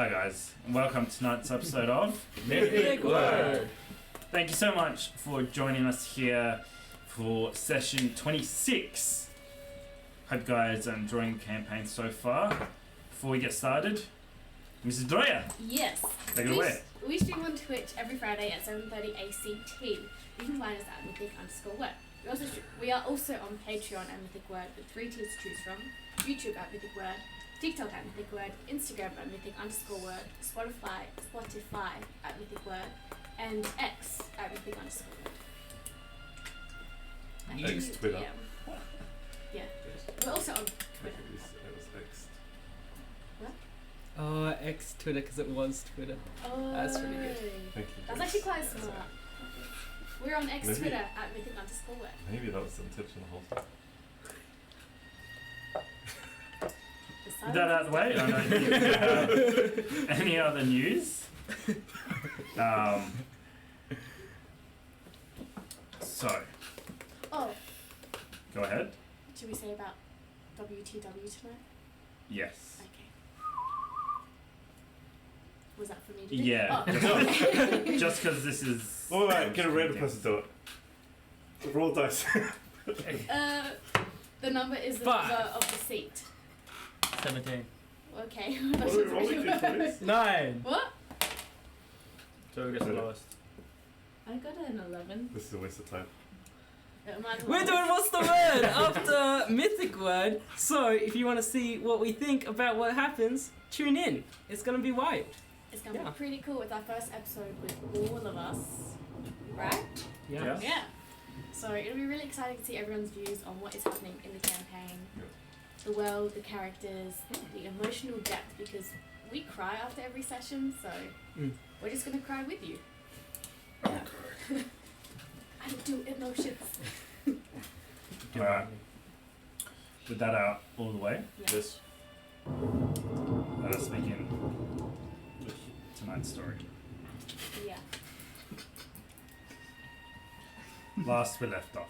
Hi guys, and welcome to tonight's episode of Mythic Wyrd. Thank you so much for joining us here for session 26. Hope you guys are enjoying the campaign so far. Before we get started, Mrs. Doya, Yes. take it away. We stream on Twitch every Friday at 7:30 ACT. You can find us at Mythic_Wyrd. We are also on Patreon at Mythic Wyrd with 3 tiers to choose from. YouTube at Mythic Wyrd, TikTok at Mythic Wyrd, Instagram at Mythic_Wyrd, Spotify at Mythic Wyrd, and X at Mythic_Wyrd. X Twitter. Yeah. We're also on Twitter. It was X. Oh, X Twitter, because it was Twitter. Oh, That's pretty good. Thank you. That's actually quite smart. We're on X Maybe. Twitter at Mythic_Wyrd. Maybe that was the intention the whole time. With that out of the way, I don't think we have any other news. So, Oh, go ahead. should we say about WTW tonight? Yes. Okay. Was that for me to do? Yeah, Oh. just because this is... Oh, right, get a random person to do it. Roll dice. The number is the 5. number of the seat. 17. Okay. What are we rolling to, 9. What? So we get the lowest. I got an 11. This is a waste of time. We're doing What's the Word after Mythic Wyrd. So if you want to see what we think about what happens, tune in. It's going to be wild. It's gonna Yeah. be pretty cool with our first episode with all of us, right? Yeah. Yeah. So it'll be really exciting to see everyone's views on what is happening in the campaign, the world, the characters, the emotional depth, because we cry after every session, so we're just gonna cry with you. I don't do emotions. Alright. With that out all the way, Yes. let us begin tonight's story. Yeah. Last we left off.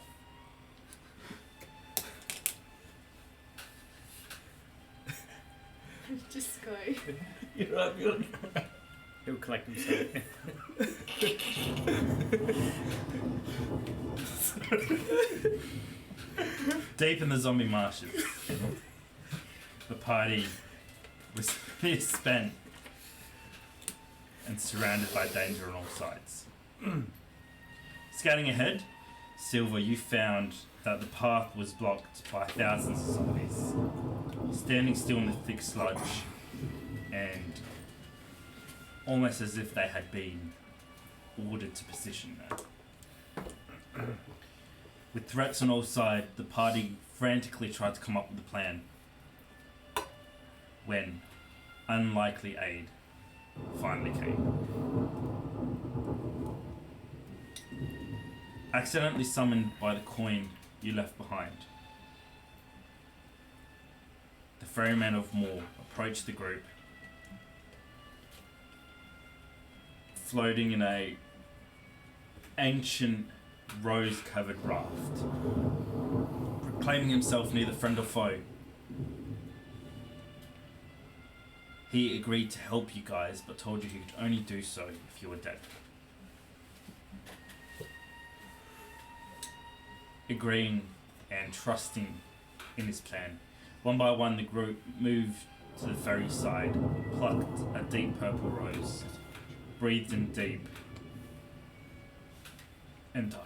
Just go. He'll collect himself. Deep in the zombie marshes, the party was spent and surrounded by danger on all sides. Scouting ahead, Silver, you found that the path was blocked by thousands of zombies, standing still in the thick sludge, and almost as if they had been ordered to position there. With threats on all sides, the party frantically tried to come up with a plan, when unlikely aid finally came. Accidentally summoned by the coin you left behind, the ferryman of Moor approached the group, floating in a ancient rose-covered raft, proclaiming himself neither friend or foe. He agreed to help you guys, but told you he could only do so if you were dead. Agreeing and trusting in his plan, one by one the group moved to the ferry side, plucked a deep purple rose, breathed in deep, and died.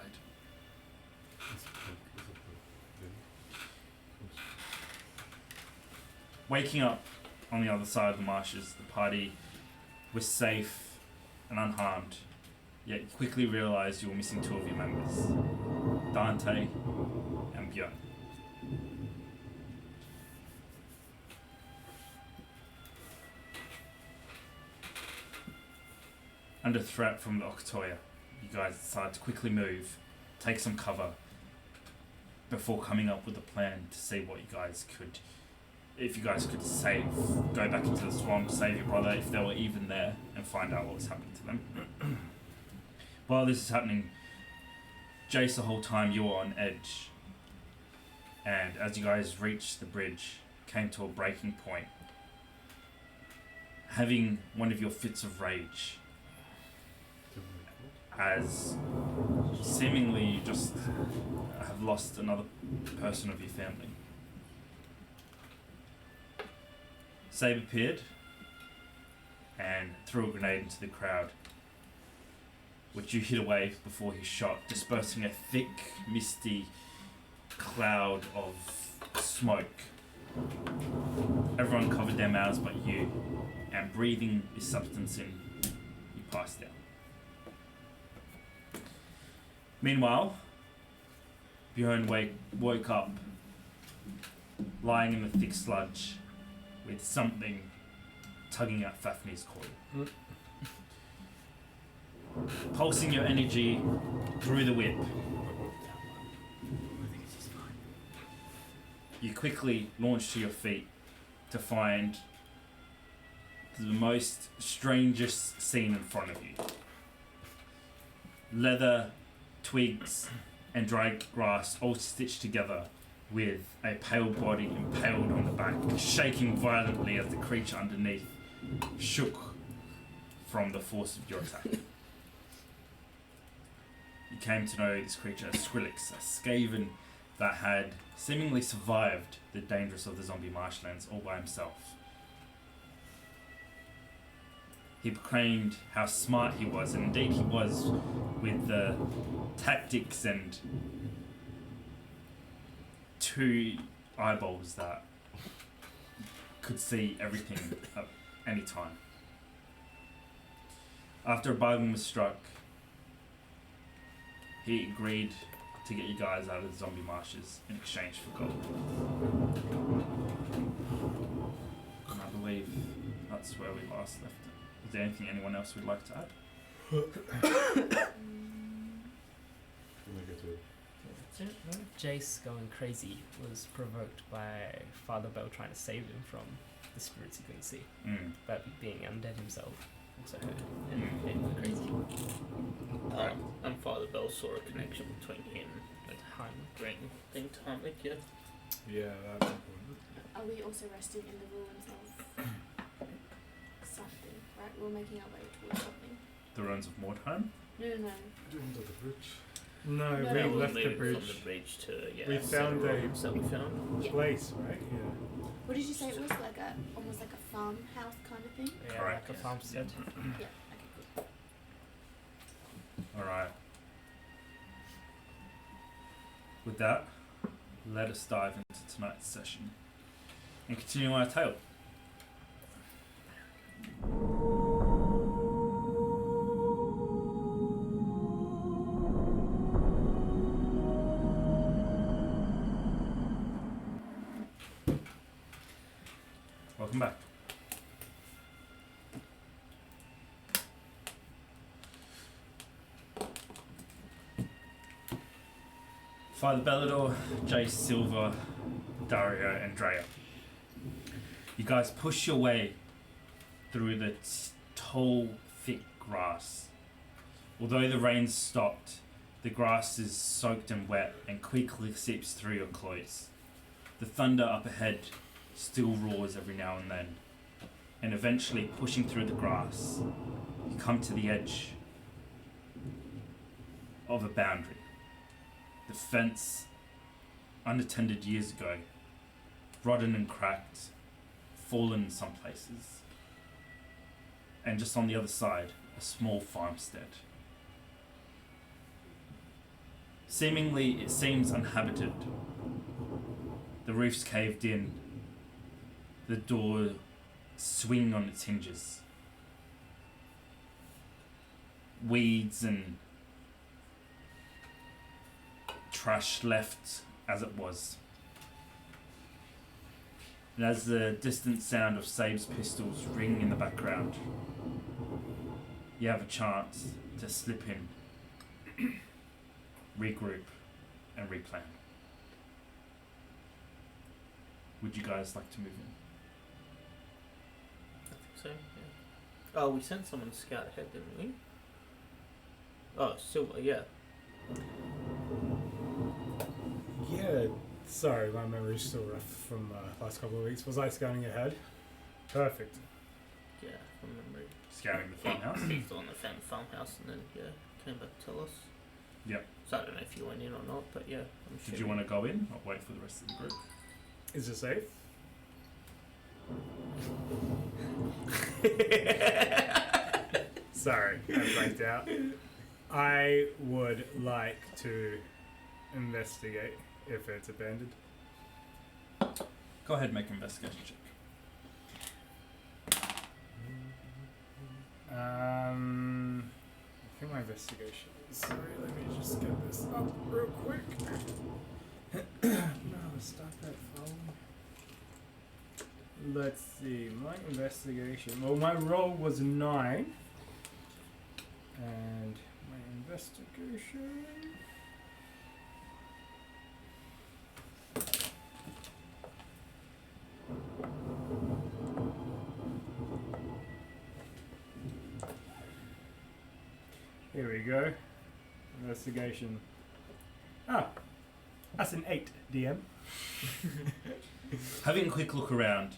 Waking up on the other side of the marshes, the party was safe and unharmed, yet you quickly realised you were missing 2 of your members, Dante and Björn. Under threat from the Okatoya, you guys decided to quickly move, take some cover, before coming up with a plan to see what you guys could, if you guys could save, go back into the swamp, save your brother if they were even there, and find out what was happening to them. While this is happening, Jace, the whole time you were on edge, and as you guys reached the bridge, came to a breaking point, having one of your fits of rage as seemingly you just have lost another person of your family. Sabe appeared and threw a grenade into the crowd, which you hit away before he shot, dispersing a thick, misty cloud of smoke. Everyone covered their mouths but you, and breathing this substance in, you passed out. Meanwhile, Bjorn woke up, lying in the thick sludge, with something tugging at Fafnir's coil. Pulsing your energy through the whip, you quickly launch to your feet to find the most strangest scene in front of you. Leather, twigs, and dry grass all stitched together with a pale body impaled on the back, shaking violently as the creature underneath shook from the force of your attack. You came to know this creature as Skrillex, a Skaven that had seemingly survived the dangers of the zombie marshlands all by himself. He proclaimed how smart he was, and indeed he was, with the tactics and 2 eyeballs that could see everything at any time. After a bargain was struck, he agreed to get you guys out of the zombie marshes in exchange for gold. And I believe that's where we last left it. Is there anything anyone else would like to add? Jace going crazy was provoked by Father Bell trying to save him from the spirits he couldn't see, but being undead himself also hurt and made him go crazy. And Father Bell saw a connection between him and Heimlich. being Heimlich, yeah. Yeah, that's important. Are we also resting in the ruins of something, right? We're making our way towards something. The ruins of Mordheim? No. Under the bridge. No, No, we no, left the moved bridge. from the bridge to We found a ruins that we found. Yeah. place, right? Yeah. What did you say it was? Like almost like a farmhouse kind of thing? Yeah, Correct. like a farmstead. Yeah. Okay, cool. Alright. With that, let us dive into tonight's session and continue our tale. Welcome back. Father Bellador, Jace, Silver, Dario, and Drea. You guys push your way through the tall, thick grass. Although the rain stopped, the grass is soaked and wet and quickly seeps through your clothes. The thunder up ahead still roars every now and then, and eventually pushing through the grass, you come to the edge of a boundary. The fence, unattended years ago, rotten and cracked, fallen in some places, and just on the other side, a small farmstead. Seemingly, it seems uninhabited. The roof's caved in, the door swinging on its hinges. Weeds and trash left as it was. And as the distant sound of Sabe's pistols ring in the background, you have a chance to slip in, regroup, and replan. Would you guys like to move in? I think so, yeah. Oh, we sent someone to scout ahead, didn't we? Oh, Silver, yeah. Yeah, sorry, my memory's still rough from last couple of weeks. Was I scouting ahead? Perfect. Yeah, from memory. Scouting the farmhouse. He's the one that found the farmhouse and then came back to tell us. Yep. So I don't know if you went in or not, but yeah. Did you want to go in or wait for the rest of the group? Is it safe? Sorry, I blanked out. I would like to investigate if it's abandoned. Go ahead, make an investigation check. I think my investigation is. Sorry, let me just get this up real quick. No, stop that phone. Let's see, my investigation. Well, my roll was 9. And my investigation. Here we go. Investigation. Ah, that's an 8, DM. Having a quick look around,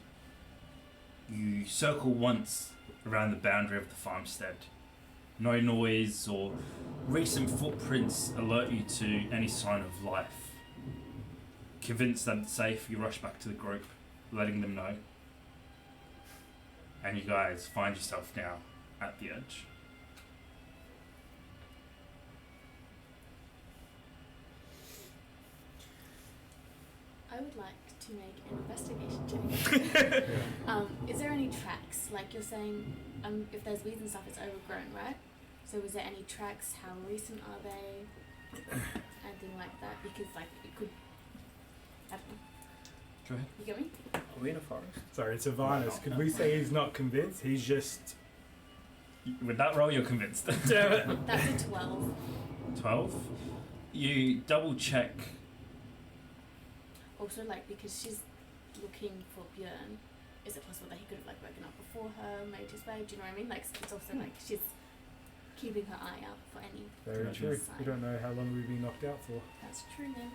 you circle once around the boundary of the farmstead. No noise or recent footprints alert you to any sign of life. Convinced that it's safe, you rush back to the group, letting them know. And you guys find yourself now at the edge. I would like to make an investigation check. Is there any tracks? Like you're saying, if there's weeds and stuff, it's overgrown, right? So is there any tracks? How recent are they? Anything like that? Because like it could. I don't know. Go ahead. You get me? Are we in a forest? Sorry, it's Sylvanus. Could we say he's not convinced? He's just. With that roll, you're convinced. That's a 12. 12. You double check. Also, like because she's looking for Björn, is it possible that he could have like woken up before her, made his way? Do you know what I mean? Like it's also like she's keeping her eye out for any. Very true. sign. We don't know how long we've been knocked out for. That's true, then.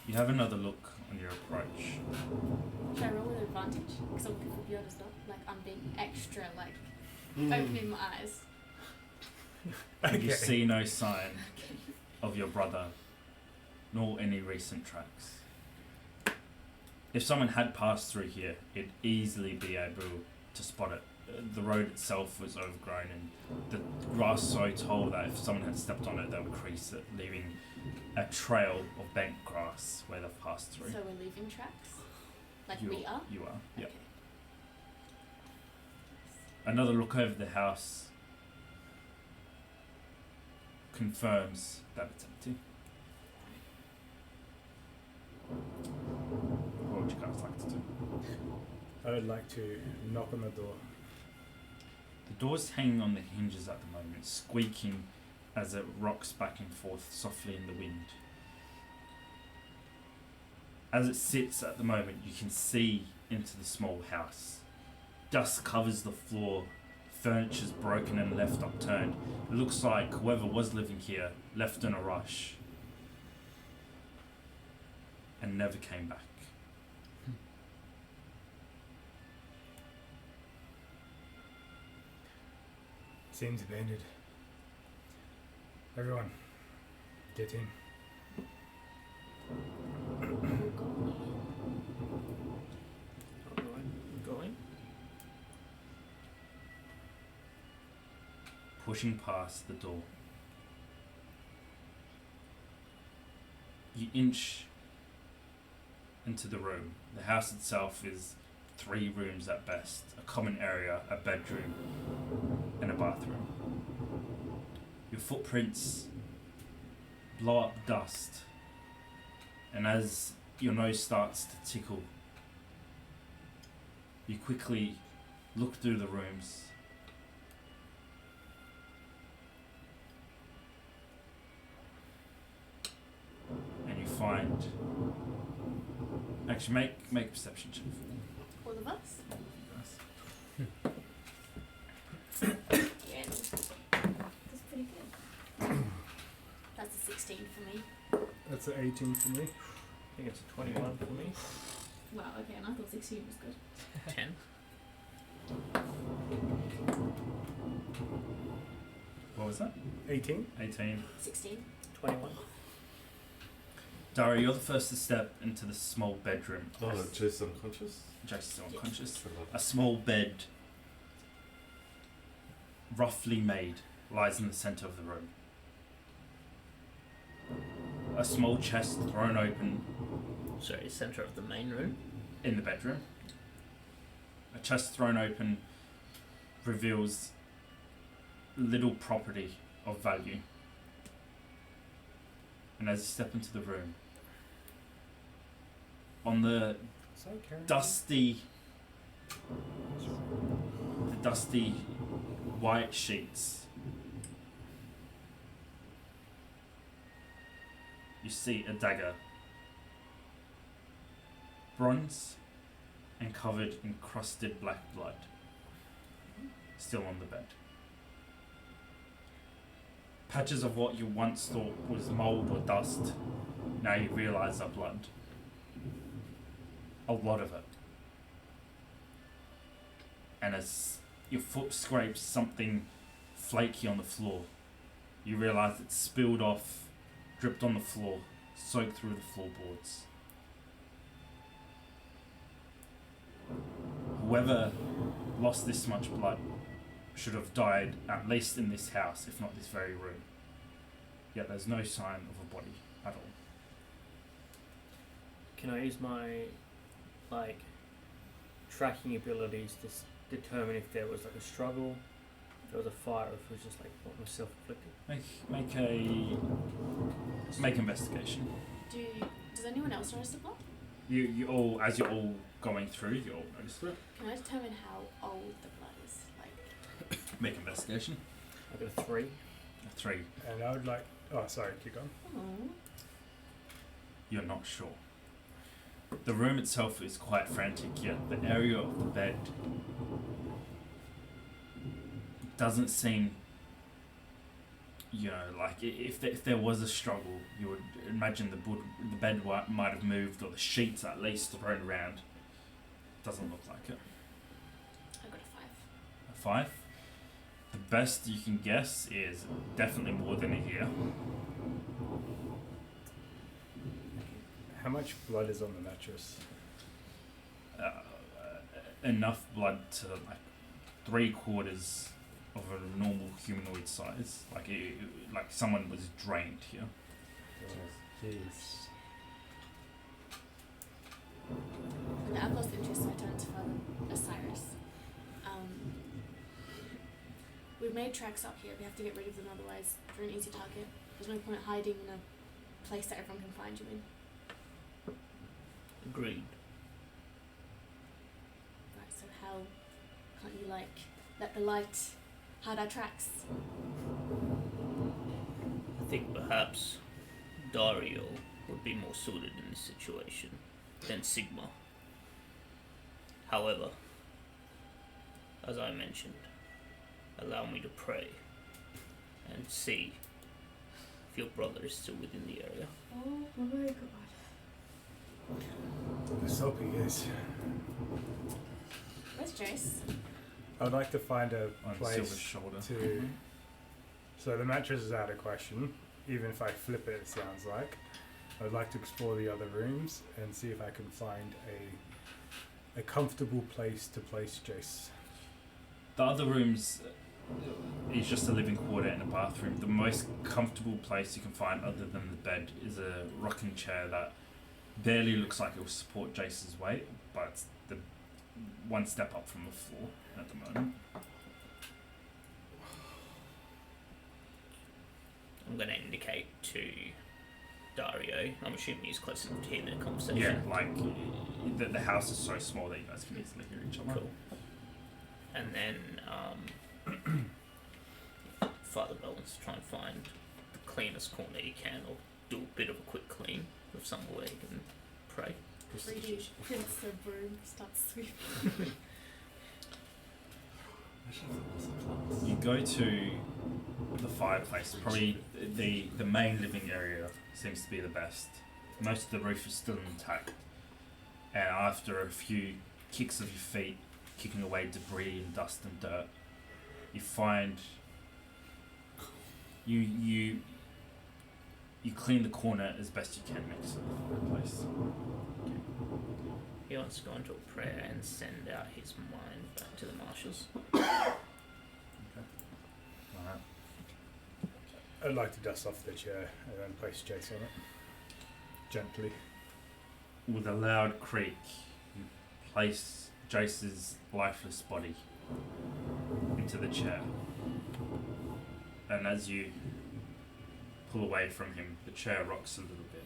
You have another look on your approach. Should I roll with advantage? Because I'm looking for Björn as well. Like I'm being extra like opening my eyes. You see no sign of your brother, nor any recent tracks. If someone had passed through here, it'd easily be able to spot it. The road itself was overgrown and the grass so tall that if someone had stepped on it, they would crease it, leaving a trail of bent grass where they've passed through. So we're leaving tracks? Like You we are? You are, yep. Okay. Another look over the house confirms that it's empty. What would you guys like to do? I would like to knock on the door. The door's hanging on the hinges at the moment, squeaking as it rocks back and forth softly in the wind. As it sits at the moment, you can see into the small house. Dust covers the floor, furniture's broken and left upturned. It looks like whoever was living here left in a rush and never came back. Seems abandoned. Everyone, get in. Going? Pushing past the door. You inch into the room. The house itself is 3 rooms at best, a common area, a bedroom, and a bathroom. Your footprints blow up dust, and as your nose starts to tickle, you quickly look through the rooms. And you find. Actually, make a perception check for me. All of us? Yes. Yeah. That's pretty good. That's a 16 for me. That's an 18 for me. I think it's a 21 for me. Wow, okay, and I thought 16 was good. 10. What was that? 18. 18. 16. 21. Dario, you're the first to step into the small bedroom. Oh, Jake's unconscious? Jason's unconscious. For love. A small bed, roughly made, lies in the centre of the room. A small chest thrown open Sorry, centre of the main room. in the bedroom. A chest thrown open reveals little property of value. And as you step into the room, on the dusty white sheets, you see a dagger, bronze and covered in crusted black blood, still on the bed. Patches of what you once thought was mold or dust, now you realise are blood. A lot of it. And as your foot scrapes something flaky on the floor, you realise it's spilled off, dripped on the floor, soaked through the floorboards. Whoever lost this much blood should have died at least in this house, if not this very room. Yet there's no sign of a body at all. Can I use my, like, tracking abilities to determine if there was, like, a struggle, if there was a fire, or if it was just, like, what was self-inflicted? Make investigation. Does anyone else notice the blood? You all, as you're all going through, you all notice it. Can I determine how old the blood is? Like, Make investigation. I got a 3. A 3. And I would like. Oh, sorry, keep going. oh, You're not sure. The room itself is quite frantic, yet the area of the bed doesn't seem, like if there was a struggle, you would imagine the bed might have moved, or the sheets at least thrown around. Doesn't look like it. I got a 5. A 5? The best you can guess is definitely more than a year. How much blood is on the mattress? Enough blood to like 3/4 of a normal humanoid size. Like someone was drained here. Jeez. And I've lost interest, so I turned to Father Osiris. We've made tracks up here. We have to get rid of them, otherwise they're an easy target. There's no point hiding in a place that everyone can find you in. Agreed. Right, so how can't you, let the light hide our tracks? I think perhaps Dario would be more suited in this situation than Sigma. However, as I mentioned, allow me to pray and see if your brother is still within the area. Oh my god. Let's hope he is. Where's Jace? I would like to find a On place Silver's shoulder. to. So the mattress is out of question. Even if I flip it, it sounds like. I would like to explore the other rooms and see if I can find a comfortable place to place Jace. The other rooms is just a living quarter and a bathroom. The most comfortable place you can find other than the bed is a rocking chair that barely looks like it will support Jace's weight, but it's the one step up from the floor at the moment. I'm going to indicate to Dario. I'm assuming he's close enough to hear the conversation. Yeah, like the house is so small that you guys can easily hear each other. Cool. And then Father Bell wants to try and find the cleanest corner he can, or do a bit of a quick clean with somewhere he can pray. Redo Prince the broom, start sweeping. You go to the fireplace. Probably the main living area seems to be the best. Most of the roof is still intact, and after a few kicks of your feet, kicking away debris and dust and dirt, you find You clean the corner as best you can next to the place. He wants to go into a prayer and send out his mind back to the marshals. Alright. I'd like to dust off the chair and then place Jace on it. Gently. With a loud creak, you place Jace's lifeless body into the chair. And as you pull away from him, the chair rocks a little bit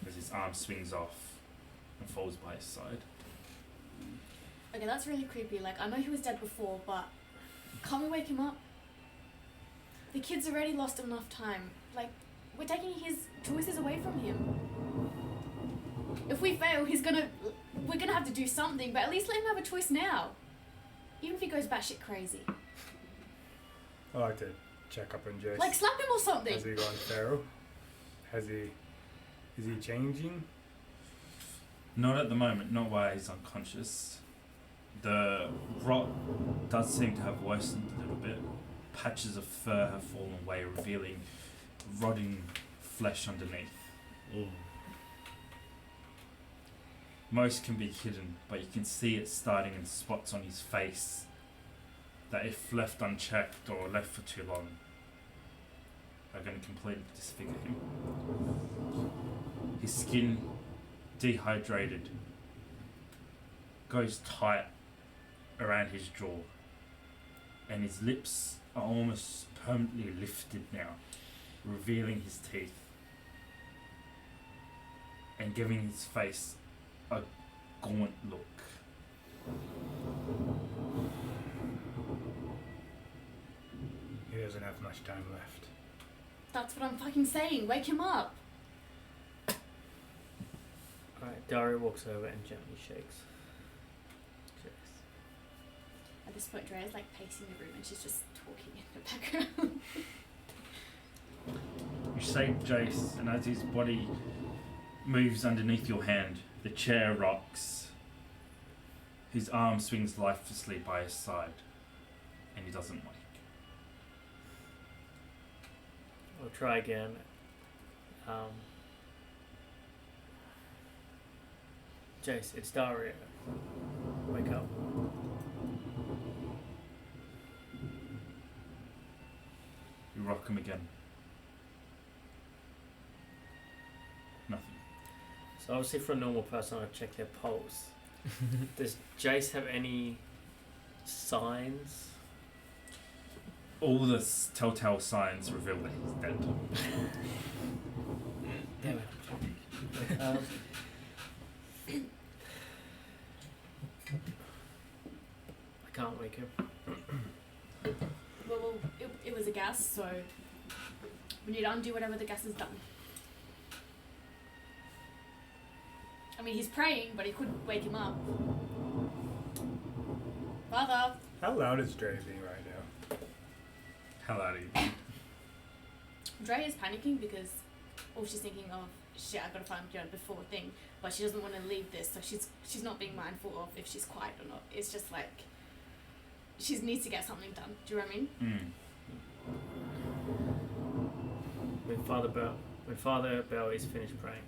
as his arm swings off and falls by his side. Okay, that's really creepy. Like, I know he was dead before, but can't we wake him up? The kid's already lost enough time. Like, we're taking his choices away from him. If we fail, we're gonna have to do something, but at least let him have a choice now. Even if he goes batshit crazy. I like to check up on Jace. Like, slap him or something. Has he gone feral? Is he changing? Not at the moment, not while he's unconscious. The rot does seem to have worsened a little bit. Patches of fur have fallen away, revealing rotting flesh underneath. Most can be hidden, but you can see it starting in spots on his face that, if left unchecked or left for too long, are going to completely disfigure him. His skin, dehydrated, goes tight around his jaw, and his lips are almost permanently lifted now, revealing his teeth and giving his face a gaunt look. He doesn't have much time left. That's what I'm fucking saying. Wake him up. Alright, Daria walks over and gently shakes. At this point, Drea's like pacing the room and she's just talking in the background. You shake Jace, and as his body moves underneath your hand, the chair rocks. His arm swings lifelessly by his side, and he doesn't wake. I'll try again. Jace, it's Daria. Wake up. You rock him again. Nothing. So obviously for a normal person I'd check their pulse. Does Jace have any signs? All the telltale signs reveal that he's dead. Damn it. I can't wake him. Well, it was a gas, so we need to undo whatever the gas has done. I mean, he's praying, but he couldn't wake him up. Father! How loud is Dre being right now? How loud are you? Dre is panicking because all she's thinking of, shit, I gotta find Björn before thing, but she doesn't want to leave this, so she's not being mindful of if she's quiet or not. It's just like, she needs to get something done. Do you know what I mean? When Father Bell is finished praying,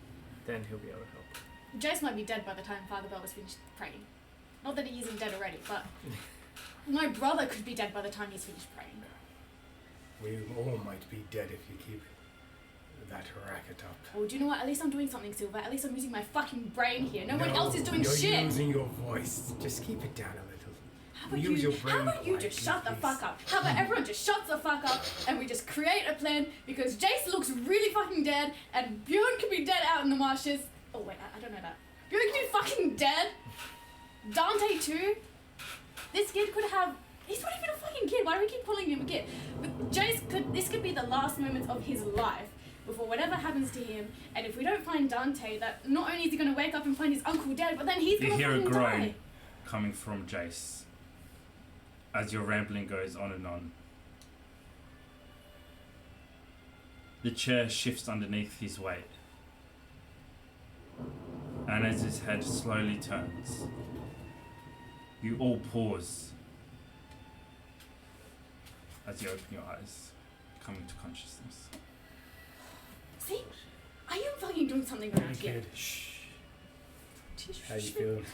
then he'll be able to help. Jace might be dead by the time Father Bell was finished praying. Not that he isn't dead already, but my brother could be dead by the time he's finished praying. We all might be dead if you keep that racket up. Oh, do you know what? At least I'm doing something, Silver. At least I'm using my fucking brain here. No one else is doing shit. You're using your voice. Just keep it down a little. How about Use your brain how about you just shut the please. fuck up? How about everyone just shuts the fuck up and we just create a plan, because Jace looks really fucking dead and Björn could be dead out in the marshes. Oh wait, I don't know that. Björn could be fucking dead. Dante too. This kid could have. He's not even a fucking kid. Why do we keep calling him a kid? But this could be the last moments of his life before whatever happens to him. And if we don't find Dante, that not only is he gonna wake up and find his uncle dead, but then he's You gonna hear a fucking groan die. coming from Jace as your rambling goes on and on. The chair shifts underneath his weight, and as his head slowly turns, you all pause as you open your eyes, coming to consciousness. See? I am fucking doing something Hey, around here. kid. Shh. How you feeling?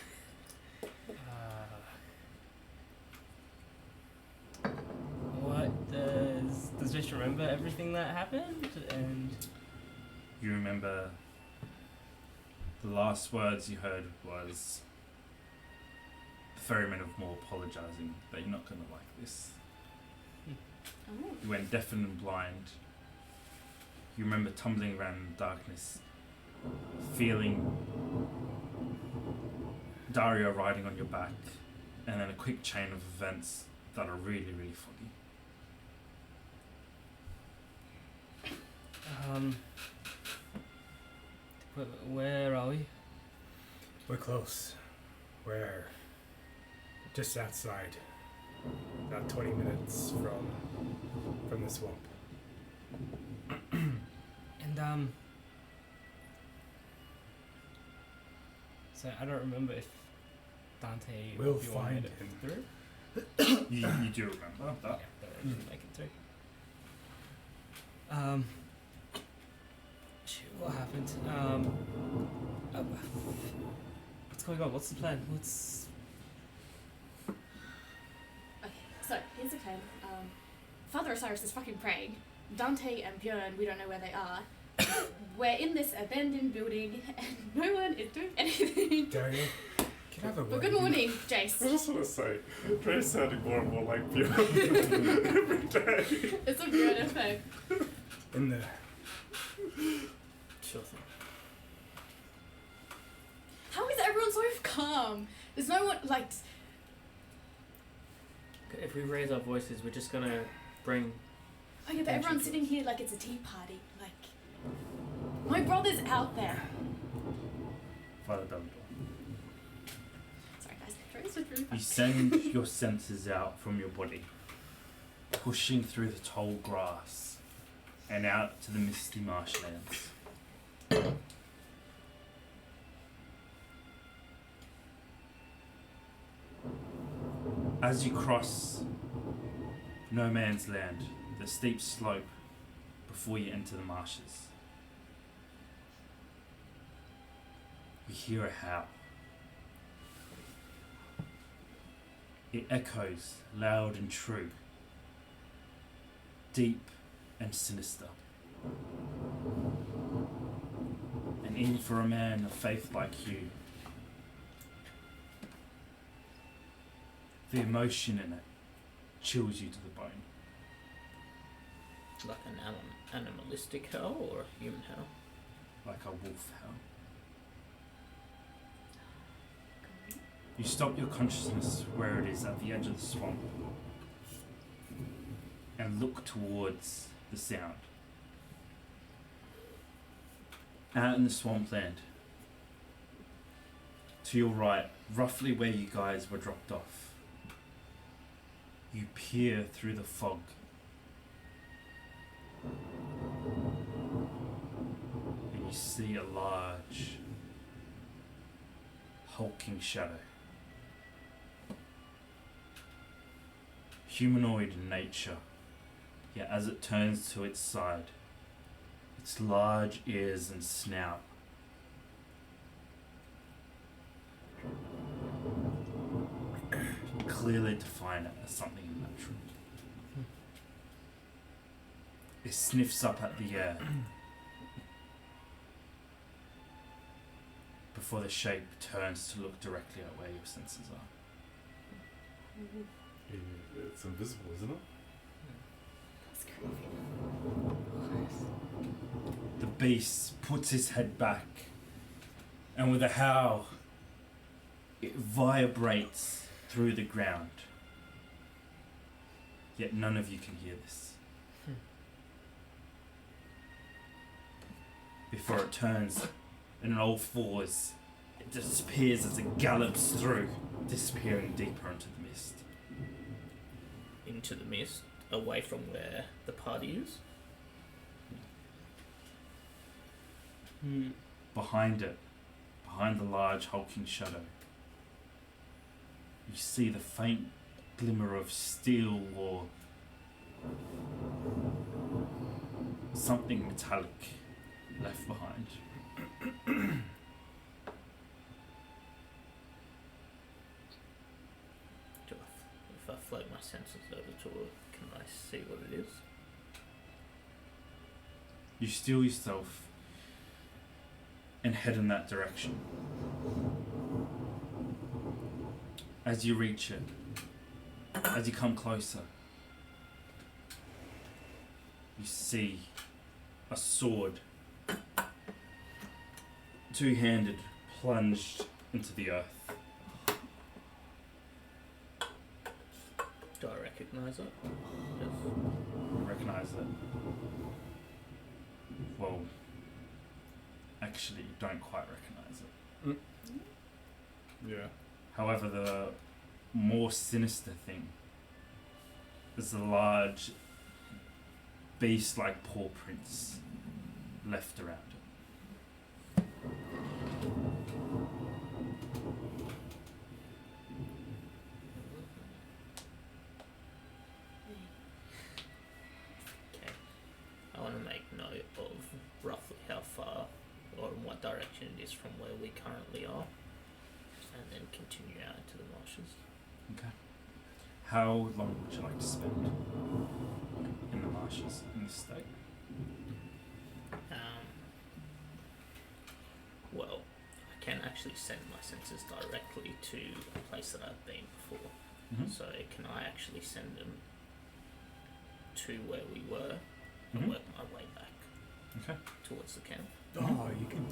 What does Josh remember everything that happened? And You remember the last words you heard was the ferryman of Moore apologising that you're not going to like this. Oh. You went deaf and blind. You remember tumbling around in the darkness, feeling Dario riding on your back, and then a quick chain of events that are really, really foggy. Where are we? We're close. We're just outside. About 20 minutes from the swamp. And so I don't remember if Dante We'll or Bjorn find made it him. through. You do remember that? Yeah, but I didn't make it through. Shoot, what happened? What's going on? What's the plan? What's... Okay, so here's the plan. Father Osiris is fucking praying. Dante and Björn, we don't know where they are. We're in this abandoned building and no one is doing anything. Dario, can I have a Well, word? good morning, I Jace. just want to say, Dre's sounding more and more like Bjorn every day. It's a Björn effect. In the Sure thing. How is everyone so calm? There's no one, like... Okay, if we raise our voices, we're just gonna bring. Okay, but everyone's sitting here like it's a tea party. Like, my brother's out there. Father Dumbledore. Sorry, guys. Dro's just really You fast. send your senses out from your body, pushing through the tall grass and out to the misty marshlands. As you cross no man's land, the steep slope before you enter the marshes, you hear a howl. It echoes loud and true, deep and sinister. And even for a man of faith like you, the emotion in it chills you to the bone. Like an animalistic howl or a human howl? Like a wolf howl. You stop your consciousness where it is at the edge of the swamp and look towards the sound. Out in the swampland, to your right, roughly where you guys were dropped off, you peer through the fog. And you see a large, hulking shadow. Humanoid in nature, yet as it turns to its side, its large ears and snout clearly define it as something unnatural. It sniffs up at the air before the shape turns to look directly at where your senses are. It's invisible, isn't it? That's creepy. The beast puts his head back, and with a howl, it vibrates through the ground. Yet none of you can hear this. Before it turns, and on all fours, it disappears as it gallops through, disappearing deeper into the mist. Into the mist, away from where the party is? Behind it, behind the large hulking shadow, you see the faint glimmer of steel or something metallic left behind. If I float my senses over to it, can I see what it is? You steel yourself and head in that direction. As you reach it, as you come closer, you see a sword, two-handed, plunged into the earth. Do I recognise it? Yes. You recognize it. Well, actually, you don't quite recognize it. Yeah. However, the more sinister thing is the large beast-like paw prints left around it. Okay. I want to make note of roughly how far or in what direction it is from where we currently are, and then continue out into the marshes. Okay. How long would you like to spend in the marshes in this state? Well, I can actually send my senses directly to a place that I've been before. Mm-hmm. So can I actually send them to where we were Mhm. and work my way back Okay. towards the camp? Oh, you can.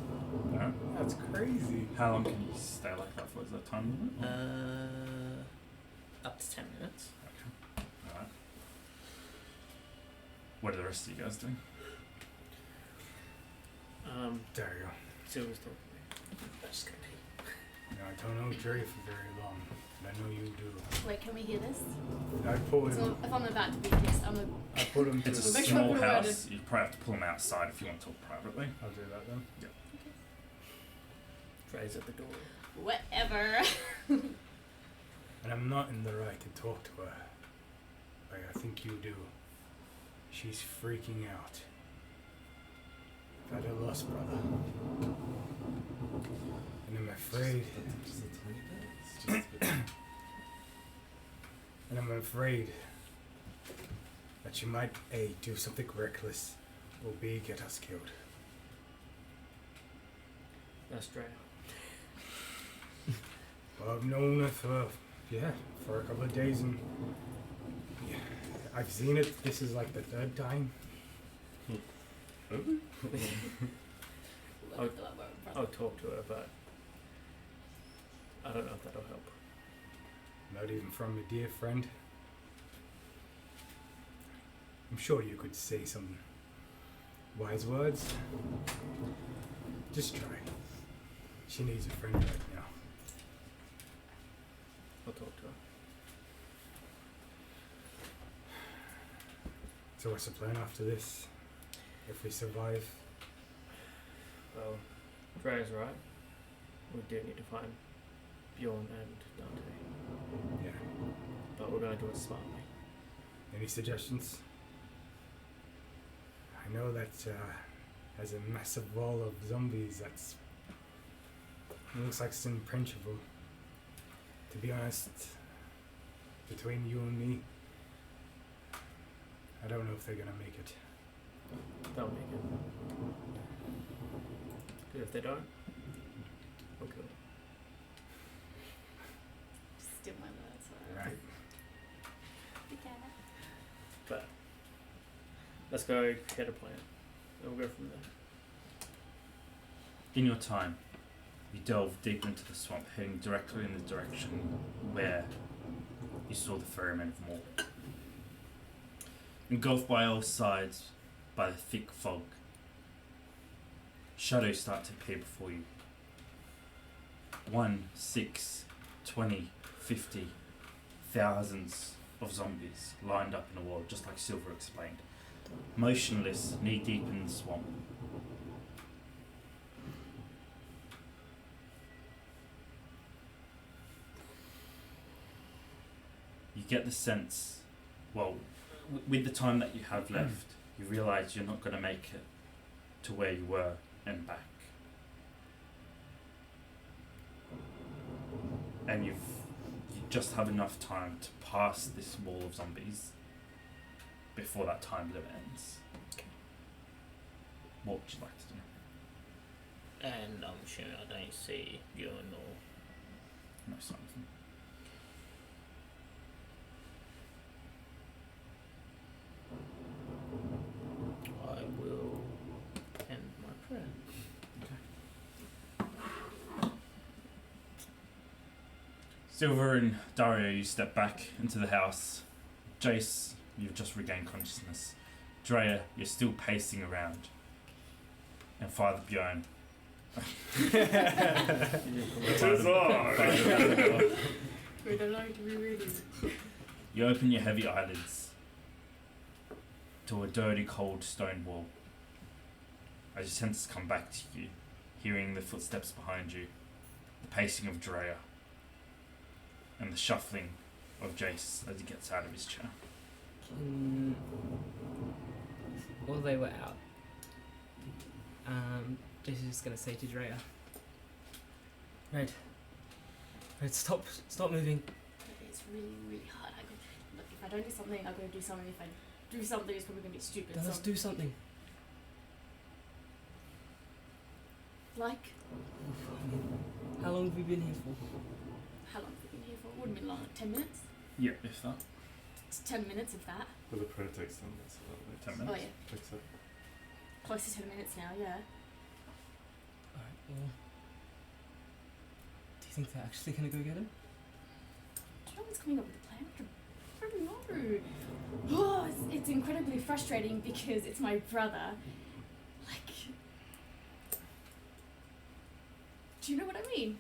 Alright. That's crazy. How long can you stay like that for? Is that time limit? Up to 10 minutes. Okay. Alright. What are the rest of you guys doing? There you go. Silver's talking to me. That's good. No, I don't know Jerry for very long, but I know you do. Wait, can we hear this? I pulled So him. if I'm about to be pissed, I'm a. I put him It's a We'll make to. sure I small put a word house. You probably have to pull them outside if you want to talk privately. I'll do that then. Dre's at the door. Whatever. And I'm not in the right to talk to her, like I think you do. She's freaking out. I've had a loss, brother. And I'm afraid. And I'm afraid that she might A, do something reckless, or B, get us killed. That's Dre. Well, I've known her for a couple of days, and yeah, I've seen it. This is like the third time. I'll talk to her, but I don't know if that'll help. Not even from a dear friend. I'm sure you could say some wise words. Just try. She needs a friend right now. I'll talk to her. So what's the plan after this? If we survive? Well, Dre's right. We do need to find Bjorn and Dante. Yeah. But we're going to do it smartly. Any suggestions? I know that has a massive wall of zombies that's looks like it's impenetrable. To be honest, between you and me, I don't know if they're gonna make it. They'll make it. But if they don't, we'll kill them. Still my words. Right. Okay. But let's go get a plan. And we'll go from there. In your time, you delve deep into the swamp, heading directly in the direction where you saw the ferryman of Moor. Engulfed by all sides by the thick fog, shadows start to appear before you. 1, 6, 20, 50, thousands of zombies lined up in a wall, just like Silver explained. Motionless, knee-deep in the swamp. You get the sense, well, with the time that you have left, you realise you're not going to make it to where you were and back. And you just have enough time to pass this wall of zombies before that time limit ends. What would you like to do? And I'm sure I don't see you or No sign of them. I will end my prayer. Silver and Dario, you step back into the house. Jace, you've just regained consciousness. Drea, you're still pacing around. And Father Bjorn. It is on. We don't like to be ready. You open your heavy eyelids to a dirty, cold stone wall. As your senses come back to you, hearing the footsteps behind you, the pacing of Drea, and the shuffling of Jace as he gets out of his chair. While they were out, Jace is just gonna say to Drea, Red, stop moving. It's really, really hard. Look, if I don't do something, I'm going to do something. If I do something, it's probably going to be stupid. Then let's do something. Like, How long have we been here for? how long have we been here for? Wouldn't be long, like 10 minutes? Yeah, if that. It's 10 minutes of that. But the prayer takes 10 minutes. So that 10 Oh, minutes. yeah. makes it. Close to 10 minutes now, yeah. Alright, well. Do you think they're actually gonna go get him? Do you know what's coming up with the plan? I don't know. Oh, it's incredibly frustrating because it's my brother. Like, do you know what I mean?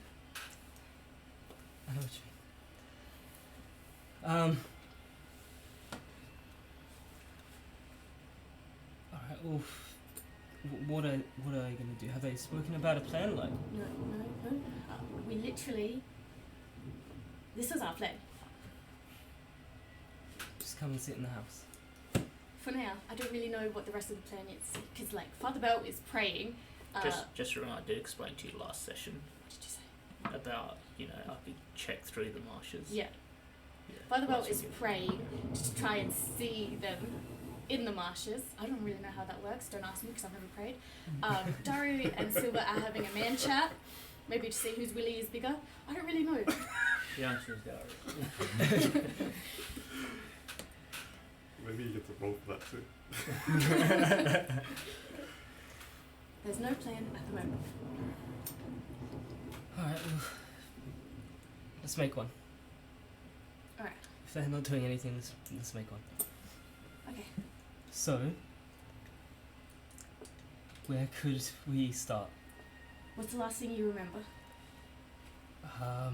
I know what you mean. Alright, well, what are they gonna do? Have they spoken about a plan? Like, No. We literally. This was our plan. just come and sit in the house. For now, I don't really know what the rest of the plan is. Because, like, Father Bell is praying. Just remember, I did explain to you last session What did you say? about, I could check through the marshes. Yeah. Yeah, Father Bell that's is what you- praying to try and see them in the marshes. I don't really know how that works. Don't ask me because I've never prayed. Dario and Silver are having a man chat. Maybe to see whose willy is bigger. I don't really know. The answer is Dario. Maybe you get to roll for that too. There's no plan at the moment. Alright, well, let's make one. Alright. If they're not doing anything, let's make one. Okay. So, where could we start? What's the last thing you remember? I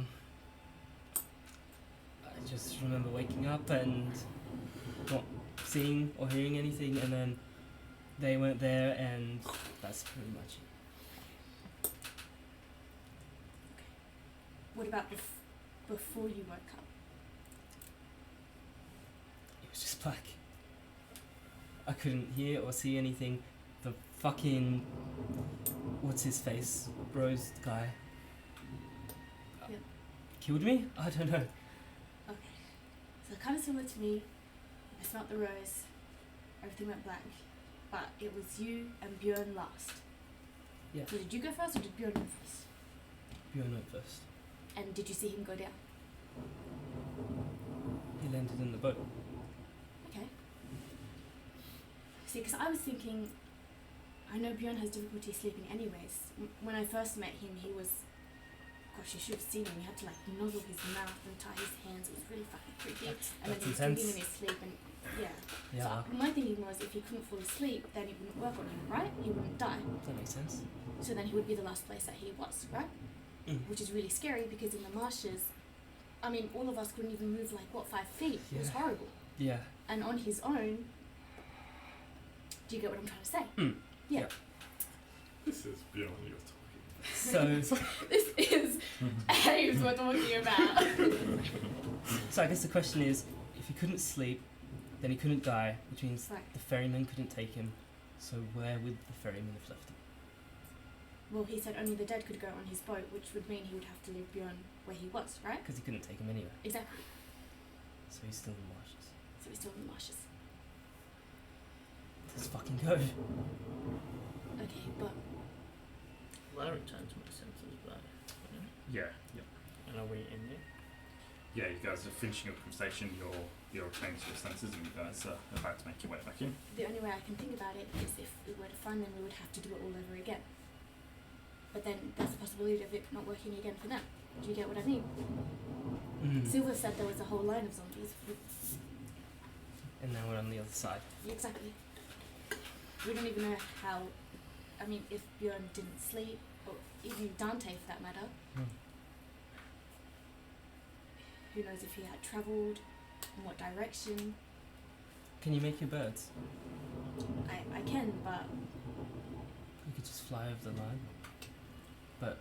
just remember waking up and not seeing or hearing anything, and then they weren't there, and that's pretty much it. What about before you woke up? It was just black. I couldn't hear or see anything. The fucking what's his face? Rose guy. Yep. Killed me? I don't know. Okay. So kind of similar to me. I smelt the rose. Everything went blank. But it was you and Bjorn last. Yeah. So did you go first or did Bjorn go first? Bjorn went first. And did you see him go down? He landed in the boat. Okay. See, because I was thinking, I know Bjorn has difficulty sleeping anyways. When I first met him, he was, gosh, you should have seen him. He had to like nozzle his mouth and tie his hands. It was really fucking creepy. And then That's he was intense. breathing in his sleep and yeah. Yeah, So my thinking was if he couldn't fall asleep, then it wouldn't work on him, right? He wouldn't die. that makes sense. So then he would be the last place that he was, right? Mm. Which is really scary because in the marshes, I mean, all of us couldn't even move like, what, 5 feet? It was Yeah. horrible. Yeah. And on his own, do you get what I'm trying to say? Mm. Yeah. Yeah. This is beyond your talking. So, This is Ames we're talking about. so I guess the question is, if he couldn't sleep, Then he couldn't die, which means Right. the ferryman couldn't take him. So where would the ferryman have left him? Well, he said only the dead could go on his boat, which would mean he would have to leave Bjorn where he was, right? Because he couldn't take him anyway. Exactly. So he's still in the marshes. So he's still in the marshes. Let's fucking go. Okay, but Well, I return to my senses, but Yeah. Yep. And are we in there? Yeah, you guys are finishing up conversation. You're returning to your senses, and you guys are about to make your way back in. the only way I can think about it is if we were to find them, we would have to do it all over again. But then there's the possibility of it not working again for them. Do you get what I mean? Silver said there was a whole line of zombies. And now we're on the other side. Exactly. We don't even know how. I mean, if Bjorn didn't sleep, or even Dante for that matter. Who knows if he had travelled, in what direction. Can you make your birds? I can, but You could just fly over the line. But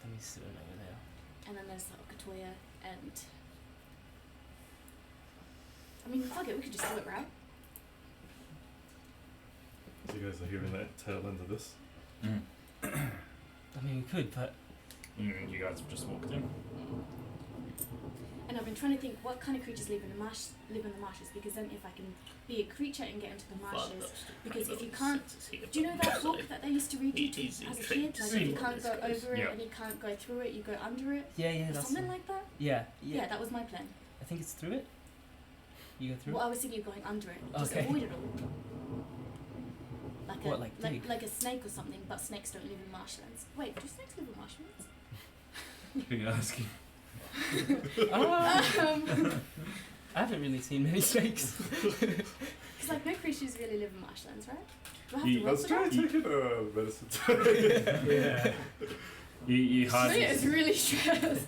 then we still don't know where they are. and then there's Okatoya and. I mean, fuck it, we could just do it, right? So you guys are hearing that tail end of this? I mean, we could, but You guys have just walked in. And I've been trying to think what kind of creatures live in the marshes, because then if I can be a creature and get into the marshes, because if you can't, do you know that book that they used to read you to as a kid? Like if you can't go over it Yeah. and you can't go through it, you go under it, yeah, or that's something like that. yeah. Yeah, that was my plan. I think it's through it. You go through Well, it. I was thinking of going under it, just Okay. avoid it all. Like What, like dig? like a snake or something, but snakes don't live in marshlands. Wait, do snakes live in marshlands? Who are you asking? I haven't really seen many snakes. Because like no creatures really live in marshlands, right? Do I have You- to roll Let's for try that? taking medicine. Yeah. You hardly. Sonia is really stressed.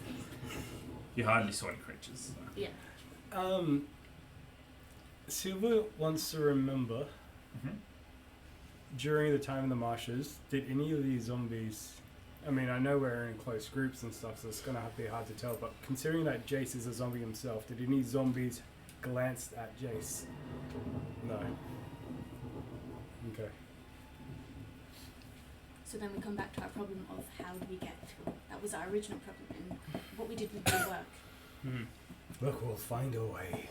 You hardly saw any creatures. So. Yeah. Silver wants to remember Mm-hmm. during the time in the marshes, did any of these zombies? I mean, I know we're in close groups and stuff, so it's gonna be hard to tell. But considering that Jace is a zombie himself, did any zombies glance at Jace? No. Okay. So then we come back to our problem of how do we get through. That was our original problem, and what we did with the work. Look, we'll find a way.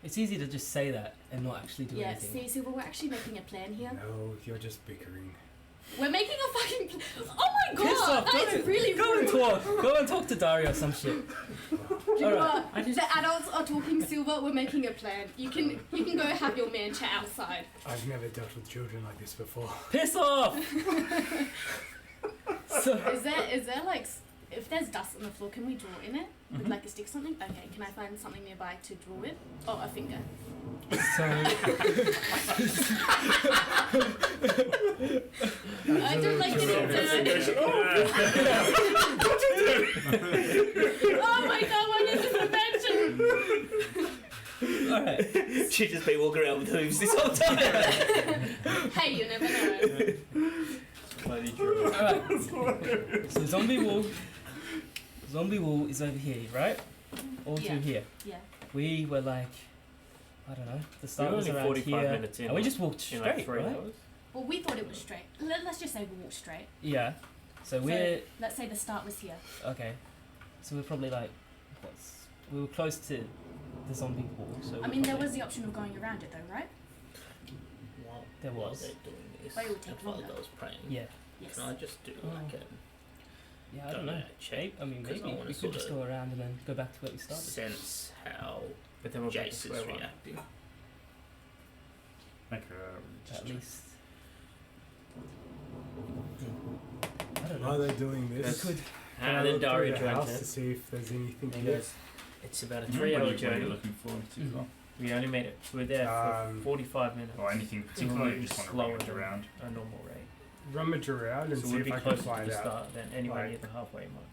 It's easy to just say that and not actually do Yeah, anything. see, we're actually making a plan here. No, you're just bickering. We're making a fucking plan. Oh my Piss god, off, that is really Go and rude. talk. Go and talk to Dario or some shit. You know Alright, what? The adults are talking, Silver. We're making a plan. You can go have your man chat outside. I've never dealt with children like this before. Piss off. So, Is there like if there's dust on the floor, can we draw in it with Mhm. like a stick or something? Okay, can I find something nearby to draw with? Oh, a finger. I don't like getting dirty. Oh my god, what is this invention? alright. She'd just be walking around with hooves this whole time. Hey, you never know. Bloody true. Alright. So zombie wall is over here, right? All Yeah. through here. Yeah. We were like, I don't know, the start We're was only around 45 here. minutes in, And we like- just walked In straight, like 3 right? hours. Well, we thought it was straight. Let's just say we walked straight. Yeah. So So we're let's say the start was here. okay. So we're probably like, we were close to the zombie wall. So I mean, there was the option of going around it though, right? While, There while was. they're doing this, But it would take and while longer. I was praying, Yeah. Yes. can I just do Oh. like Yeah, I don't know. check? I mean, 'Cause I maybe wanna we could sort just of go around and then go back to where we a started. sense how But then we're back to Jace square is one. reacting? Make a At check. least. I don't While know. they're doing this, We could. can I And then look through Dario the joined house in. to see if there's anything And here? goes, it's about a What are 3 hour you journey. looking for in particular? We only made it. We were there for 45 minutes. Or anything So particular? we're You just want to slower rummage than around. a normal rate. Rummage around and So see we'd if be I can closer to find the out start than anywhere like- near the halfway mark.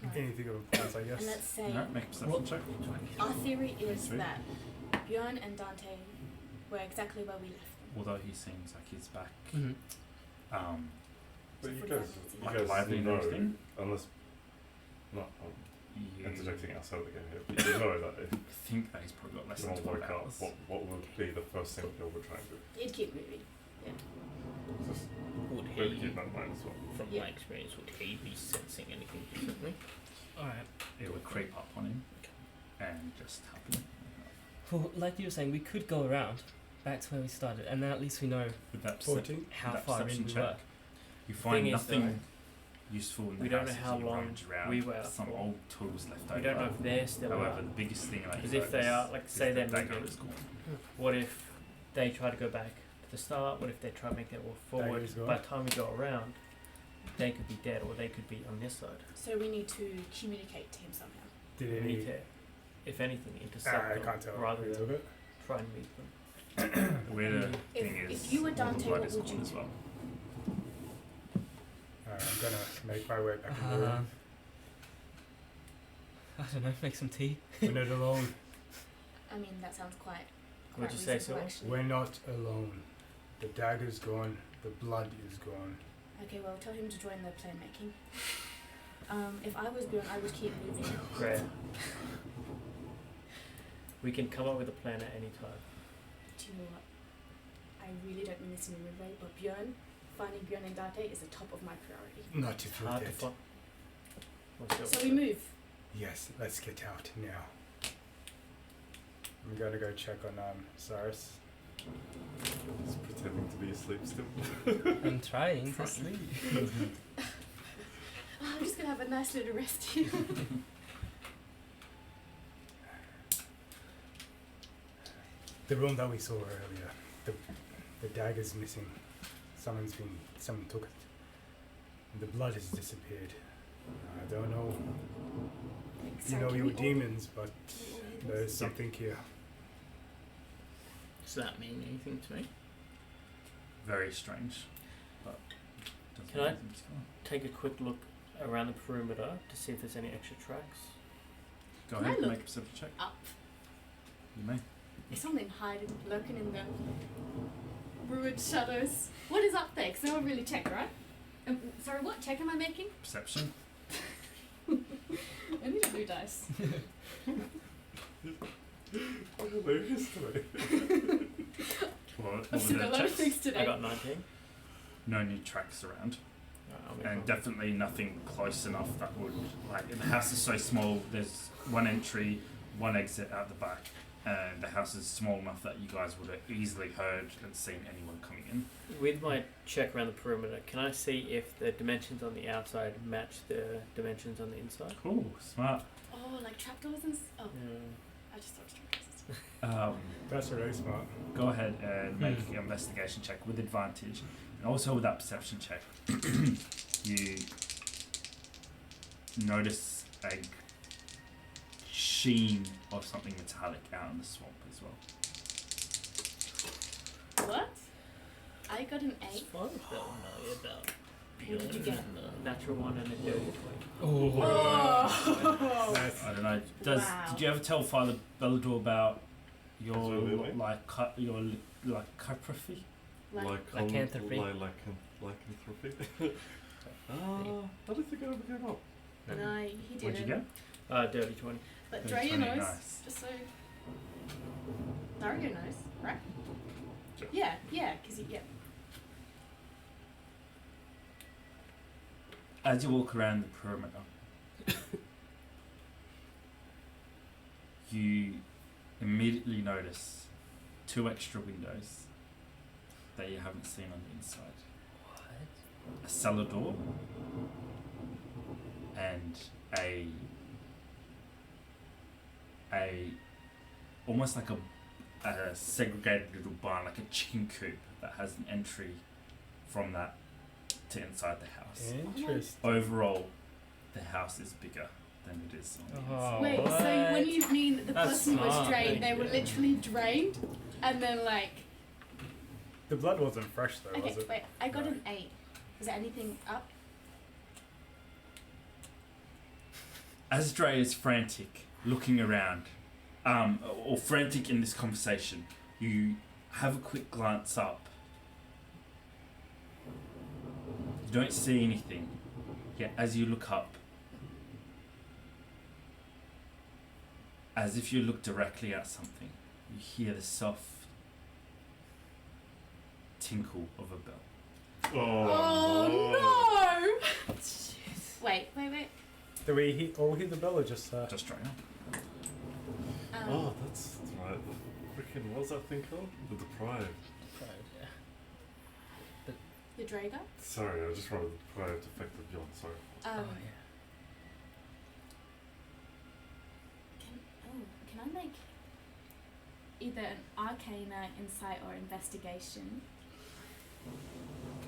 Right. anything of importance, I And guess. let's say Alright, make a perception Well- check. our theory is Sweet. that Bjorn and Dante were exactly where we left them. Although he seems like he's back, Mhm. But you 45 guys, minutes in. you Like guys lively and know, everything? unless not you interjecting outside the game here, but you know that if think that he's probably got less less You than want to 12 work out hours. what would be the first thing Bill would try and do. It'd keep moving. Just Would maybe he, keep that in mind as well. from Yeah. my experience, would he be sensing anything differently? Alright. It would creep up on him and just happen. Well, like you were saying, we could go around back to where we started, and then at least we know With that 14. how that far in perception we check, were. you find Thing is, nothing useful in the we don't know house how as you long rummage around. we were out Some for. old tools left over. We don't know if they're still However, out. the biggest thing that Because you if they notice are, like, is say the they're dagger moving. is gone. What if they try to go back to the start? What if they try to make their walk forward? Dagger's gone. By the time we go around, they could be dead or they could be on this side. So we need to communicate to him somehow. Did We need any? to, if anything, intercept I them can't tell. rather a little than bit. try and meet them. The weirder If- thing is, if you were all the Dante, blood what is would gone you as do? well. I'm gonna make my way back in the room. I don't know, make some tea. We're not alone. I mean, that sounds quite Would you say reasonable, so? actually. We're not alone. The dagger's gone. The blood is gone. Okay, well, tell him to join the plan making. If I was Bjorn, I would keep moving. Great. We can come up with a plan at any time. Do you know what? I really don't mean this in a rude way, but Bjorn, finding Bjorn and Dante is the top of my priority. Not if you're Hard to dead. find. What's your So we move. Yes, let's get out now. I'm gonna go check on Cyrus. He's pretending to be asleep still. I'm trying to sleep. Oh, I'm just gonna have a nice little rest here. The room that we saw earlier. The dagger's missing. Someone took it. And the blood has disappeared. I don't know. You know your demons, but there's something here. Does that mean anything to me? Very strange, but doesn't Can I- mean anything's gone. Take a quick look around the perimeter to see if there's any extra tracks. Go Can I ahead, look make a perception check. up? You may. Is something hiding, lurking in the ruined shadows? What is up there? 'Cause no one really checked, right? Sorry, what check am I making? Perception. I need a new dice. Hilarious today. What I've seen were a the lot of checks? things today. I got 19. No new tracks around. I'll make And one. definitely nothing close enough that would, like, the house is so small, there's one entry, one exit out the back, and the house is small enough that you guys would have easily heard and seen anyone coming in. With my check around the perimeter, can I see if the dimensions on the outside match the dimensions on the inside? Cool, smart. Oh, like trapdoors and oh, Yeah. I just thought it was trapdoors. That's really smart. Go ahead and make an investigation check with advantage. And also with that perception check, you notice a sheen of something metallic out in the swamp as well. What? I got an As 8. far as they'll know about What did you get? and, Natural one and a dirty 20. Oh! That's I don't know. Wow. Did you ever tell Father Bellador about your Absolutely. lycanthropy? Lycanthropy. Lycanthropy. I don't think I ever gave up. No, he didn't. What'd you get? Dirty 20. But Dirty Drea 20, knows. nice. Just so. Dario knows, right? Yeah. Yeah, because yeah. As you walk around the perimeter, you immediately notice 2 extra windows that you haven't seen on the inside. A cellar door and a almost like a segregated little barn, like a chicken coop that has an entry from that to inside the house. interesting. Overall, the house is bigger than it is on the inside. Oh, Wait, what? so when you mean the That's person was smart, drained, they were yeah. literally drained, and then like. The blood wasn't fresh though, Okay, was it? wait. I got No. an 8. Is there anything up? As Dre is frantic, looking around, or frantic in this conversation, you have a quick glance up. You don't see anything, yet as you look up, as if you look directly at something, you hear the soft tinkle of a bell. Oh no! Wait. Do we all hear the bell or just Just try now. Oh, that's right. Freaking, what was that thing called? The Deprived. The Drager? Sorry, I just wrote the Deprived Effective Yawn, sorry. Can I make either an Arcana, Insight, or Investigation?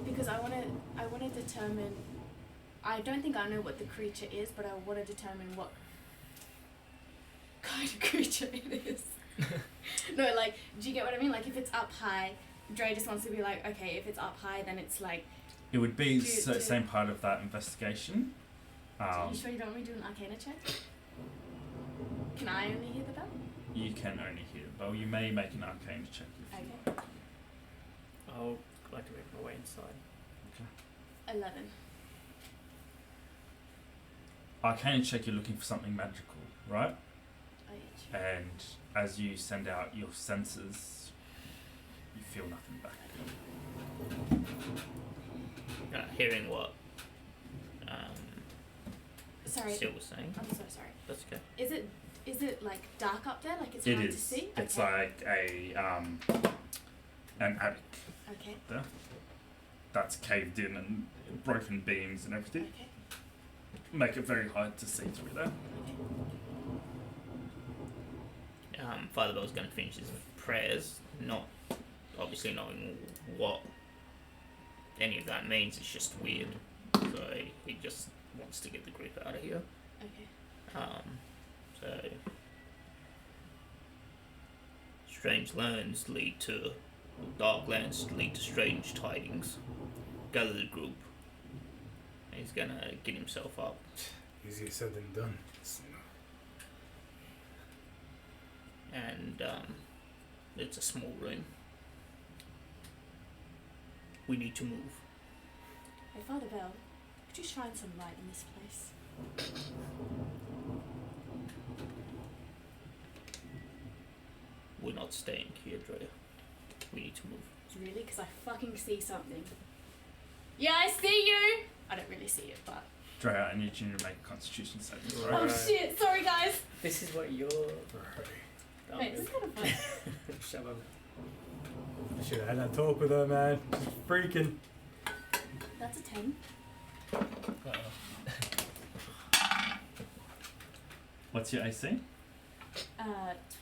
Because I wanna determine. I don't think I know what the creature is, but I want to determine what kind of creature it is. No, like, do you get what I mean? Like, if it's up high, Dre just wants to be like, okay, if it's up high, then it's like. It would be the same part of that investigation. Are you sure you don't want me to do an Arcana check? Can I only hear the bell? You can only hear the bell. You may make an arcane check. If you Okay. I'll like to make my way inside. 11. Arcane check, you're looking for something magical, right? Oh yeah. And as you send out your senses, you feel nothing back. Hearing what Sorry. Sil was saying. I'm so sorry. That's okay. Is it like dark up there? Like it's It hard is. to see? It's Okay. like an attic Okay. there. That's caved in and broken beams and everything. Okay. Make it very hard to see through there. Okay. Father Bell's going to finish his prayers, not obviously knowing what any of that means. It's just weird. So he just wants to get the group out of here. Okay. So strange lands lead to dark lands lead to strange tidings. Gather the group. He's gonna get himself up. easier said than done? And it's a small room. We need to move. Hey, Father Bell, could you shine some light in this place? We're not staying here, Drea. We need to move. Really? Because I fucking see something. Yeah, I see you! I don't really see it, but... Drea, I need you to make a constitution saving throw. Oh shit, sorry guys! This is what you're. Wait, this is kind of fun. Shut up. I should have had that talk with her, man. She's freaking. That's a 10. What's your AC?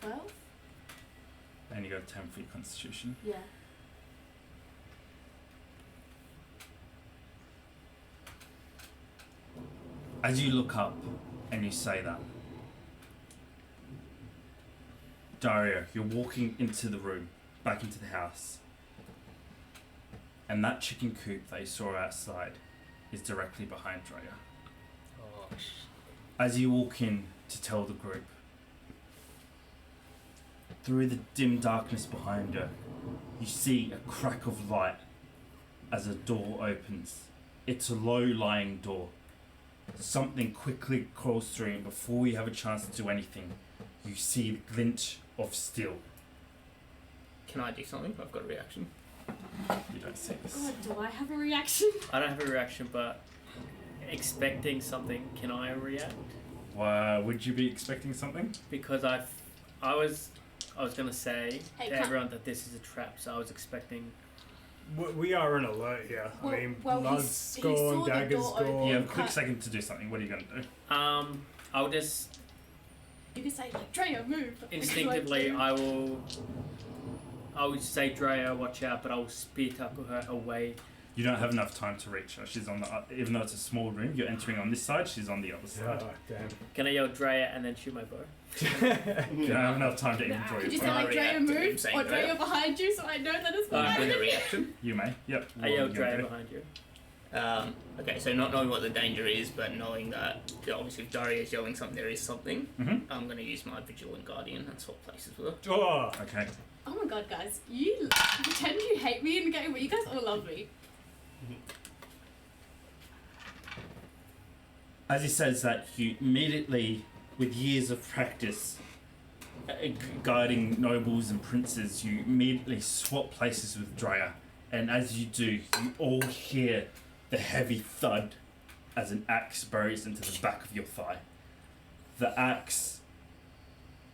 12? And you got a 10 for your constitution. Yeah. As you look up and you say that, Dario, you're walking into the room, back into the house, and that chicken coop that you saw outside is directly behind Drea. Oh, As you walk in to tell the group, through the dim darkness behind her, you see a crack of light as a door opens. It's a low-lying door. Something quickly crawls through, and before you have a chance to do anything, you see the glint of steel. Can I do something? I've got a reaction. You don't see this. God, do I have a reaction? I don't have a reaction, but expecting something, can I react? Why would you be expecting something? Because I was gonna say Hey, to come- everyone that this is a trap, so I was expecting. We are on alert here. Well- I mean, well, blood's he gone, saw the daggers door open. gone. You have a quick cut. second to do something. What are you going to do? I'll just You could say, like, Drea, move! instinctively, Like, I will say, Drea, watch out, but I will spear tackle her away. You don't have enough time to reach her. She's on the even though it's a small room, you're entering on this side. She's on the other side. Oh, damn. Can I yell Drea and then shoot my bow? You don't have enough time to even Nah. draw Could you your say, bow. like, Drea, react to him move? saying Or Drea Drea. behind you so I know that it's I'm I'm behind doing a me? reaction. You may. Yep. I What yell are you gonna Drea do? behind you. Okay, so not knowing what the danger is, but knowing that obviously if Daria is yelling something, there is something. Mm-hmm. I'm going to use my Vigilant Guardian and swap places with her. Oh, Okay. Oh my god, guys. You pretend you hate me in the game, but you guys all love me. As he says that, you immediately, with years of practice, guiding nobles and princes, you immediately swap places with Drea, and as you do, you all hear the heavy thud as an axe buries into the back of your thigh. The axe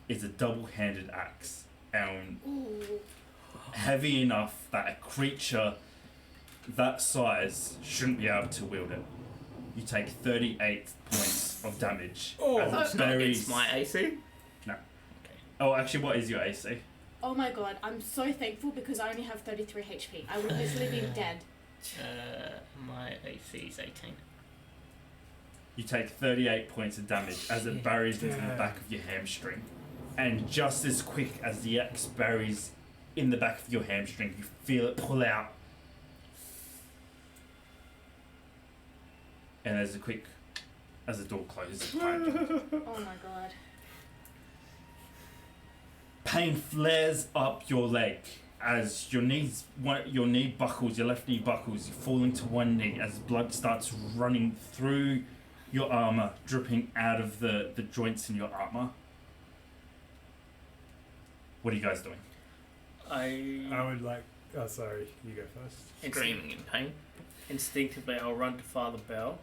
is a double-handed axe, and heavy enough that a creature that size shouldn't be able to wield it. You take 38 points of damage as That's it not buries. against my AC. Oh, actually, what is your AC? Oh my god, I'm so thankful because I only have 33 HP. I would literally be dead. My AC is 18. You take 38 points of damage as it buries into the back of your hamstring. And just as quick as the axe buries in the back of your hamstring, you feel it pull out. And there's a quick, as the door closes behind you. Oh my god. Pain flares up your leg as your knee buckles, your left knee buckles, you fall into one knee as blood starts running through your armor, dripping out of the joints in your armor. What are you guys doing? I would like. Oh, sorry. You go first. Screaming in pain. Instinctively, I'll run to Father Bell,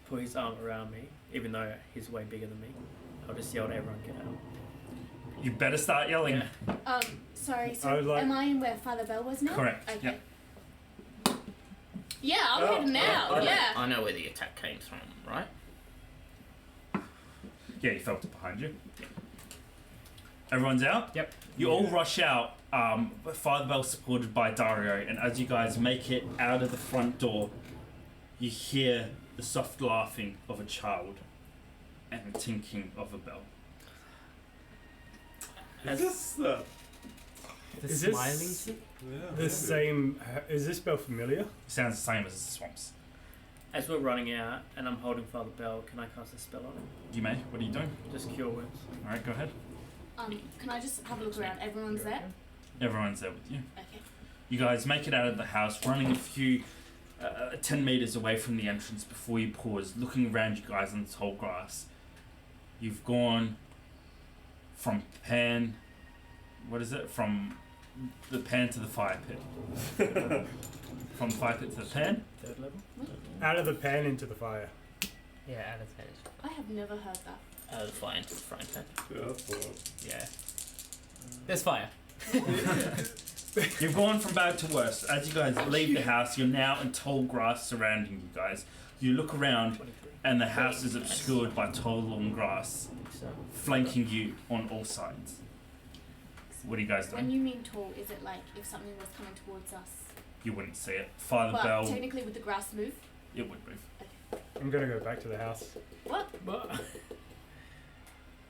put his arm around me, even though he's way bigger than me. I'll just yell to everyone, get out. You better start yelling. Yeah. Sorry, I so would like- am I in where Father Bell was now? Correct. Okay. Yep. Yeah, I'm heading out. Yeah. I know where the attack came from, right? Yeah, you felt it behind you. Everyone's out? Yep. You all rush out, Father Bell supported by Dario, and as you guys make it out of the front door, you hear the soft laughing of a child and the tinkling of a bell. Is this the... The Is this- smiling. Yeah. This same. Is this spell familiar? Sounds the same as the swamps. As we're running out and I'm holding Father Bell, can I cast a spell on him? You may. What are you doing? Just cure wounds. Alright, go ahead. Can I just have a look around? Everyone's there? Everyone's there with you. Okay. You guys make it out of the house, running a few 10 meters away from the entrance before you pause, looking around you guys on the tall grass. You've gone from pan, what is it? From the pan to the fire pit. From the fire pit to the pan. Third level? Out of the pan into the fire. Yeah, out of 10. I have never heard that. The fire into the frying pan. Yeah, that's the one. Yeah. There's fire. You've gone from bad to worse. As you guys leave the house, you're now in tall grass surrounding you guys. You look around 23. and the house is obscured by tall long grass, So, flanking you on all sides. What are you guys When doing? you mean tall, is it like if something was coming towards us? You wouldn't see it. Father But Bell, technically, would the grass move? it would move. I'm gonna go back to the house. What?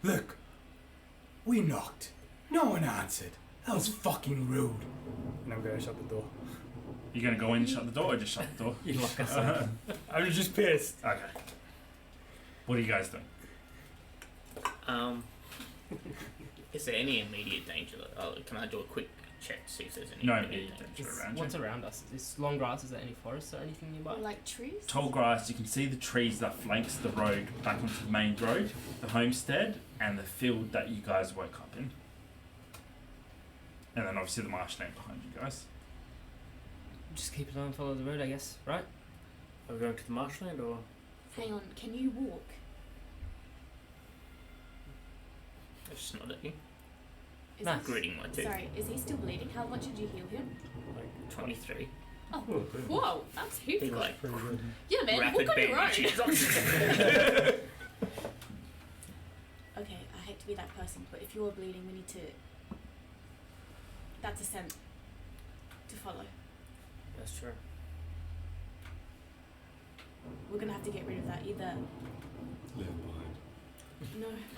Look, we knocked. No one answered. That was fucking rude. And I'm gonna shut the door. You gonna go in and shut the door or just shut the door? You lock us up. I'm just pissed. Okay. What are you guys doing? Is there any immediate danger? Can I do a quick check to see if there's any No immediate immediate danger? danger around What's you. around us? Is long grass? Is there any forests or anything nearby? Or like trees? Tall grass, you can see the trees that flanks the road back onto the main road, the homestead, and the field that you guys woke up in. And then obviously the marshland behind you guys. Just keep it on and follow the road, I guess, right? are we going to the marshland or? Hang on, can you walk? I just nod at you, Is Nah. he- gritting my teeth. Sorry, is he still bleeding? How much did you heal him? Like 23. Oh, Oh, damn. whoa, that's huge. He like Pretty good. Yeah, man, rapid walk on your own. bandages. Okay, I hate to be that person, but if you're bleeding, we need to. That's a scent to follow. that's true. We're gonna have to get rid of that either. Leave it behind.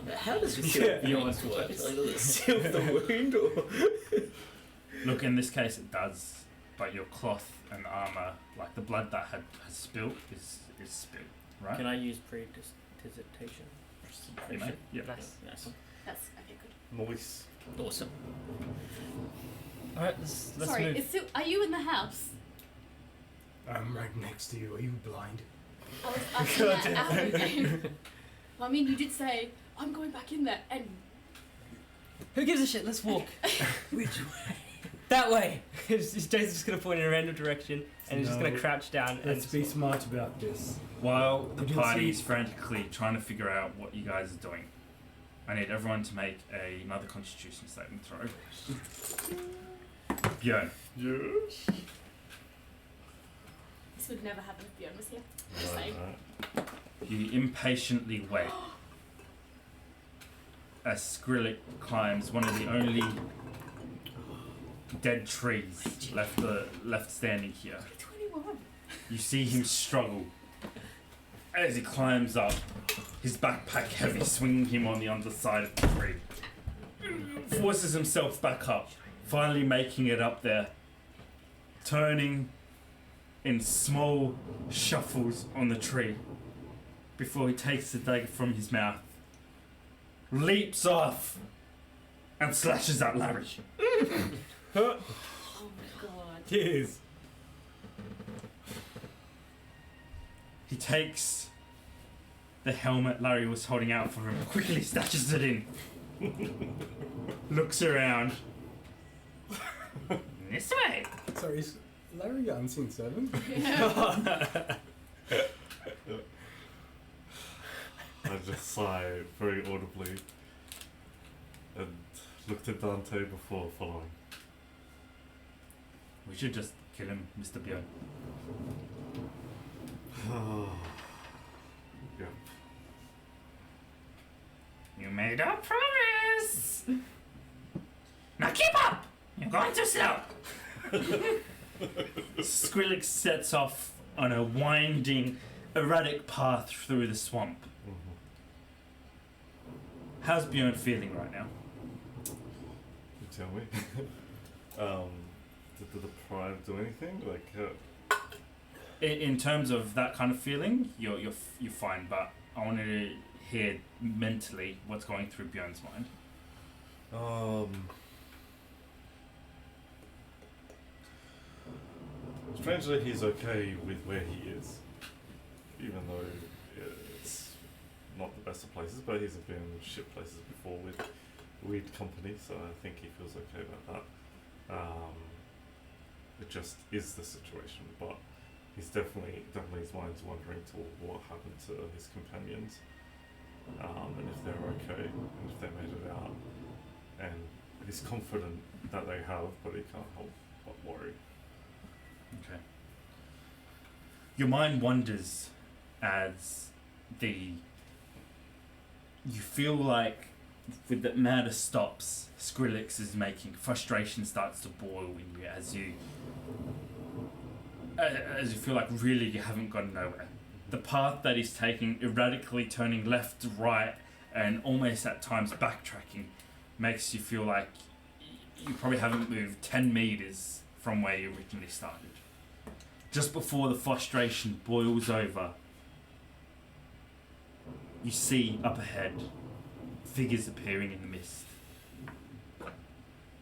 No. How does it feel Yeah. beyond words? Like, does it seal the wound or? Look, in this case it does, but your cloth and armour, like the blood that has spilt, is spilt, right? Can I use prestidigitation? You may. Yeah. Nice. Nice. That's okay. Good. Moist. Awesome. Alright, let's Sorry, move. it's still. Are you in the house? I'm right next to you. Are you blind? I was asking that out of the game. Well, I mean, you did say I'm going back in there, and Who gives a shit? Let's walk. Which way? That way. Jason's just gonna point in a random direction, and he's just gonna crouch down. Let's and be smart about this. While the Did you party is see- frantically trying to figure out what you guys are doing, I need everyone to make another Constitution saving throw. Björn, Yes. This would never happen if Bjorn was here. Just Right, saying. right. you impatiently wait as Skrillex climbs one of the only dead trees left standing here. 21. You see him struggle as he climbs up, his backpack heavy, swinging him on the underside of the tree. Forces himself back up, finally making it up there, turning in small shuffles on the tree before he takes the dagger from his mouth, leaps off, and slashes at Larry. Oh my god. Cheers. He takes the helmet Larry was holding out for him, quickly stashes it in, looks around. This way. Sorry, is Larry your unseen servant? I just sighed very audibly and looked at Dante before following. We should just kill him, Mr. Björn. Yep. You made a promise. Now keep up. You're going too slow. Skrillex sets off on a winding, erratic path through the swamp. Mhm. How's Björn feeling right now? You tell me. Did the pride do anything? Like, In terms of that kind of feeling, you're fine. But I want to hear mentally what's going through Björn's mind. Strangely, he's okay with where he is, even though it's not the best of places. But he's been in shit places before with weird company, so I think he feels okay about that. It just is the situation, but he's definitely his mind's wandering to what happened to his companions, and if they're okay, and if they made it out, and he's confident that they have, but he can't help but worry. Okay. Your mind wanders as you feel like with the matter stops, Skrillex is making frustration starts to boil in you as you feel like really you haven't gone nowhere. The path that he's taking, erratically turning left to right and almost at times backtracking, makes you feel like you probably haven't moved 10 meters from where you originally started. Just before the frustration boils over, you see up ahead figures appearing in the mist.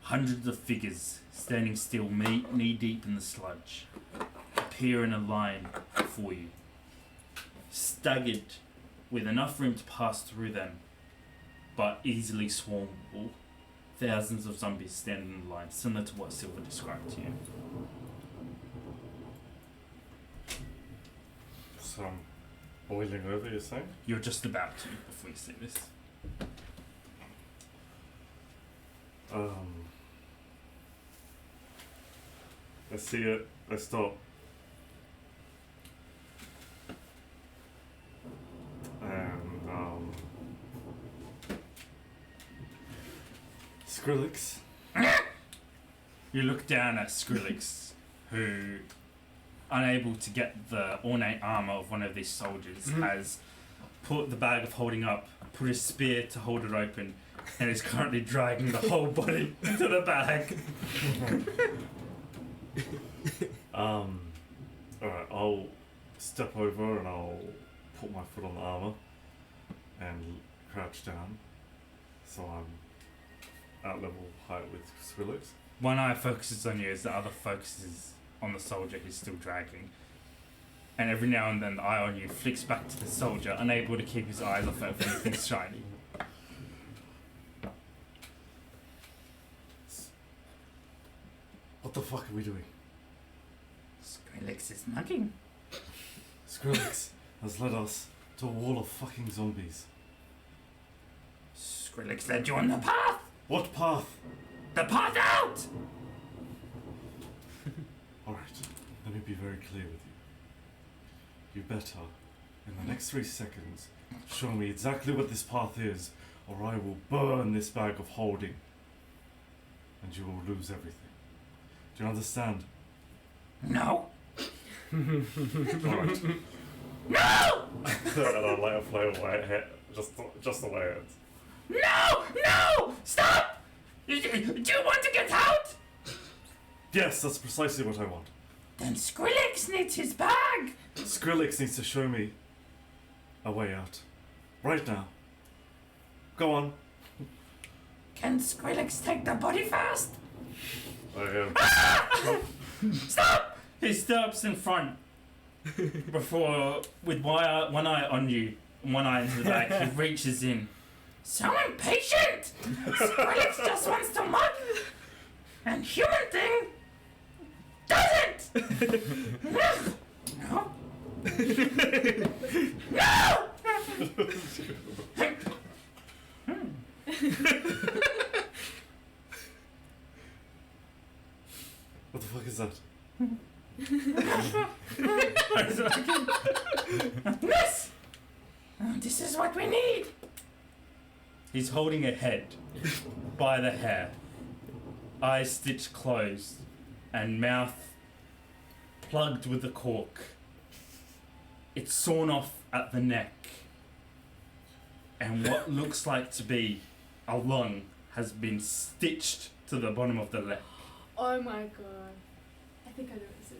Hundreds of figures standing still knee deep in the sludge appear in a line for you, staggered with enough room to pass through them, but easily swarmable. Thousands of zombies standing in line, similar to what Silver described to you. So I'm boiling over, you're saying? You're just about to before you see this. I see it, I stop. And, Skrillex. You look down at Skrillex, who, unable to get the ornate armor of one of these soldiers, has put the bag of holding up, put his spear to hold it open, and is currently dragging the whole body into the bag. Alright, I'll step over and I'll put my foot on the armor and crouch down so I'm at level height with Skrillex. One eye focuses on you as the other focuses on the soldier he's still dragging. And every now and then the eye on you flicks back to the soldier, unable to keep his eyes off of anything shiny. What the fuck are we doing? Skrillex is mugging. Skrillex has led us to a wall of fucking zombies. Skrillex led you on the path! What path? The path out! Alright, let me be very clear with you. You better, in the next 3 seconds, show me exactly what this path is, or I will burn this bag of holding. And you will lose everything. Do you understand? No. Alright. No! And I let her play away, just the way it is. No! No! Stop! Do you want to get out? Yes, that's precisely what I want. Then Skrillex needs his bag! Skrillex needs to show me a way out. Right now. Go on. Can Skrillex take the body first? I am. Stop! He stops in front before, with one eye on you, one eye into the back. He reaches in. So impatient! Skrillex just wants to mug! And human thing doesn't! No! No! What the fuck is that? This! This is what we need! He's holding a head by the hair, eyes stitched closed, and mouth plugged with a cork. It's sawn off at the neck, and what looks like to be a lung has been stitched to the bottom of the leg. Oh my god. I think I know what this is.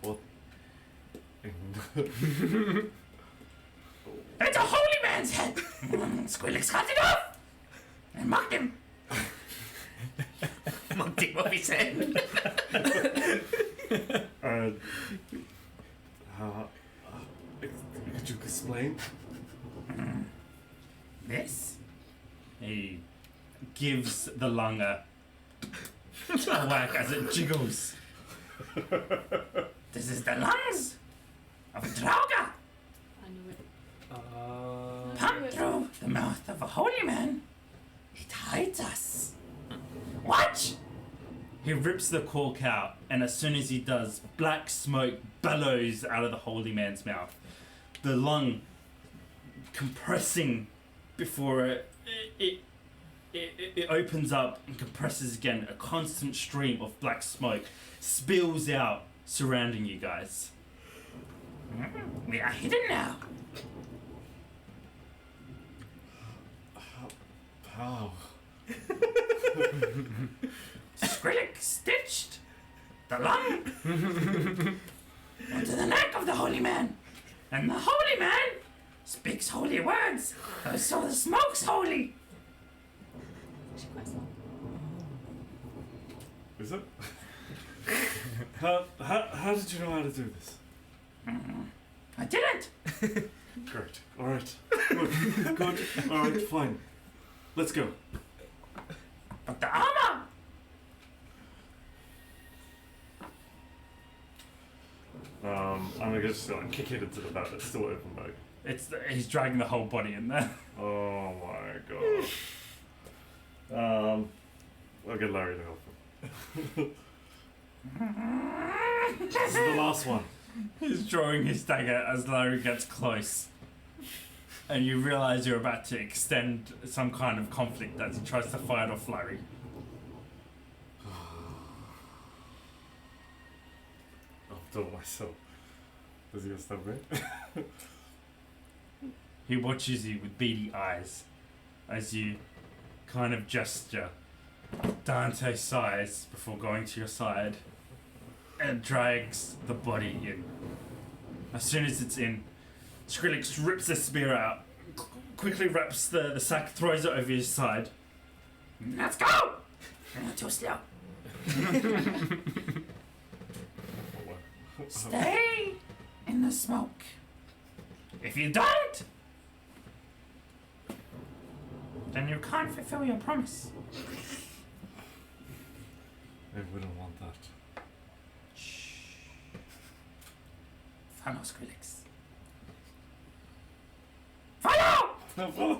What? It's a holy man's head! Skrillex cut it off! And mocked him! Monked him off his head. Could you explain? This? He gives the lung a whack as it jiggles. This is the lungs of Drauga, I knew it. pumped through the mouth of a holy man. It hides us. Watch! He rips the cork out, and as soon as he does, black smoke bellows out of the holy man's mouth. The lung compressing before it opens up and compresses again. A constant stream of black smoke spills out, surrounding you guys. We are hidden now. How? Skrillex stitched the lung onto the neck of the holy man, and the holy man speaks holy words, so the smoke's holy. Actually quite slow. Is it? How did you know how to do this? I didn't. Great. Alright. Good. Alright, fine. Let's go. But the armor. I'm gonna just kick it into the bag. It's still open bag. He's dragging the whole body in there. Oh my god. I'll get Larry to help him. This is the last one. He's drawing his dagger as Larry gets close. And you realize you're about to extend some kind of conflict as he tries to fight off Larry. I'll do it myself. Does he stab me? He watches you with beady eyes as you kind of gesture Dante size before going to your side and drags the body in. As soon as it's in, Skrillex rips the spear out, quickly wraps the sack, throws it over his side. Let's go! Not too slow. Stay in the smoke. If you don't, then you can't fulfill your promise. I wouldn't want that. Shh. Follow Skrillex. Follow! No, follow.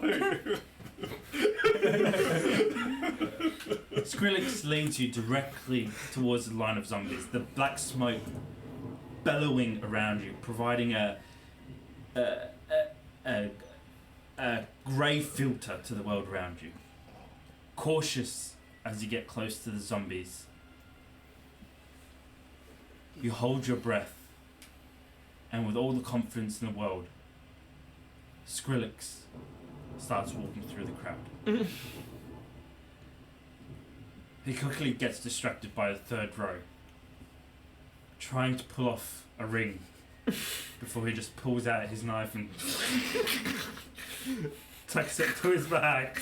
Skrillex leads you directly towards the line of zombies, the black smoke bellowing around you, providing a grey filter to the world around you. Cautious as you get close to the zombies, you hold your breath, and with all the confidence in the world, Skrillex starts walking through the crowd. He quickly gets distracted by the third row, trying to pull off a ring before he just pulls out his knife and tucks it to his bag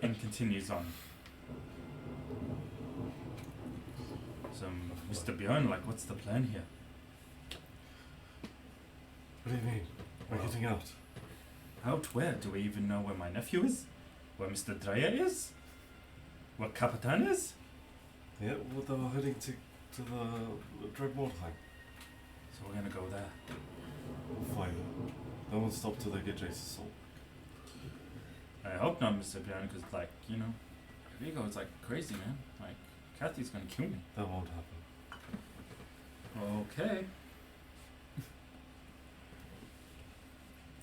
and continues on. So, Mr. Bjorn, like, what's the plan here? What do you mean? We're getting out. Out where? Do we even know where my nephew is? Where Mr. Dreyer is? Where Capitan is? Yeah, well, they were heading to the Dreadmortheim. So we're gonna go there. Fine. They won't stop till they get Jace's soul. I hope not, Mr. Bjorn, because, like, you know, Vigo's like crazy, man. Like, Kathy's gonna kill me. That won't happen. Okay.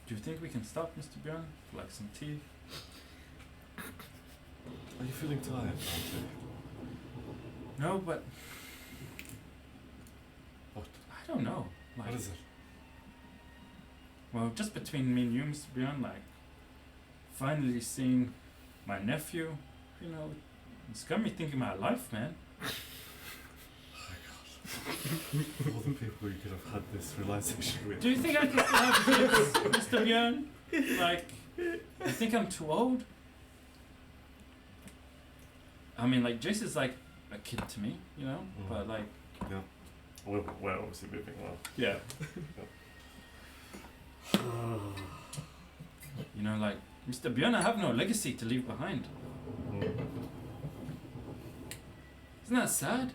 Do you think we can stop, Mr. Bjorn? For, like, some tea? Are you feeling tired, aren't you? No, but What? I don't know. Like, What is it? well, just between me and you, Mr. Bjorn, like, finally seeing my nephew, you know, it's got me thinking my life, man. All the people you could have had this realization with. Do you think I can still have kids, Mr. Bjorn? Like, you think I'm too old? I mean, like, Jace is like a kid to me, you know? But, like, We're obviously moving on. yeah. You know, like, Mr. Bjorn, I have no legacy to leave behind. Isn't that sad?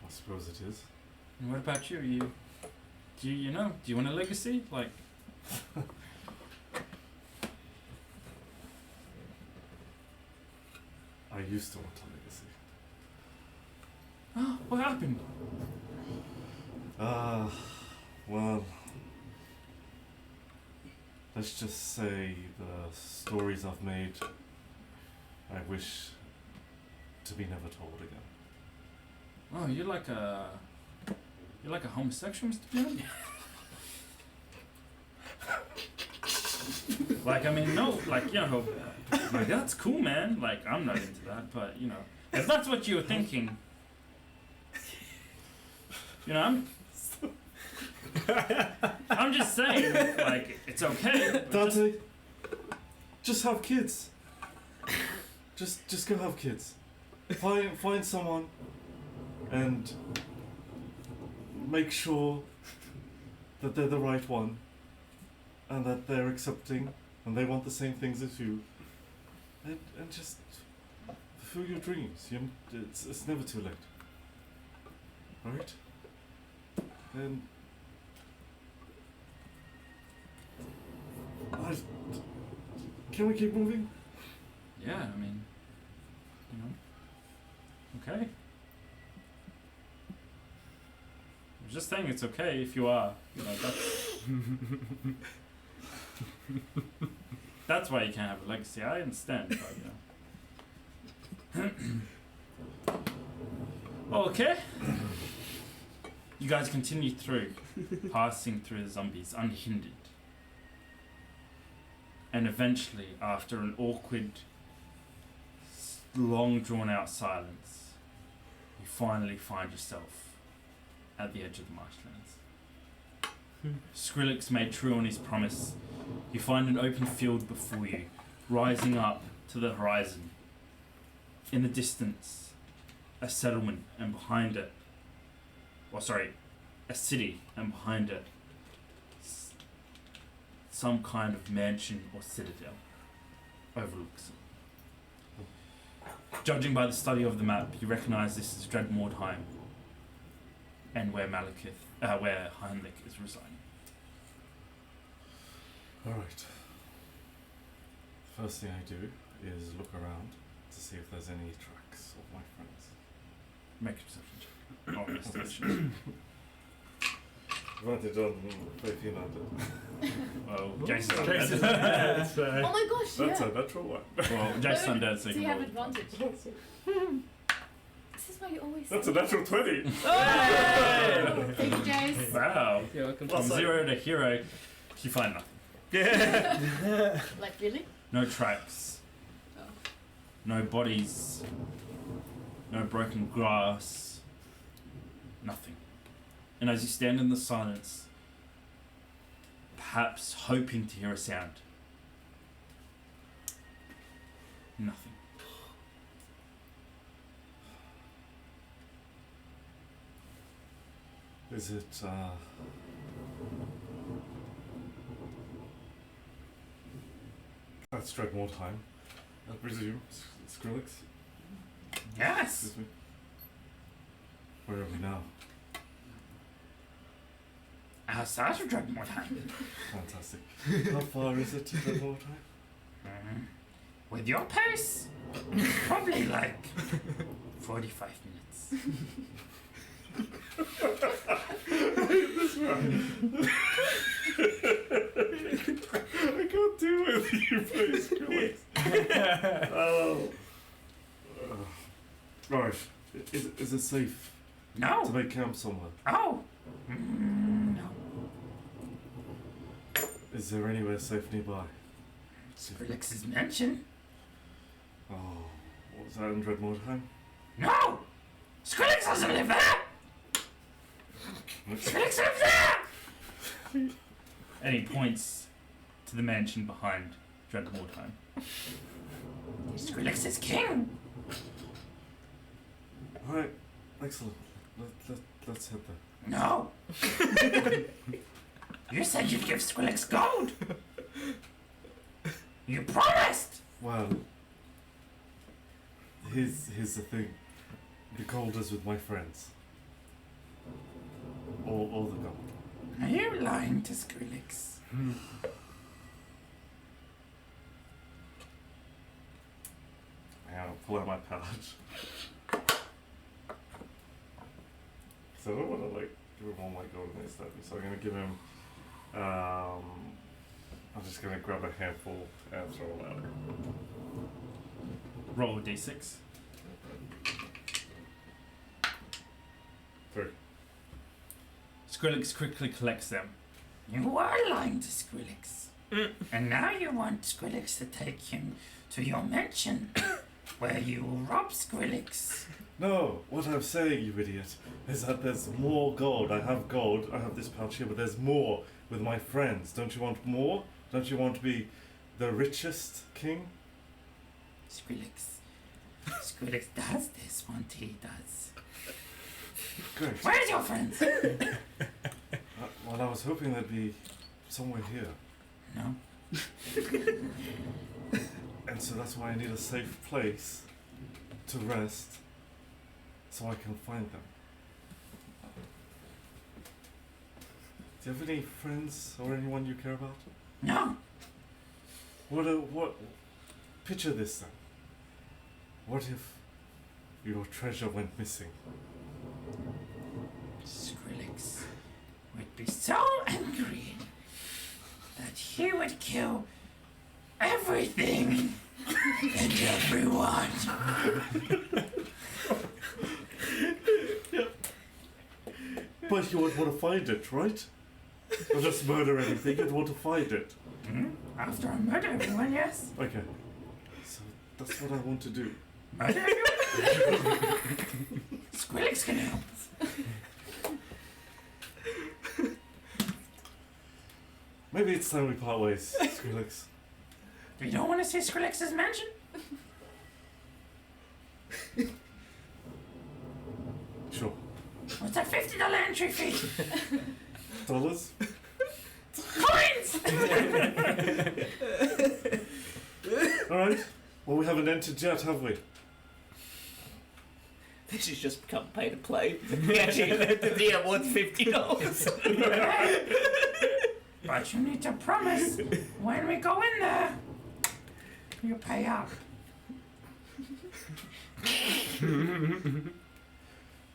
I suppose it is. And what about you? Do you want a legacy? Like, I used to want a legacy. oh, what happened? Well, let's just say the stories I've made, I wish to be never told again. Oh, you're like a homosexual, Mr. Bjorn? Like, I mean, no, like, you know, like, that's cool, man. Like, I'm not into that, but, you know, if that's what you were thinking, you know, I'm just saying, like, it's okay. Dante, just have kids. Just go have kids. Find someone and make sure that they're the right one and that they're accepting and they want the same things as you. And just fulfill your dreams. It's never too late. Alright? And can we keep moving? Yeah, I mean, you know, okay. I'm just saying it's okay if you are. You know, that's why you can't have a legacy. I understand, but you know. Okay. You guys continue through, passing through the zombies unhindered. And eventually, after an awkward, long drawn out silence, you finally find yourself at the edge of the marshlands. Skrillex made true on his promise. You find an open field before you, rising up to the horizon. In the distance, a settlement, and behind it, a city, and behind it, some kind of mansion or citadel overlooks it. Judging by the study of the map, you recognise this is Dreadmordheim, and where where Heinrich is residing. Alright. First thing I do is look around to see if there's any tracks of my friends. Make a perception check. Oh, investigation. Advantage on both you and Well, Jason's Jason. undead. That's, Oh my gosh, That's yeah. a natural one. Well, Jason's undead, so So you you can have roll. advantage. This is why you always That's say a natural 20. Thank you, Jace. Wow. You're welcome. From Also- 0 to hero, you find nothing. Like, really? No tracks. Oh. No bodies. No broken grass. Nothing. And as you stand in the silence, perhaps hoping to hear a sound, nothing. Is it, that's Dreadmordheim, I presume. Skrillex? Yes! Excuse me. Where are we now? Outside of Dreadmordheim. Fantastic. How far is it to Dreadmordheim? With your pace, probably like 45 minutes. I can't deal with you, please, Skrillex. Oh. Right. Is it safe to No! make camp somewhere? Oh! No. Is there anywhere safe nearby? Skrillex's mansion? Oh, what was that in Dreadmordheim? No! Skrillex doesn't live there! Skrillex lives there! And he points to the mansion behind Dreadmordheim. Skrillex is king! Alright, excellent. Let's head there. No! You said you'd give Skrillex gold! You promised! Well, here's the thing. The gold is with my friends. All the gold. Are you lying to Skrillex? I'll pull out my pouch. So I don't want to give him all my gold and stuff. So I'm gonna give him. I'm just gonna grab a handful and throw them out. Roll a d6. 3. Skrillex quickly collects them. You were lying to Skrillex. And now you want Skrillex to take him to your mansion, where you will rob Skrillex. No, what I'm saying, you idiot, is that there's more gold. I have gold. I have this pouch here, but there's more with my friends. Don't you want more? Don't you want to be the richest king? Skrillex does this what he does. Great. Where's your friends? Well, I was hoping they'd be somewhere here. No. And so that's why I need a safe place to rest so I can find them. Do you have any friends or anyone you care about? No. What picture this then. What if your treasure went missing? Skrillex would be so angry that he would kill everything and everyone. But you would want to find it, right? Not just murder everything, you'd want to find it. After I murder everyone, yes. Okay. So that's what I want to do. Murder everyone? Skrillex can help. Maybe it's time we part ways, Skrillex. You don't want to see Skrillex's mansion? Sure. What's a $50 entry fee? Dollars? Coins! Alright. Well, we haven't entered yet, have we? This has just become pay to play. We actually the DM wants $50. But you need to promise when we go in there, you pay up.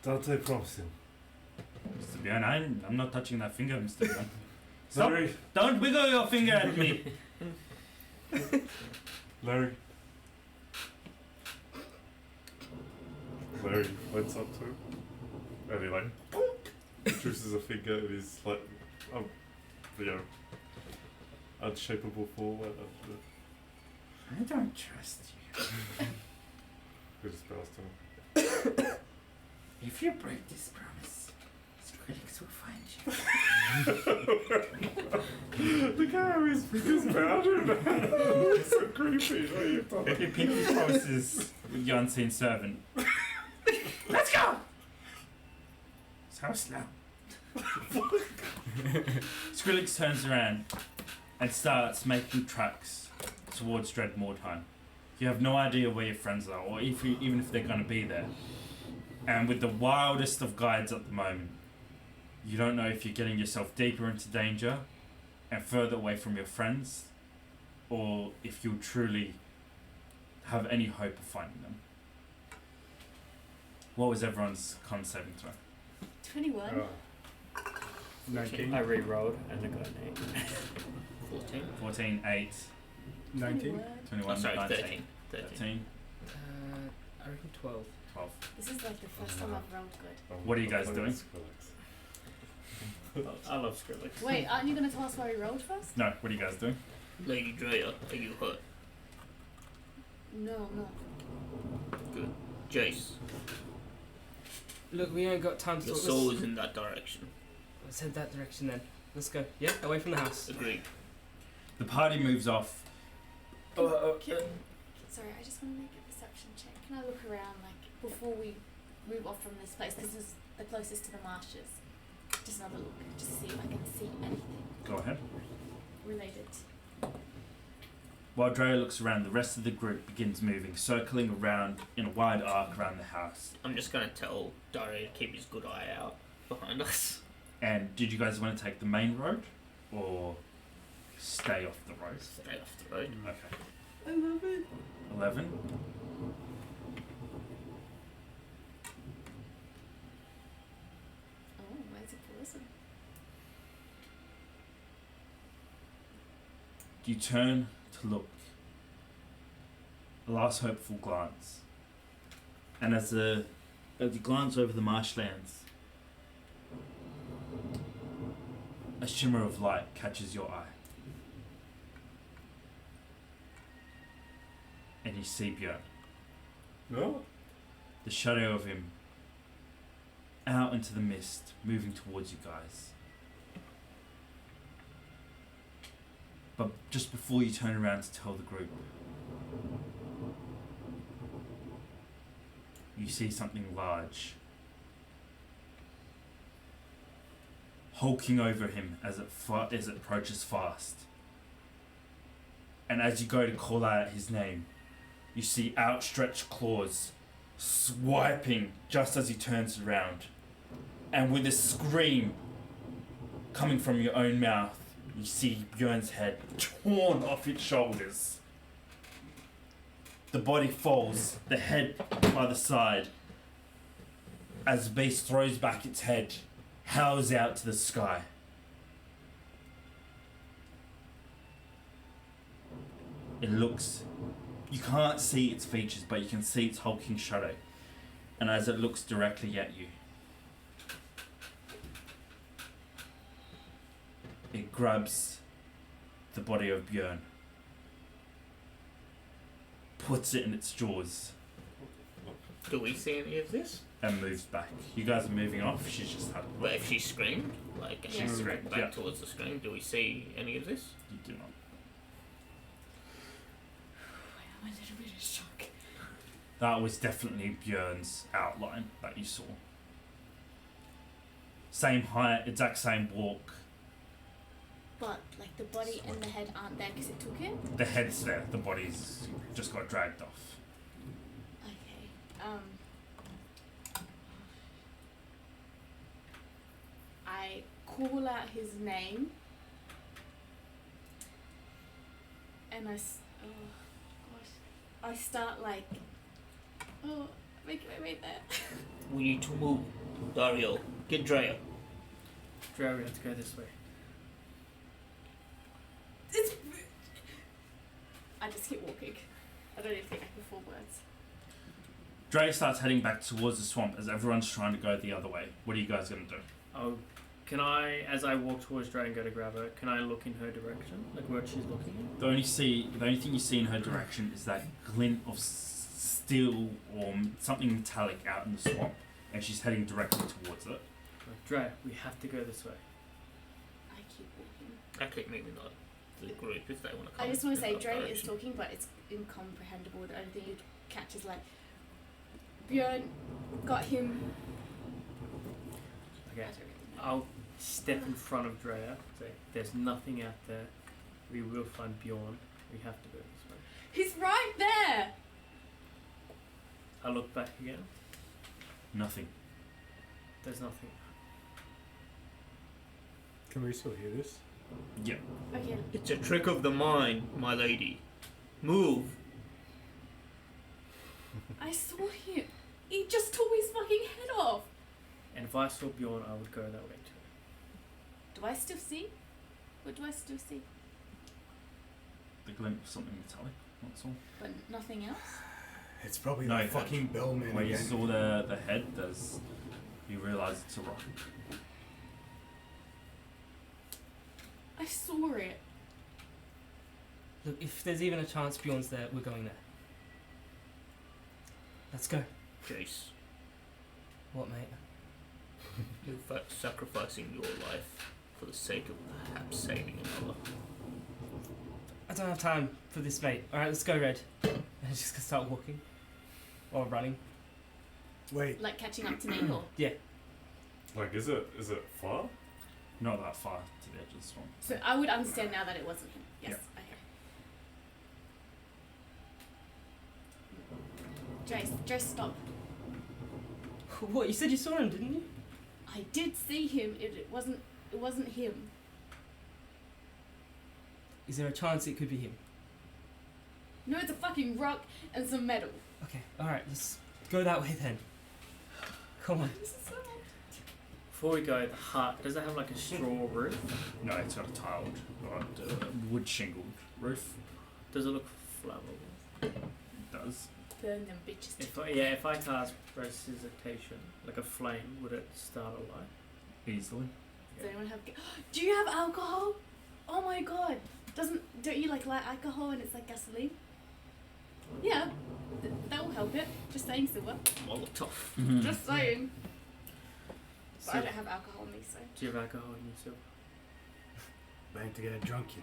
Dante promising. Mr. Bjorn, I'm not touching that finger, Mr. Bjorn. Stop. Larry, Don't wiggle your finger at me. Larry. Larry lights up to him. And he like juices a finger and he's like, you know, unshapable form. I don't trust you. He just bows to him. If you break this promise, his critics will find you. The guy with his fingers bound him. It's so creepy. What are you talking If your pinky promises with your unseen servant, let's go! So slow. Skrillex turns around and starts making tracks towards Dreadmordheim. You have no idea where your friends are, or even if they're going to be there. And with the wildest of guides at the moment, you don't know if you're getting yourself deeper into danger and further away from your friends, or if you'll truly have any hope of finding them. What was everyone's con saving throw? 21. 19. I re-rolled and I got an 8. 14. 14, 8, 19. 21, Oh, sorry, 19, 13. 13, I reckon 12. 12. This is like the first time I've rolled good. What are you guys doing? I love Skrillex. Wait, aren't you going to tell us why we rolled first? No, what are you guys doing? Lady Drea, are you hurt? No, I'm not. Good. Jace, Look, we ain't got time to your talk. soul is in that direction. Let's head that direction then. Let's go. Yeah, away from the house. Agreed. The party moves off. Sorry, I just want to make a perception check. Can I look around, like, before we move off from this place? This is the closest to the marshes. Just another look, just to see if I can see anything Go ahead. related. While Drea looks around, the rest of the group begins moving, circling around in a wide arc around the house. I'm just going to tell Dario to keep his good eye out behind us. And did you guys want to take the main road or stay off the road? Stay off the road. Okay. 11. 11. Oh, where's it person? You turn to look. A last hopeful glance. And as you glance over the marshlands, a shimmer of light catches your eye. And you see Björn. No? The shadow of him out into the mist, moving towards you guys. But just before you turn around to tell the group, you see something large hulking over him as it approaches fast. And as you go to call out his name, you see outstretched claws swiping just as he turns around. And with a scream coming from your own mouth, you see Björn's head torn off its shoulders. The body falls, the head by the side, as the beast throws back its head, howls out to the sky. It looks, you can't see its features, but you can see its hulking shadow. And as it looks directly at you, it grabs the body of Björn, puts it in its jaws, Do we see any of this? and moves back. You guys are moving off. She's just had a But if she screamed, like, and Yeah. she's Screamed, back yeah. towards the screen, do we see any of this? You do not. I'm a little bit of shock. That was definitely Björn's outline that you saw. Same height, exact same walk. But like the body and the head aren't there because it took it. The head's there. The body's just got dragged off. Okay. I call out his name, and oh gosh, I start like, oh, make my way there. We need to move. Dario, get Drea. Drea, we have to go this way. It's. I just keep walking. I don't even think I can form words. Dre starts heading back towards the swamp as everyone's trying to go the other way. What are you guys gonna do? Oh, can I, as I walk towards Drea and go to grab her, can I look in her direction, like where she's looking? The only thing you see in her direction is that glint of steel or something metallic out in the swamp, and she's heading directly towards it. Drea, we have to go this way. I keep walking. Okay, maybe not the group if they want to come. I just want to say in that Dre is direction. talking, but it's incomprehensible. The only thing you catch is like, Bjorn got him. Okay, I don't really know. I'll step in front of Drea, say, there's nothing out there. We will find Bjorn. We have to go this way. He's right there. I look back again. Nothing. There's nothing. Can we still hear this? Yep. Okay. It's a trick of the mind, my lady. Move. I saw him. He just tore his fucking head off. And if I saw Bjorn, I would go that way too. Do I still see? What do I still see? The glint of something metallic. That's all. But nothing else? It's probably No, that fucking bellman When you again. saw the head, you realise it's a rock. I saw it. Look, if there's even a chance Bjorn's there, we're going there. Let's go. Jace, What, mate? you're sacrificing your life for the sake of perhaps saving another. I don't have time for this, mate. Alright, let's go, Red. And I'm just gonna start walking. Or running. Wait, Like catching up to me or? Yeah. Like, is it far? Not that far to the edge of the swamp. So I would understand now that it wasn't him. Yes. Okay. Jace, stop. What, you said you saw him, didn't you? I did see him. It wasn't him. Is there a chance it could be him? No, it's a fucking rock and some metal. Okay, alright, let's go that way then. Come on. This is so Before we go, the hut, does it have like a straw roof? No, it's got a tiled, wood shingled roof. Does it look flammable? It does. burn them bitches to If I cast resuscitation, like a flame, would it start a light? Easily. Does anyone have? Do you have alcohol? Oh my god! Don't you like light alcohol and it's like gasoline? Yeah, that will help it. Just saying, Silver. Molotov. Mm-hmm. Just saying. But I Sil- don't have alcohol in me, so. Do you have alcohol in yourself? Bank to get drunk, you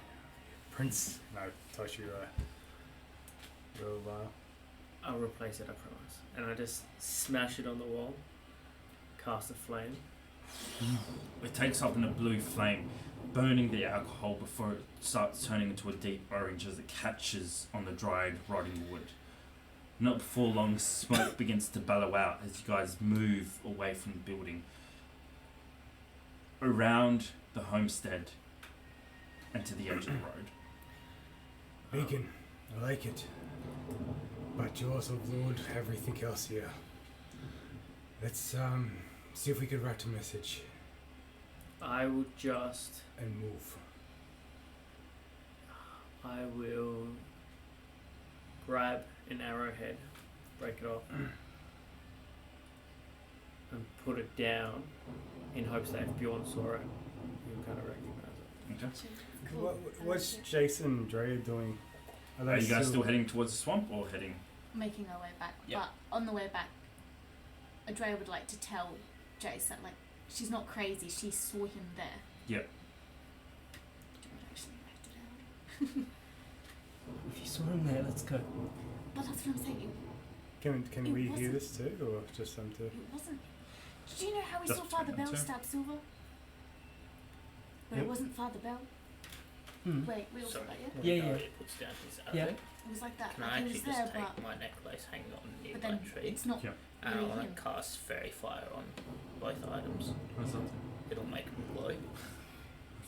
Prince. No, toss you a little vial. I'll replace it, I promise. And I just smash it on the wall, cast a flame. It takes up in a blue flame, burning the alcohol before it starts turning into a deep orange as it catches on the dried, rotting wood. Not before long, smoke begins to bellow out as you guys move away from the building, around the homestead, and to the edge of the road. Beacon, I like it. But you also ruled everything else here. Let's see if we could write a message I would just... and move. I will grab an arrowhead, break it off, and put it down in hopes that if Bjorn saw it, he would kind of recognize it. Okay. Cool. What's Jason and Drea doing? Are you guys still heading towards the swamp or heading? Making our way back. Yep. But on the way back, Andrea would like to tell Jace that, like, she's not crazy, she saw him there. Yep. Do not actually write it out. If you saw him there, let's go. But that's what I'm saying. Can It we hear wasn't- this too, or just them two? It wasn't. Did you know how we Just saw Father between them Bell two. stab Silver? But Yep. it wasn't Father Bell. Wait, we all saw Sorry. that, yeah? When Yeah, Daria yeah. puts down his Yeah. arrow, It was like that. can I Like, he actually was just there, take but, my necklace hanging on near but my then tree? it's not Yeah. And I really want him. to cast Fairy Fire on both items. What's that? It'll make them glow.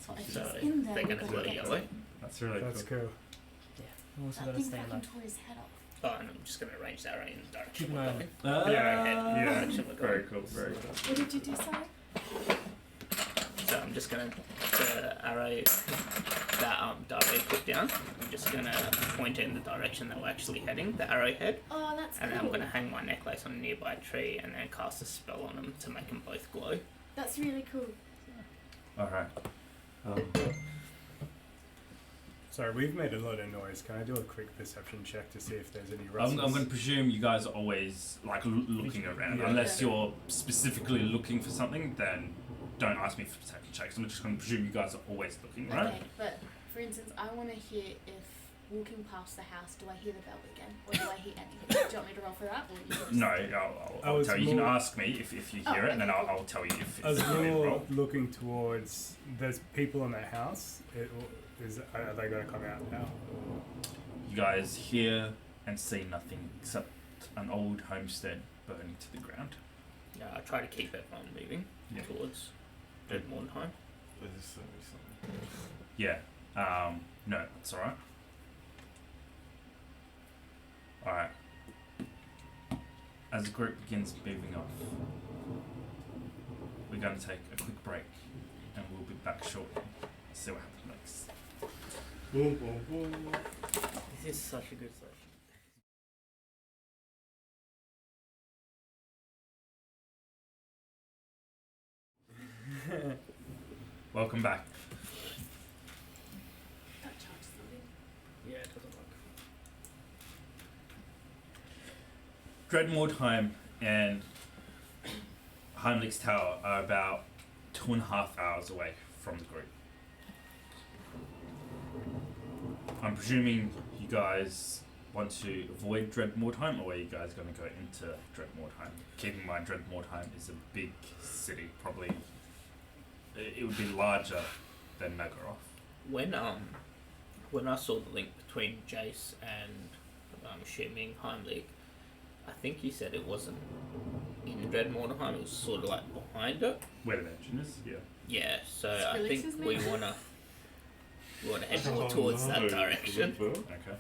But if So it's in there, they're we've going to got glow to get yellow. That's really That's cool. cool. I've also That got to thing stay in fucking that. tore his head off. Oh, and I'm just going to arrange the arrow in the direction Keep an we're eye on going. it. The arrowhead in the Yeah. direction we're Very going. cool. Very cool. What did you do, sorry? So I'm just going to, the arrow that Daria put down, I'm just going to point it in the direction that we're actually heading, the arrowhead. Oh, that's And cool. then I'm going to hang my necklace on a nearby tree and then cast a spell on them to make them both glow. That's really cool. All right. Sorry, we've made a lot of noise. Can I do a quick perception check to see if there's any I'm rustles? going to presume you guys are always like looking around. Yeah. Unless you're specifically looking for something, then don't ask me for perception checks. I'm just going to presume you guys are always looking, right? Okay, but for instance, I want to hear if walking past the house, do I hear the bell again? Or do I hear anything? Do you want me to roll for that? Or you just... No, I I'll was tell you. You can more- ask me if you Oh, hear it, and then okay, I'll tell you if I was it's really more roll. looking towards, there's people in that house. Are they going to come out now? You guys hear and see nothing except an old homestead burning to the ground. I try to keep everyone moving Yeah. towards Dreadmornheim. There's something. Yeah. No, it's alright. Alright. As the group begins moving off, we're going to take a quick break and we'll be back shortly. See what happens next. Boom, boom, boom. This is such a good session. Welcome back. That charge is loading. Yeah, it doesn't work. Dreadmordheim and Heimlich's Tower are about 2.5 hours away from the group. I'm presuming you guys want to avoid Dreadmordheim, or are you guys going to go into Dreadmordheim? Keep in mind, Dreadmordheim is a big city, probably. It would be larger than Nagaroth. When I saw the link between Jace and I'm assuming Heimlich, I think you said it wasn't in Dreadmornheim, it was sort of like behind it. Where the mansion is, yeah. Yeah, so It's I think Felix's we name? wanna head more towards that direction. Okay.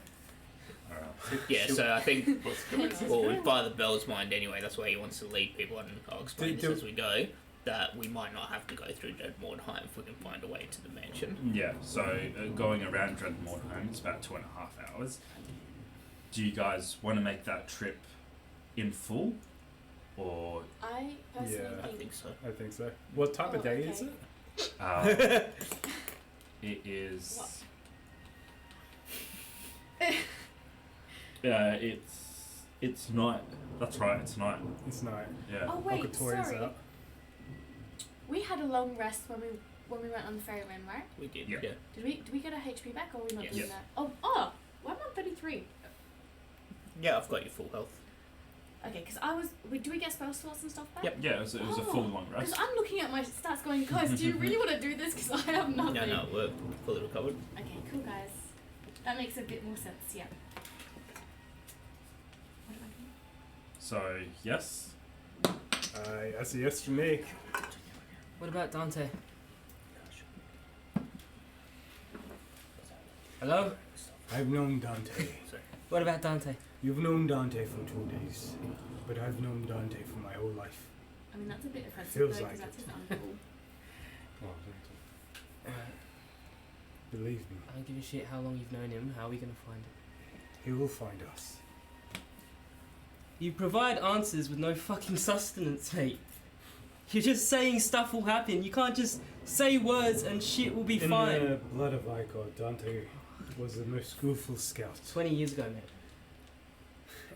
Alright. Yeah, so I think What's going on? well, by the Bell's mind anyway, that's why he wants to lead people, and I'll explain Do- this as we go, that we might not have to go through Dreadmordheim if we can find a way to the mansion. Yeah, so going around Dreadmordheim, it's about 2.5 hours. Do you guys want to make that trip in full? Or I personally Yeah. I think think so. I think so. What type of Oh, day okay. is it? it is. What? It's night. That's right. It's night. It's night. Yeah. Oh wait, Uncle Tori's sorry. out. We had a long rest when we went on the ferryman, right? We did, Yeah. yeah. Did we get our HP back, or are we not Yes. doing Yes. that? Oh, why am I on 33? Yeah, I've got your full health. Okay, because do we get spell slots and stuff back? Yep. Yeah. It was a full long rest. Because I'm looking at my stats going, guys, do you really want to do this? Because I have nothing. No, we're fully recovered. Okay, cool, guys. That makes a bit more sense, yeah. What am I doing? So yes. That's a yes from me. What about Dante? Hello? I've known Dante. Sorry. What about Dante? You've known Dante for 2 days, but I've known Dante for my whole life. I mean, that's a bit offensive, Feels though, like because it. that's his uncle. Oh, don't Alright, Believe me, I don't give a shit how long you've known him. How are we gonna find him? he will find us. You provide answers with no fucking sustenance, mate. You're just saying stuff will happen. You can't just say words and shit will be In fine. the blood of Icor, Dante was the most skillful scout, 20 years ago, mate.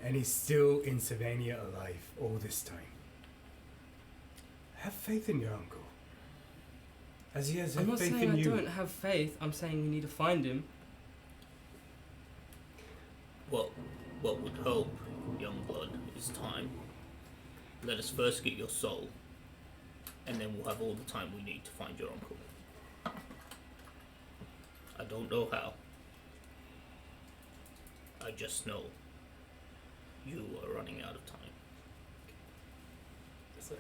and he's still in Savannah alive all this time. Have faith in your uncle, as he has I'm had not faith saying in I you. don't have faith. I'm saying we need to find him. What would help, young blood, is time. Let us first get your soul, and then we'll have all the time we need to find your uncle. I don't know how. I just know you are running out of time. So,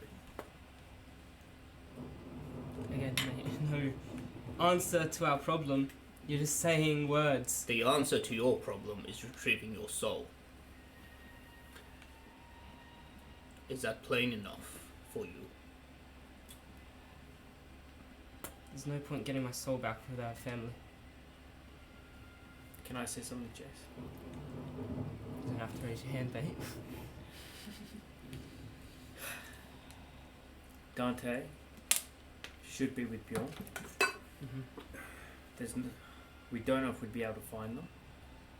Again, mate, no answer to our problem. You're just saying words. The answer to your problem is retrieving your soul. Is that plain enough for you? There's no point getting my soul back without family. Can I say something, Jace? You don't have to raise your hand, mate. Dante should be with Bjorn. We don't know if we'd be able to find them,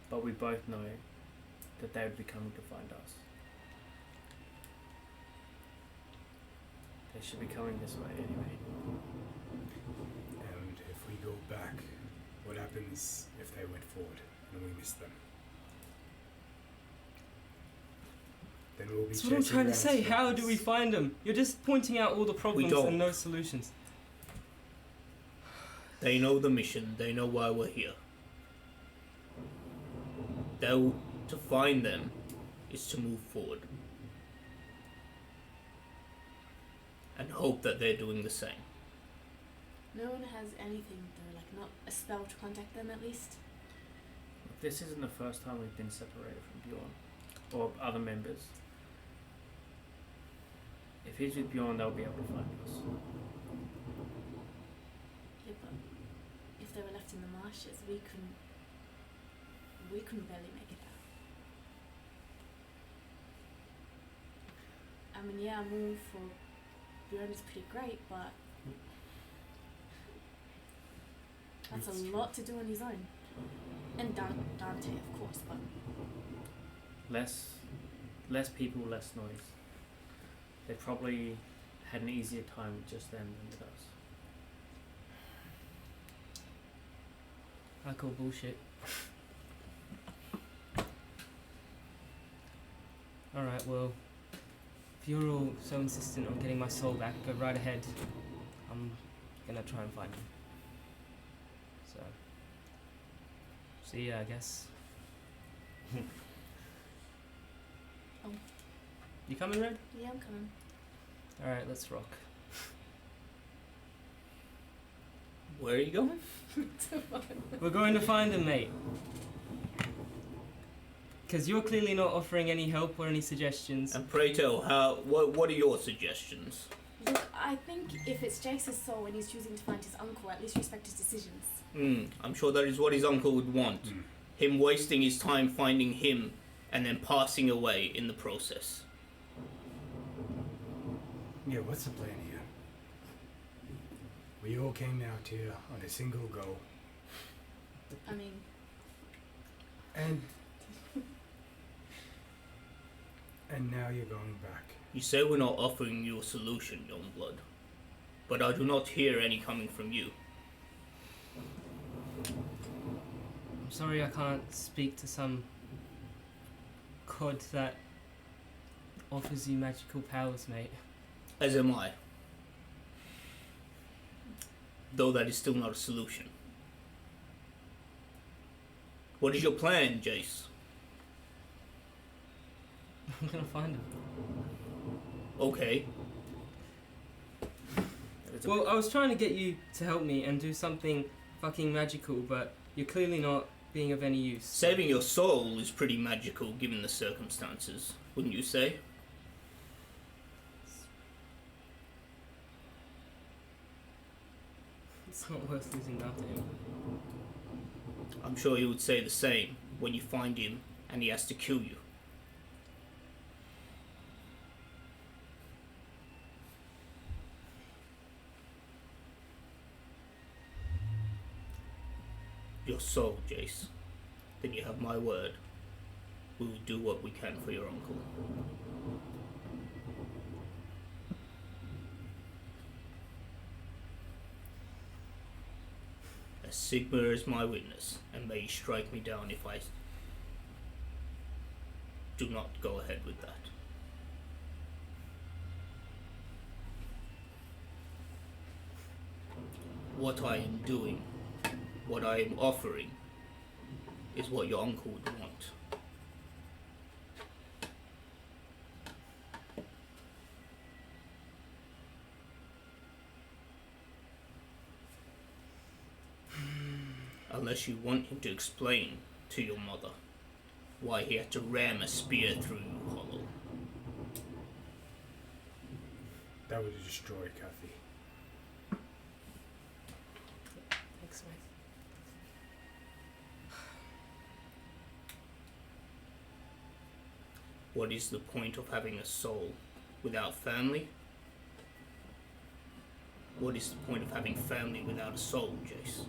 but we both know that they would be coming to find us. They should be coming this way anyway. And if we go back, what happens if they went forward and we miss them? Then we'll be That's what I'm trying to chasing say. around How circles. do we find them? You're just pointing out all the problems don't. and no solutions. They know the mission. They know why we're here. To find them is to move forward. And hope that they're doing the same. No one has anything though, like not a spell to contact them at least. This isn't the first time we've been separated from Bjorn or other members. If he's with Bjorn, they'll be able to find us. Yeah, but if they were left in the marshes, we couldn't barely make it out. I mean, yeah, I'm all for Bjorn is pretty great, but that's a lot to do on his own. And Dante, of course, but Less people, less noise. They probably had an easier time with just them than with us. I call bullshit. Alright, well, if you're all so insistent on getting my soul back, go right ahead. I'm gonna try and find him. So, see ya, I guess. Oh. You coming, Red? yeah, I'm coming. Alright, let's rock. Where are you going? We're going to find him, mate. Because you're clearly not offering any help or any suggestions. And pray tell, what are your suggestions? Look, I think if it's Jace's soul and he's choosing to find his uncle, at least respect his decisions. I'm sure that is what his uncle would want. Him wasting his time finding him and then passing away in the process. Yeah, what's the plan here? We all came out here on a single go, I mean, and now you're going back. You say we're not offering you a solution, Youngblood, but I do not hear any coming from you. I'm sorry I can't speak to some god that offers you magical powers, mate. As am I. Though that is still not a solution. What is your plan, Jace? I'm gonna find him. Okay. Well, I was trying to get you to help me and do something fucking magical, but you're clearly not being of any use. Saving your soul is pretty magical given the circumstances, wouldn't you say? It's not worth losing that to him. I'm sure he would say the same when you find him and he has to kill you. Your soul, Jace. Then you have my word. We will do what we can for your uncle. As Sigma is my witness, and may he strike me down if I do not go ahead with that. What I am doing What I am offering is what your uncle would want. Unless you want him to explain to your mother why he had to ram a spear through you hollow. That would destroy Kathy. Thanks, mate. What is the point of having a soul without family? What is the point of having family without a soul, Jace?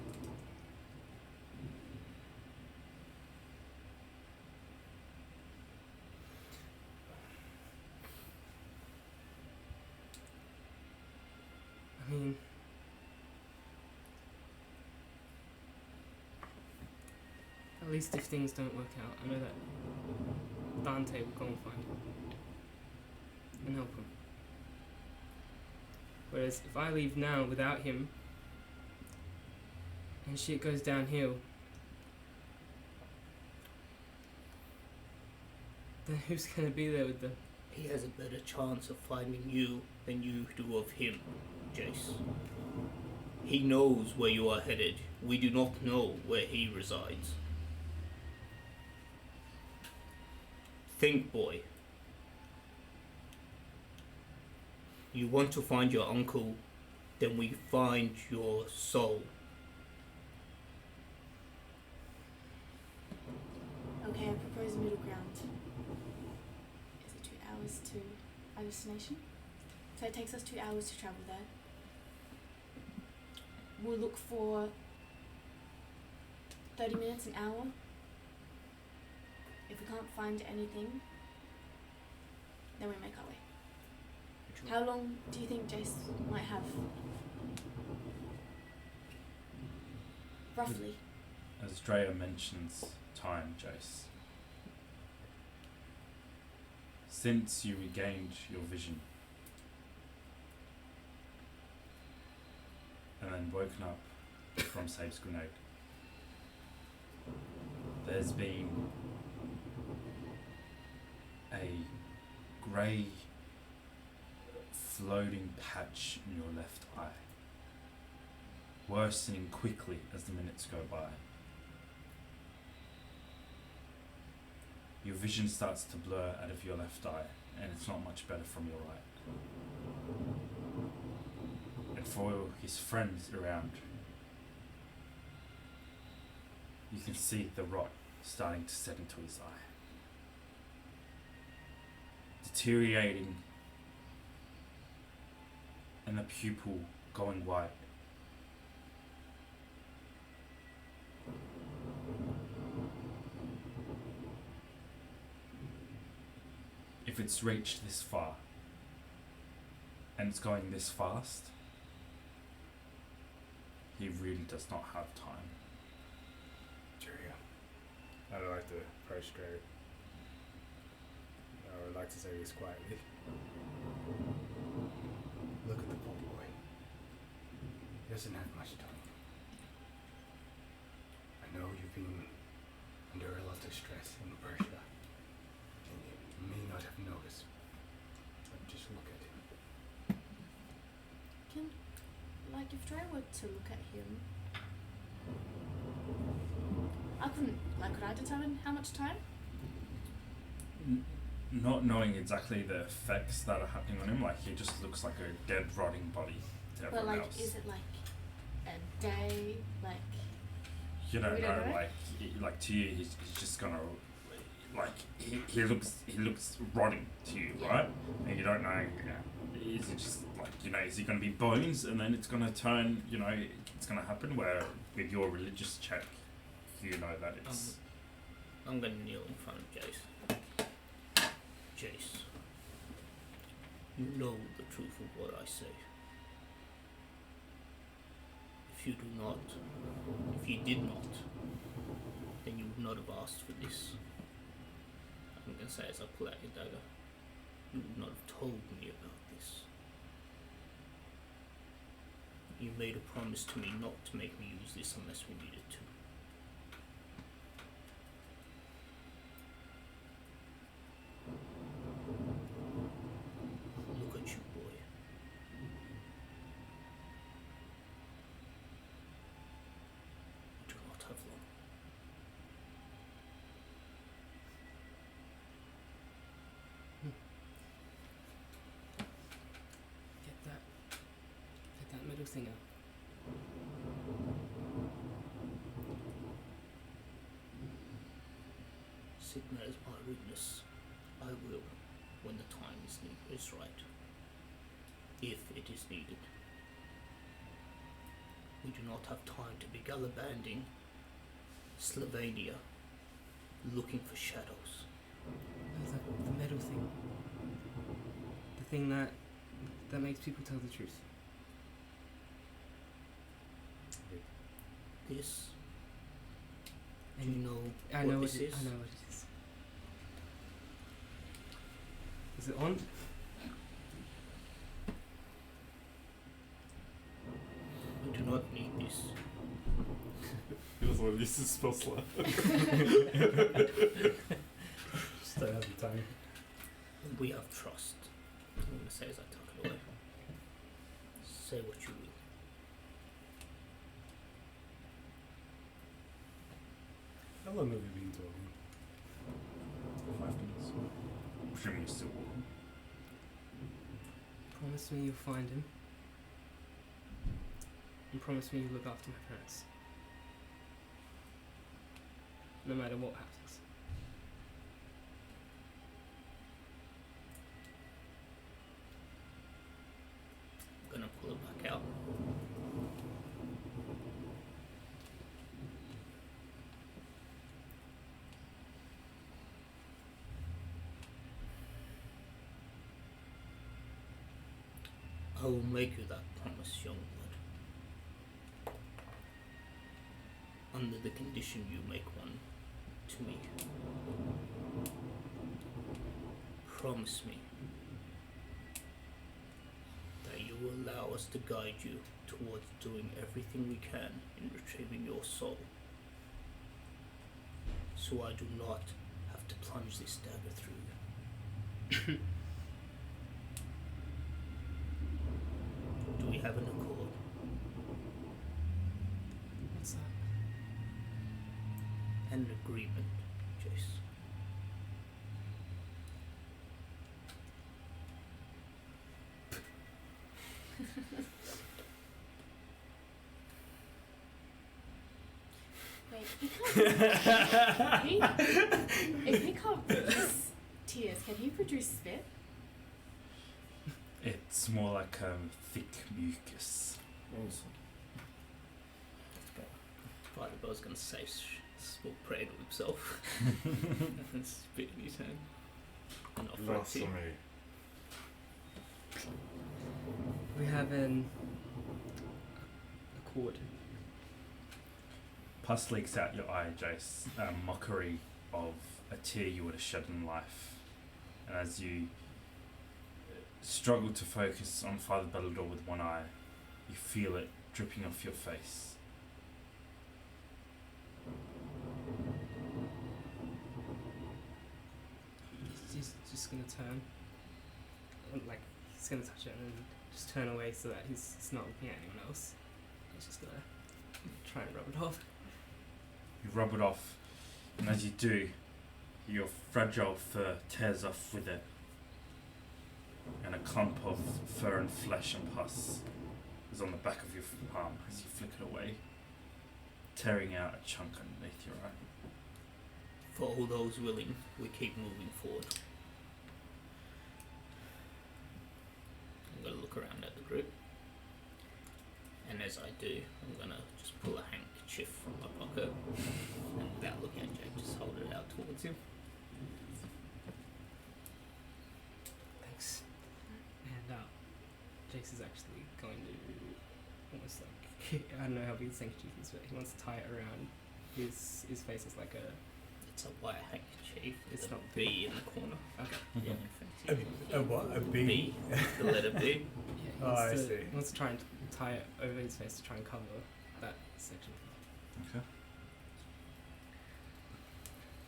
I mean, at least if things don't work out, I know that Dante will go and find him and help him. Whereas if I leave now without him and shit goes downhill, then who's gonna be there with them? He has a better chance of finding you than you do of him, Jace. He knows where you are headed. We do not know where he resides. Think, boy. You want to find your uncle, then we find your soul. Okay, I propose a middle ground. Is it 2 hours to our destination? So it takes us 2 hours to travel there. We'll look for 30 minutes, an hour. If we can't find anything, then we make our way. How long do you think Jace might have? Roughly. As Drea mentions time, Jace. Since you regained your vision and then woken up from Save's grenade, there's been a grey floating patch in your left eye, worsening quickly as the minutes go by. Your vision starts to blur out of your left eye, and it's not much better from your right. And for his friends around, you can see the rot starting to set into his eye, deteriorating, and the pupil going white. If it's reached this far and it's going this fast, he really does not have time. Cheerio. I would like to approach Greg. I would like to say this quietly. Look at the poor boy. He doesn't have much time. I know you've been under a lot of stress and pressure, and you may not have noticed, but just look at him. If Dre were to look at him, could I determine how much time? Not knowing exactly the effects that are happening on him, like he just looks like a dead, rotting body to But everyone else. is it like a day? You don't we know, don't know? like to you, he's just gonna, he looks rotting to you, Yeah. right? And you don't know, is it just is he gonna be bones, and then it's gonna turn, it's gonna happen where with your religious check, you know that it's. I'm gonna kneel in front of Jace. Jace, you know the truth of what I say. If you do not, if you did not, then you would not have asked for this. I'm gonna say as I pull out your dagger, you would not have told me about this. You made a promise to me not to make me use this unless we needed to. Look at you, boy. You do not have long. Get that middle thing out. Sigma is my weakness. I will, when the time is right. If it is needed. We do not have time to be gallivanting Slovenia, looking for shadows. The middle thing. The thing that makes people tell the truth. This. Do And you know I what know this what it, is? I know what it is. Is it on? We do not need this. He doesn't want to use his spell slot. Just don't have the time. We have trust. I'm going to say as I tuck it away. Say what you will. How long have we been talking? 5 minutes. I'm assuming you're still walking. Promise me you'll find him. And promise me you'll look after my parents. No matter what happens. I'm going to pull it back out. I will make you that promise, young blood. Under the condition you make one to me. Promise me that you will allow us to guide you towards doing everything we can in retrieving your soul. So I do not have to plunge this dagger through you. Do we have an accord? What's that? An agreement, Jace. Wait, if he can't produce tears, can he produce spit? It's more like thick mucus. Awesome. Firebell's gonna say small prey to himself and spit in his hand. And offer it to you. Blasphemy. We have an accord. Pus leaks out your eye, Jace. A mockery of a tear you would have shed in life. And as you struggle to focus on Father Bellador with one eye, you feel it dripping off your face. He's just gonna turn. Like, he's gonna touch it and then just turn away so that he's not looking at anyone else. He's just gonna try and rub it off. You rub it off, and as you do, your fragile fur tears off with it, and a clump of fur and flesh and pus is on the back of your palm as you flick it away, tearing out a chunk underneath your eye. For all those willing, we keep moving forward. I'm gonna look around at the group, and as I do, I'm gonna just pull a handkerchief from my pocket, and without looking at Jake, just hold it out towards him. Thanks. And Jace is actually going to almost like I don't know how big the handkerchief is, but he wants to tie it around his face as like a It's a white handkerchief. It's It's a not B in the corner. Okay. Yeah. A what? A B? B. The letter B. Yeah, he Oh, wants I to, see. He wants to try and tie it over his face to try and cover that section. Okay.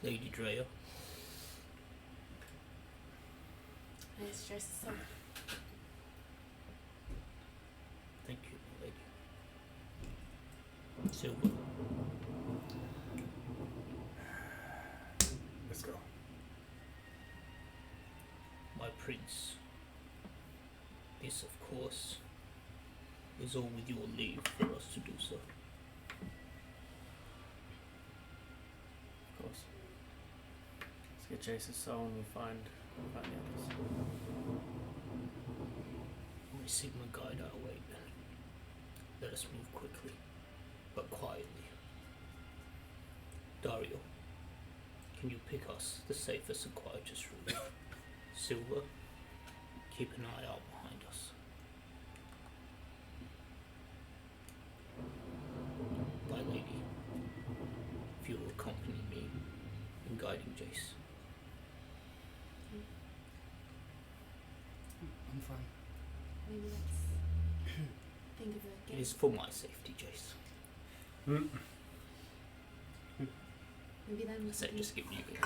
Lady Drea. And it's just so. Thank you, lady. Silver. Let's go. My prince. This, of course, is all with your leave for us to do so. Of course. Let's get Jace's soul and we'll find the others. My Sigma guide our way then. Let us move quickly, but quietly. Dario, can you pick us the safest and quietest route? Silver, keep an eye out behind us. My lady, if you will accompany me in guiding Jace. I'm fine. Maybe let's think of a It game. is for my safety, Jace. Mm. Maybe then we I said can, just give you we can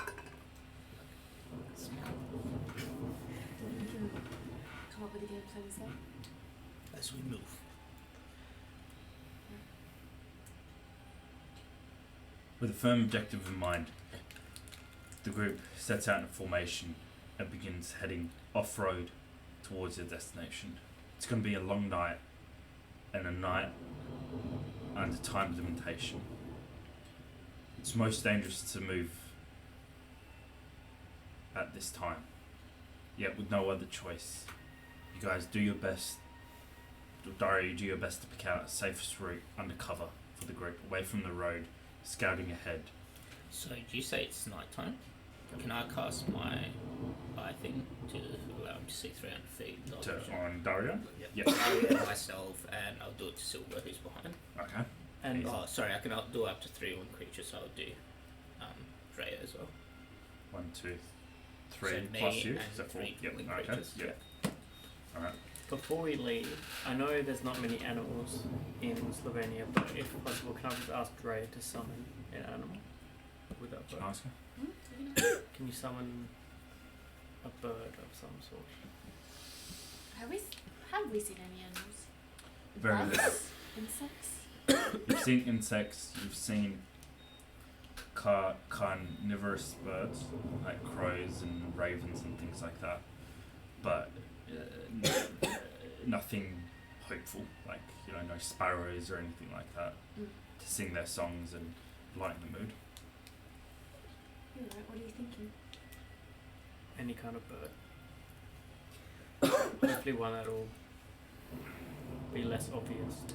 come up with a game plan instead. as we move. With a firm objective in mind, the group sets out in formation and begins heading off-road towards their destination. It's going to be a long night and a night under time limitation. It's most dangerous to move at this time, yet with no other choice. You guys do your best. Dario, you do your best to pick out the safest route undercover for the group, away from the road, scouting ahead. So, do you say it's nighttime? Can I cast my eye thing to allow him to see 300 feet? On Dario? Yep. Yep. I'll get myself and I'll do it to Silver, who's behind. Okay. And Easy. Oh, sorry, I can do up to 3 on creatures, so I'll do Drea as well. 1, 2, 3 So plus me you. and Is that 4? 3 Yep. wing Okay. creatures. Yep. Alright. before we leave, I know there's not many animals in Slovenia, but if possible, can I just ask Dre to summon an animal? Would that work? Ask her. Can you summon a bird of some sort? Have we seen any animals? Very Bugs? little. Insects? You've seen insects, you've seen carnivorous birds, like crows and ravens and things like that, but nothing hopeful, like, you know, no sparrows or anything like that, to sing their songs and lighten the mood. You're right, what are you thinking? Any kind of bird. Hopefully one that'll be less obvious to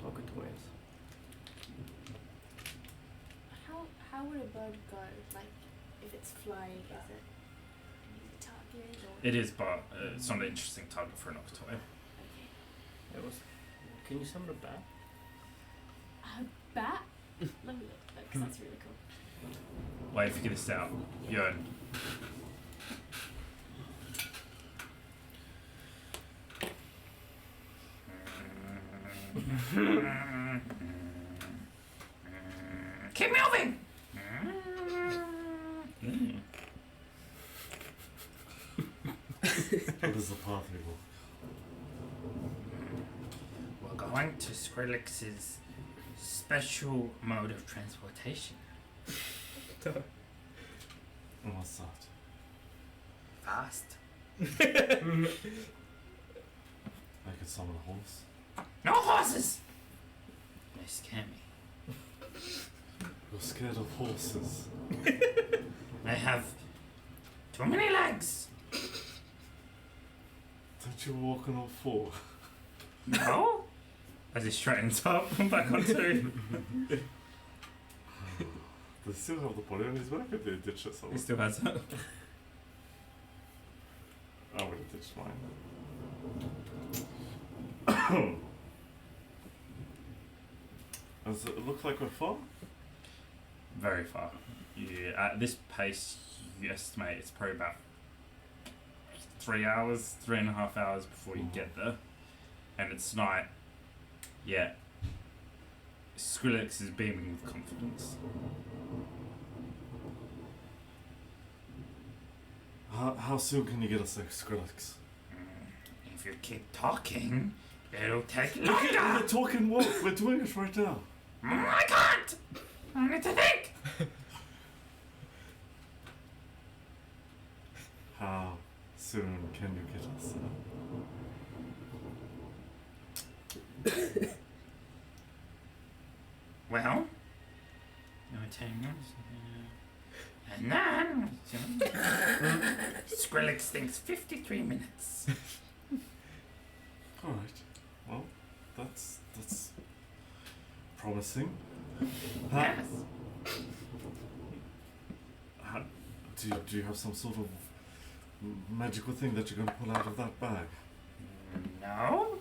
Okatoyas. How would a bird go? Like, if it's flying, is it a target or? It is, but it's not an interesting target for an Okatoy. Okay. It was. Can you summon a bat? A bat? Let me look, because that's really cool. Wait, figure this out. Yearn. Keep moving! What is the path we walk? We're going to Skrillex's special mode of transportation. And what's that? Fast. I could summon a horse. No horses! They scare me. You're scared of horses. They have too many legs. Don't you walk on all four? No? As he straightens up and back on two. Does he still have the body on his back or did he ditch it He somewhere? still has it. I would have ditched mine. Does it look like we're far? Very far. At this pace, you estimate it's probably about 3 hours, 3.5 hours before you get there. And it's night. Yeah. Skrillex is beaming with confidence. How soon can you get us there, Skrillex? If you keep talking, it'll take We're longer. talking what? We're doing it right now. I can't. I need to think. How soon can you get us there? Well, 10 minutes. And then Skrillex thinks 53 minutes. All right. Well, that's promising. Yes. Do you have some sort of magical thing that you're going to pull out of that bag? No.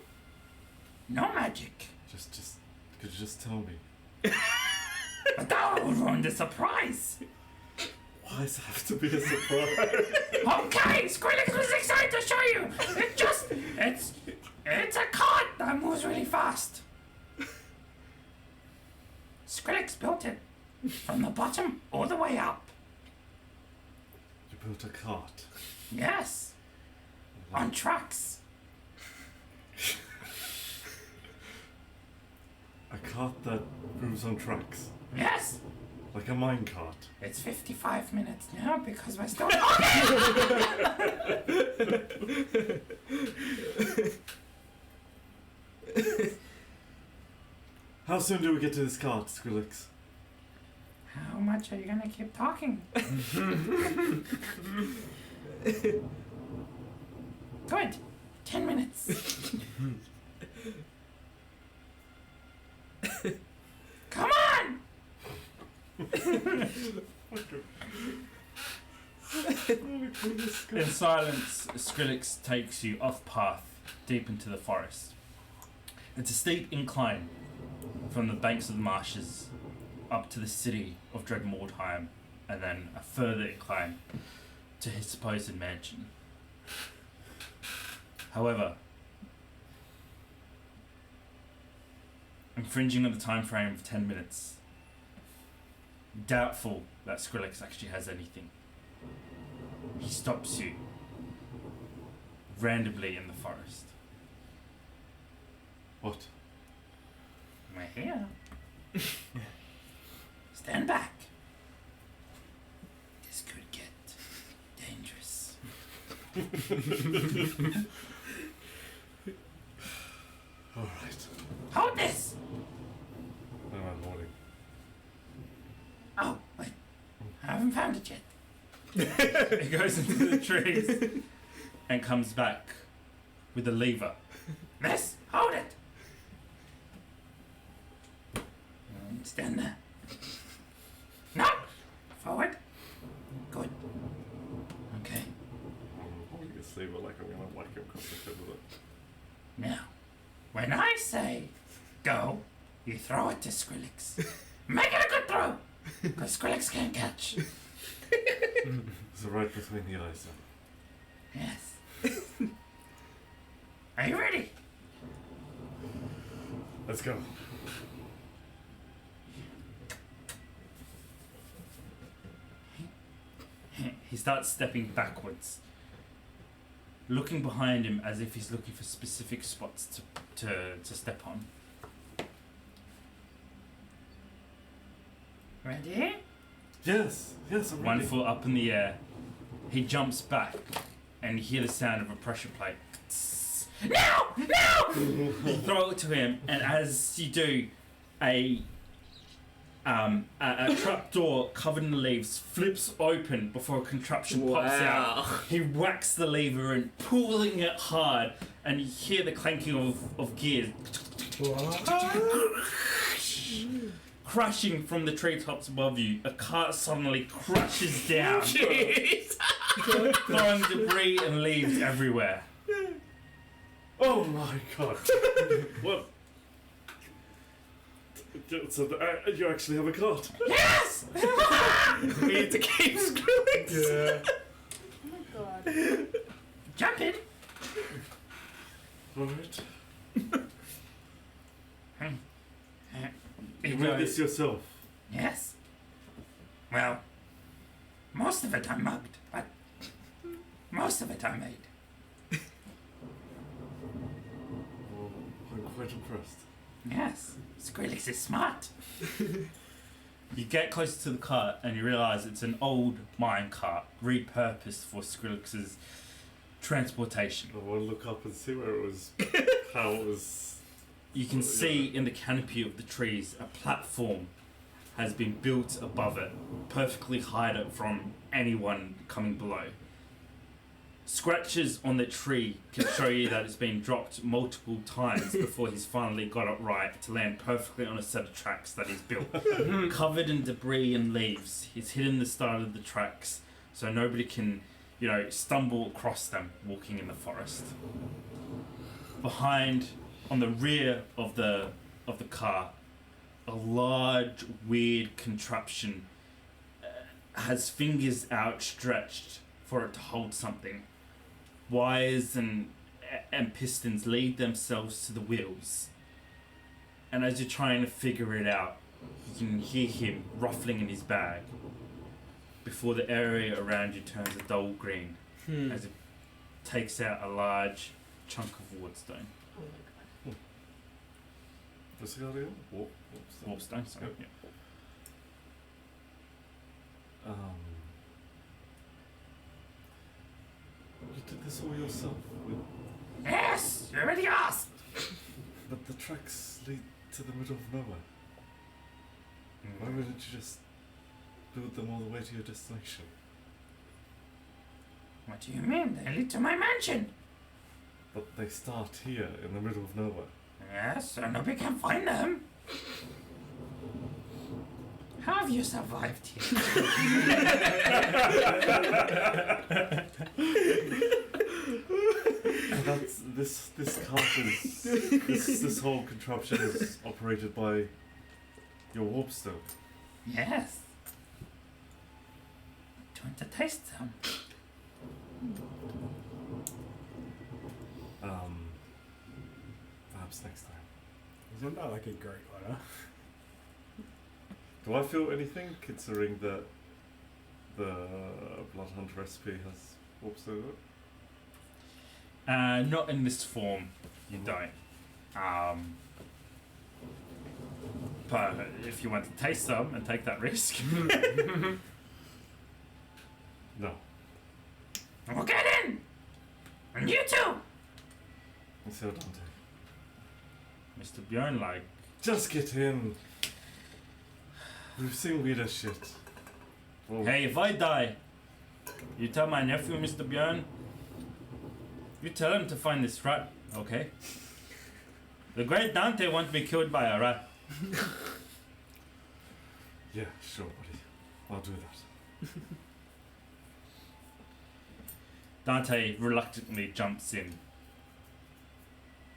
No magic. Just could you just tell me? But that would ruin the surprise. Why does it have to be a surprise? Okay, Skrillex was excited to show you. It's a cart that moves really fast. Skrillex built it from the bottom all the way up. You built a cart. Yes, on tracks. A cart that moves on tracks. Yes, Like a mine cart. it's 55 minutes now because we're still. How soon do we get to this cart, Skrillex? How much are you gonna keep talking? Good. 10 minutes. Come on! In silence, Skrillex takes you off path, deep into the forest. It's a steep incline from the banks of the marshes up to the city of Dreadmordheim, and then a further incline to his supposed mansion. However, infringing on the time frame of 10 minutes, doubtful that Skrillex actually has anything, he stops you randomly in the forest. What? We're here. Stand back. This could get dangerous. Alright. Hold this! When am I morning? Oh, wait. I haven't found it yet. He goes into the trees and comes back with a lever. This, hold it! And stand there. No! Forward. Good. Okay. I'm holding a sleeve like I'm gonna whack him across the head with it. Now, when I say go, you throw it to Skrillex. Make it a good throw! Because Skrillex can't catch. So right between the eyes then. Yes. Are you ready? Let's go. He starts stepping backwards, looking behind him as if he's looking for specific spots to step on. Ready? Yes, I'm ready. One foot up in the air. He jumps back, and you hear the sound of a pressure plate. No! No! You throw it to him, and as you do, a trapdoor covered in leaves flips open before a contraption pops out. He whacks the lever and pulling it hard, and you hear the clanking of gears. Crashing from the treetops above you, a cart suddenly crashes down, throwing debris and leaves everywhere. Oh my god. What? So you actually have a cart. Yes! We need to keep screwing. Yeah. Oh my god. Jump in! Alright. You You know, made this yourself. yes. Well, most of it I mugged, but most of it I made. Well, I'm quite impressed. Yes, Skrillex is smart. You get closer to the cart and you realise it's an old mine cart repurposed for Skrillex's transportation. I want to look up and see where it was, how it was. You can see in the canopy of the trees a platform has been built above it, perfectly hide it from anyone coming below. Scratches on the tree can show you that it's been dropped multiple times before he's finally got it right to land perfectly on a set of tracks that he's built. Covered in debris and leaves, he's hidden the start of the tracks so nobody can, stumble across them walking in the forest. Behind, on the rear of the car, a large, weird contraption has fingers outstretched for it to hold something. Wires and pistons lead themselves to the wheels. And as you're trying to figure it out, you can hear him ruffling in his bag before the area around you turns a dull green as it takes out a large chunk of wardstone. Oh my god. What's the idea? Wardstone, sorry. Yep. Yeah. You did this all yourself, Yes, you already asked. but the tracks lead to the middle of nowhere. Why wouldn't you just build them all the way to your destination? What do you mean? They lead to my mansion. But they start here in the middle of nowhere. Yes, so nobody can find them. How have you survived here? That's this cart is this whole contraption is operated by your warp stone. Yes. Do you want to taste some? Perhaps next time. Isn't that like a great honor? Do I feel anything considering that the Bloodhunt recipe has warp stone in it? Not in this form. You don't. But if you want to taste some and take that risk, No. we'll get in. And you too, Monsieur Dante. Mr. Bjorn. Like, Just get in. We've seen weirder shit. Well, hey, if I die, you tell my nephew, Mr. Bjorn. You tell him to find this rat, okay? The great Dante won't be killed by a rat. yeah, sure, buddy. I'll do that. Dante reluctantly jumps in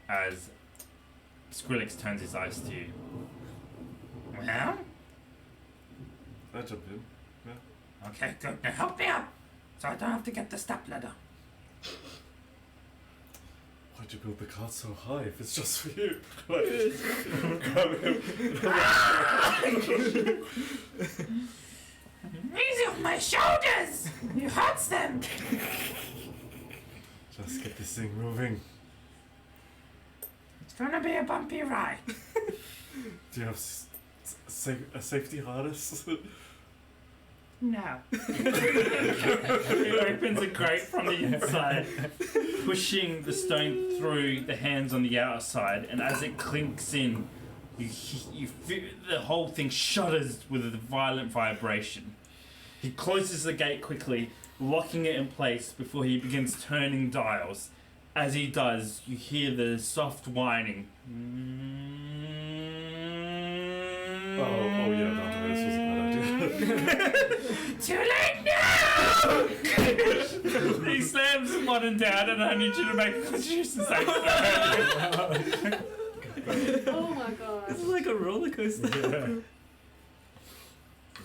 as Skrillex turns his eyes to you. Well, I jump in. okay, good. Now help me up, so I don't have to get the step ladder. Why'd you build the cart so high if it's just for you? Like, grab him. Easy on my shoulders! It hurts them! Just get this thing moving. It's gonna be a bumpy ride. Do you have a safety harness? No. He opens a grate from the inside, pushing the stone through the hands on the outside, and as it clinks in, you feel the whole thing shudders with a violent vibration. He closes the gate quickly, locking it in place before he begins turning dials. As he does, you hear the soft whining. Oh yeah, Dante, this was a bad idea. Too late now! He slams one down, and I need you to make a constitution save. Oh my god. This is like a roller coaster. Yeah.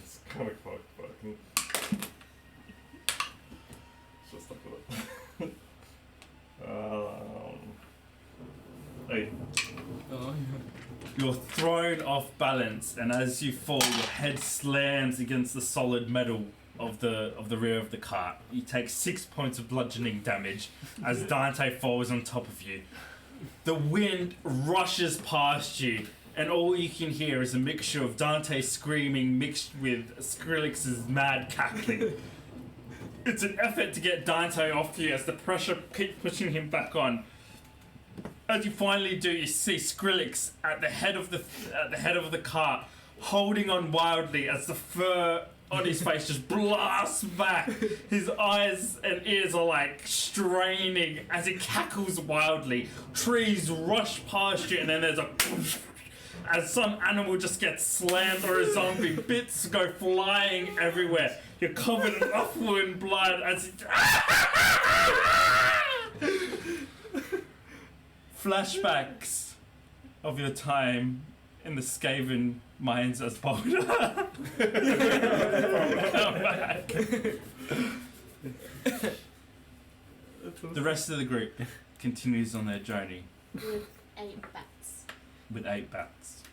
It's kind of clogged, but I can just look at it. 8. Oh, You're thrown off balance, and as you fall, your head slams against the solid metal of the rear of the cart. You take 6 points of bludgeoning damage as Dante falls on top of you. The wind rushes past you, and all you can hear is a mixture of Dante screaming mixed with Skrillex's mad cackling. It's an effort to get Dante off you as the pressure keeps pushing him back on. As you finally do, you see Skrillex at the head of the cart, holding on wildly as the fur on his face just blasts back. His eyes and ears are like straining as he cackles wildly. Trees rush past you, and then there's a as some animal just gets slammed or a zombie. Bits go flying everywhere. You're covered in awful in blood as flashbacks of your time in the Skaven mines as Boulder. Come back. The rest of the group continues on their journey With 8 bats. with 8 bats.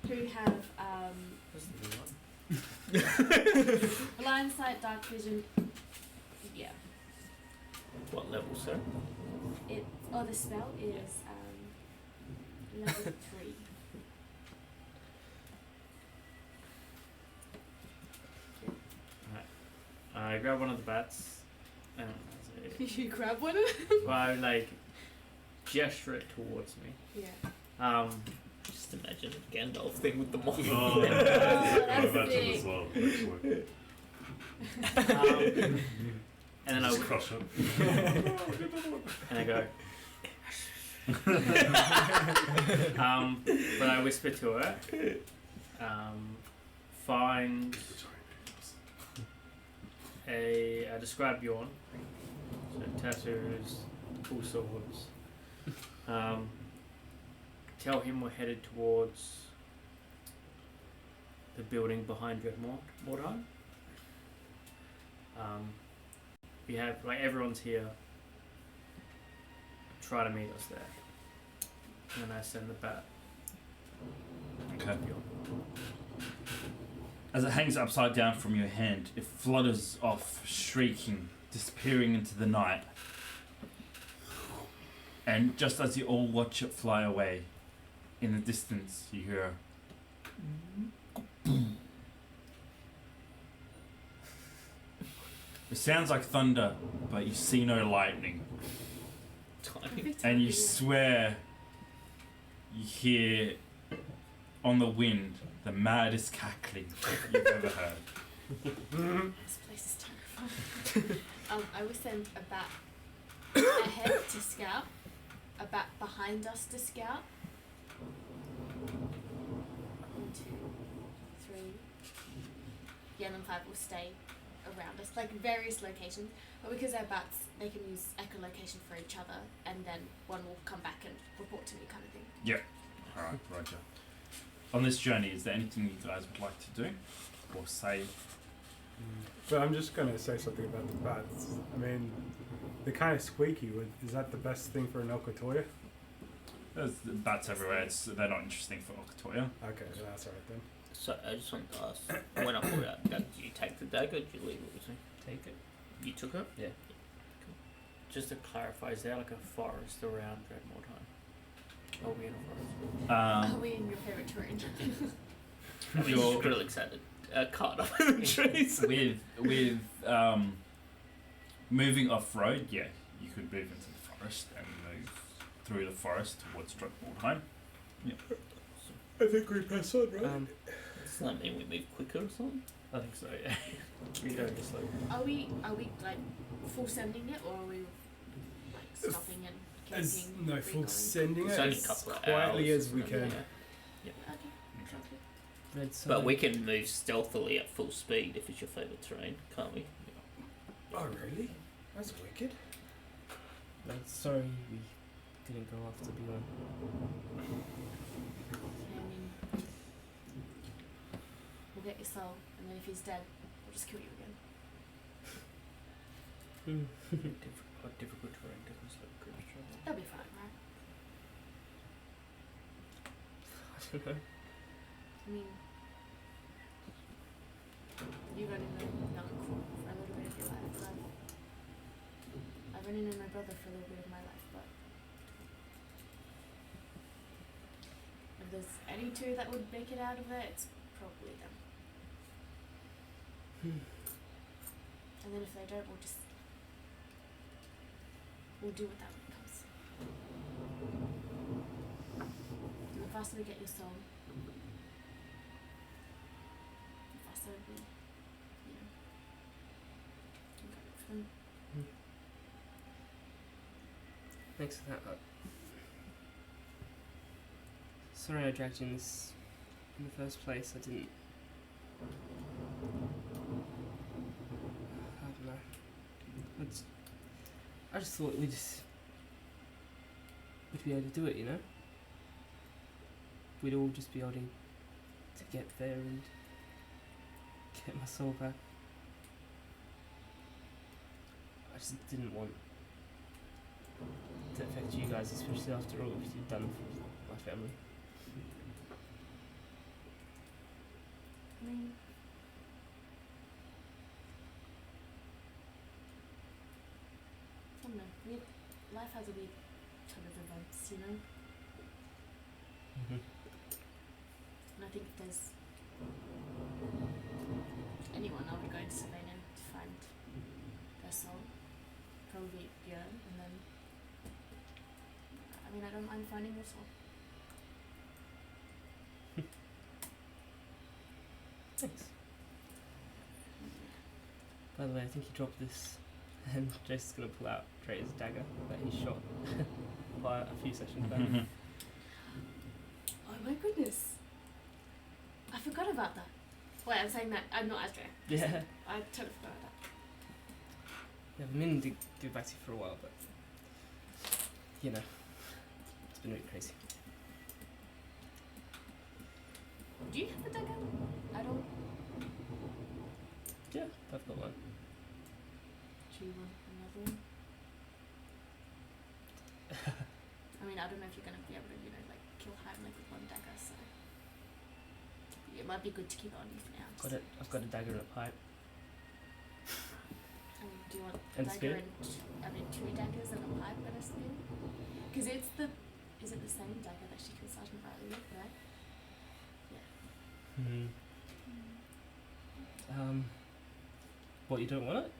Who have blind sight, dark vision. Yeah. What level, sir? The spell is level 3. I grab one of the bats. And You grab one of them? I like gesture it towards me. Yeah. Just imagine a Gandalf thing with the moth. Oh, that's that's big. as well, actually. And then I Just crush it. and I go. But I whisper to her. Find I describe Bjorn. So tattoos, full swords. Tell him we're headed towards the building behind Dreadmordheim. We have everyone's here. Try to meet us there. And then I send the bat. Okay. As it hangs upside down from your hand, it flutters off, shrieking, disappearing into the night. And just as you all watch it fly away, in the distance you hear it sounds like thunder, but you see no lightning. And you swear you hear on the wind the maddest cackling you've ever heard. This place is terrifying. I will send a bat ahead to scout, a bat behind us to scout. 1, 2, 3. Yeah, and then 5 will stay around us, various locations. But because they're bats, they can use echolocation for each other, and then one will come back and report to me, kind of thing. Yep. Alright, Roger. On this journey, is there anything you guys would like to do? Or say? But I'm just going to say something about the bats. I mean, they're kind of squeaky. Is that the best thing for an Okatoya? There's bats everywhere, they're not interesting for Okatoya. Okay, that's alright then. So I just wanted to ask, when I pulled out, did you take the dagger or did you leave it with me? Take it. You took it? Yeah. Just to clarify, is there like a forest around Dreadmordheim? Are we in a forest? Are we in your favourite terrain? I mean, You're- Skrillex had a cart up in the trees. with moving off road, yeah, you could move into the forest and move through the forest towards Dreadmordheim. I think we press on, right? Does that mean we move quicker or something? I think so. Yeah. We go just like. Are we full sending it, or are we stopping and camping? No, full re-going? sending It's it only a as couple of quietly hours, as we isn't it? can. Yeah. Okay, sounds good. But we can move stealthily at full speed if it's your favourite terrain, can't we? Oh, really? That's wicked. Sorry, didn't go after Bjorn. I mean, we'll get your soul, and then if he's dead, we'll just kill you again. How difficult terrain doesn't slow groups travel? That'll be fine, right? I don't know. I mean, you run into not cool for a little bit of your life. I've run into my brother for a little bit of my life, but if there's any two that would make it out of it, it's probably them. And then if they don't, we'll do what that comes. The faster we get your soul, the faster we, can go for them. Thanks for that. Sorry I dragged you in this in the first place. I didn't. I don't know. I just thought we'd be able to do it, you know? We'd all just be able to get there and get my soul back. I just didn't want to affect you guys, especially after all you've done for my family. I mean, I don't know. Life has a weird ton of events, you know? And I think if there's anyone, I would go to Savannah to find their soul. Probably Björn, and then I don't mind finding your soul. Thanks. By the way, I think he dropped this, and Jason's gonna pull out Dre's dagger that he shot by a few sessions back. Oh my goodness! I forgot about that. Wait, I'm saying that I'm not Asdra. Yeah. I totally forgot about that. Yeah, I've been meaning to give it back to you for a while, but you know, it's been really crazy. Do you have a dagger at all? Yeah, I've got one. Do you want another one? I mean, I don't know if you're gonna be able to, kill Heimlich with one dagger, so it might be good to keep it on you for now. I've got a dagger and a pipe. Do you want a And dagger spear? two daggers and a pipe and a spear? Because is it the same dagger that she killed Sergeant Riley with, right? Yeah. What, you don't want it?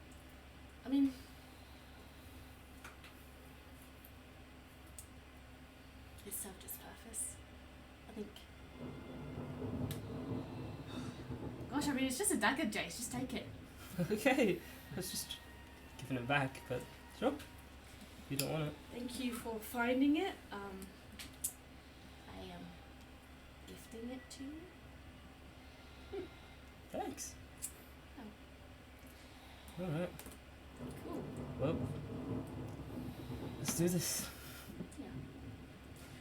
I mean, it served its purpose, I think. Gosh, I mean, it's just a dagger, Jace. Just take it. Okay, I was just giving it back, but sure. If you don't want it. Thank you for finding it. I am gifting it to you. Thanks. Oh. Alright, Cool. well, let's do this. Yeah.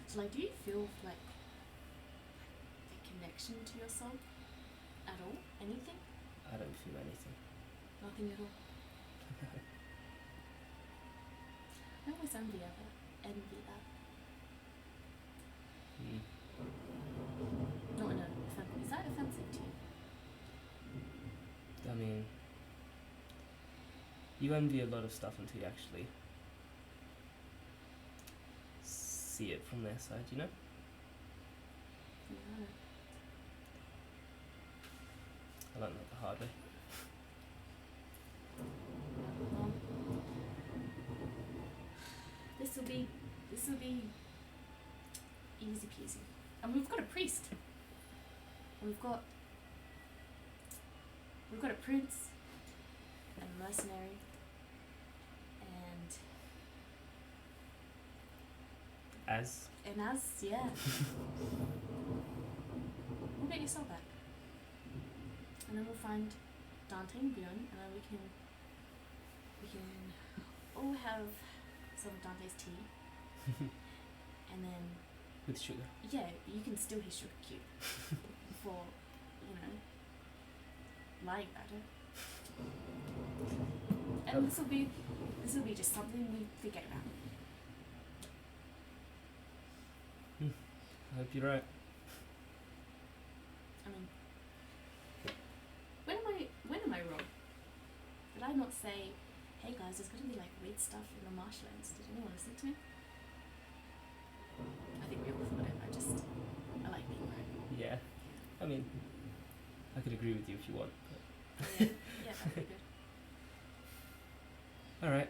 So, do you feel like a connection to your soul at all? Anything? I don't feel anything. Nothing at all. I always envy that. Not in a offensive. Is that offensive to you? I mean, you envy a lot of stuff until you actually see it from their side, you know? Yeah. I learned that the hard way. Well, this will be easy peasy. And we've got a priest. And we've got a prince and a mercenary and as yeah. We'll get your soul back. And then we'll find Dante and Bjorn, and then we can all have some of Dante's tea and then With sugar. yeah, you can still hit sugar cube for, you know, lying about it. And this will be just something we forget about. I hope you're right. I mean, when am I wrong? Did I not say, hey guys, there's gonna be like weird stuff in the marshlands? Did anyone listen to me? I think we all thought it. I like being right. Yeah. I mean, I could agree with you if you want. Yeah, yeah, that'd be good. But... Alright.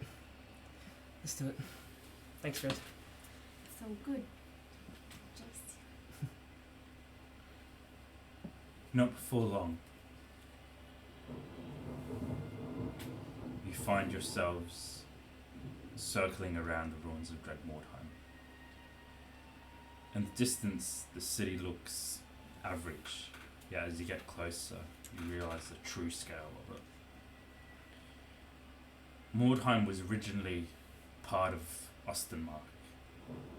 Let's do it. Thanks, Fred. So good. Just Not before long, you find yourselves circling around the ruins of Dreadmordheim. In the distance, the city looks average. Yeah, as you get closer, you realise the true scale of it. Mordheim was originally part of Ostenmark,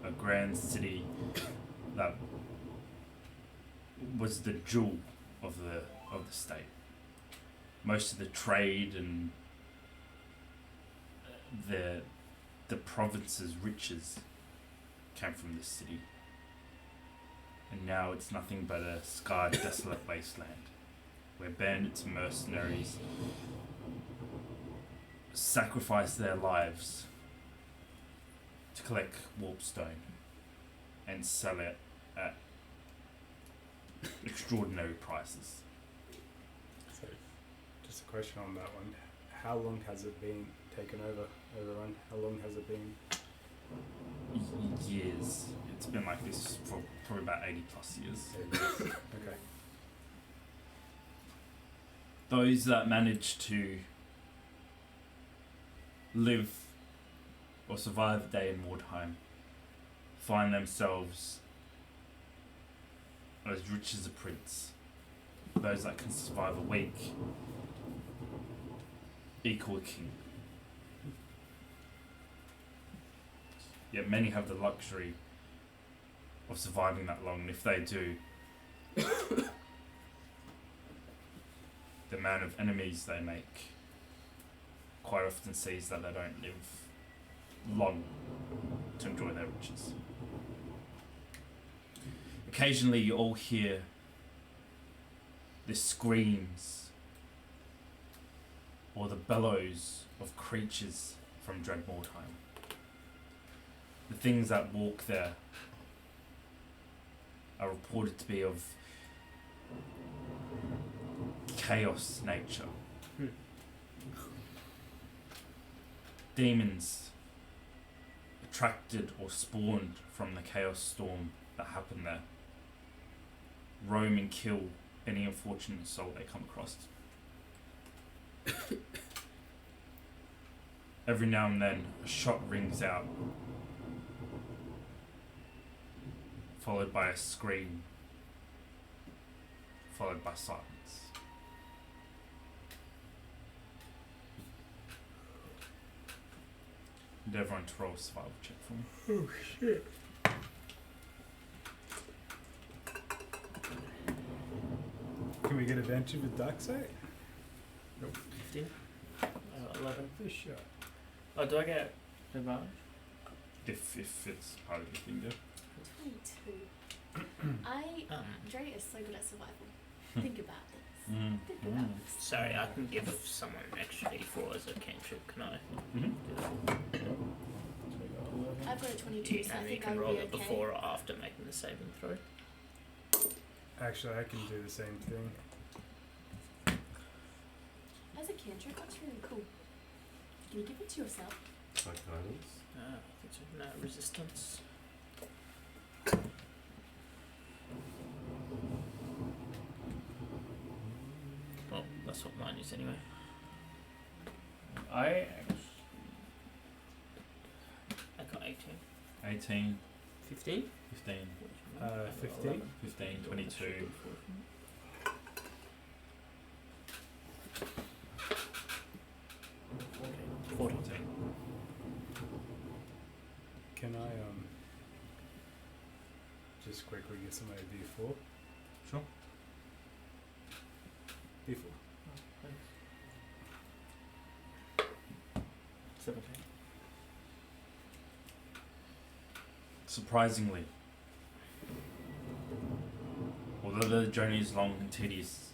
a grand city that was the jewel of the state. Most of the trade and the province's riches came from this city. And now it's nothing but a scarred, desolate wasteland where bandits and mercenaries sacrifice their lives to collect warpstone and sell it at extraordinary prices. So, just a question on that one. How long has it been taken over, overrun? How long has it been? Years. It's been like this for probably about 80 plus years. Okay. Those that manage to live or survive a day in Mordheim find themselves as rich as a prince. Those that can survive a week equal a king. Yet many have the luxury of surviving that long, and if they do, the amount of enemies they make quite often sees that they don't live long to enjoy their riches. Occasionally you all hear the screams or the bellows of creatures from Dreadmordheim. The things that walk there are reported to be of chaos nature. Demons attracted or spawned from the chaos storm that happened there roam and kill any unfortunate soul they come across. Every now and then a shot rings out, followed by a scream, followed by silence. And everyone to roll a survival check for me. Oh shit. Can we get advantage with dark sight? 15. 11. For sure. Oh, do I get advantage? If it's part of your thing, yeah. 22. Dre is so good at survival. Think about this. Think about this. Sorry, I can give someone an extra D4 as a cantrip, can I? I've got a 22, so I And you think can I'll roll be it okay. before or after making the saving throw. Actually, I can do the same thing. As a cantrip, that's really cool. Can you give it to yourself? Like guidance. I think so. No resistance. Well, that's what mine is anyway. I got 18. 18, 15? 15, 15. 15, 22. Can I quickly get somebody a D4. Sure. D4. 17. Surprisingly, although the journey is long and tedious,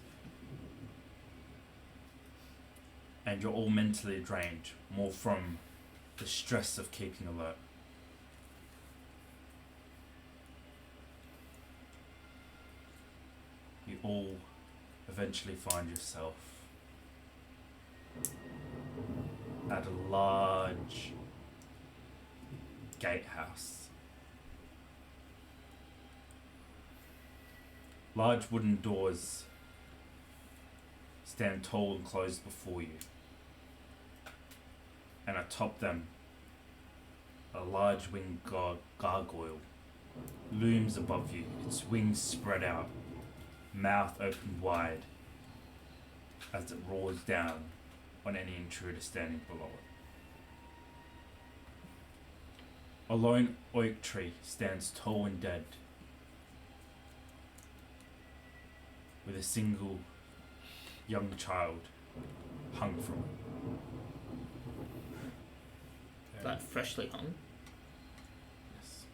and you're all mentally drained, more from the stress of keeping alert, you all eventually find yourself at a large gatehouse. Large wooden doors stand tall and closed before you, and atop them, a large winged gargoyle looms above you, its wings spread out, mouth opened wide, as it roars down on any intruder standing below it. A lone oak tree stands tall and dead, with a single young child hung from it. Okay. Like freshly hung. Yes.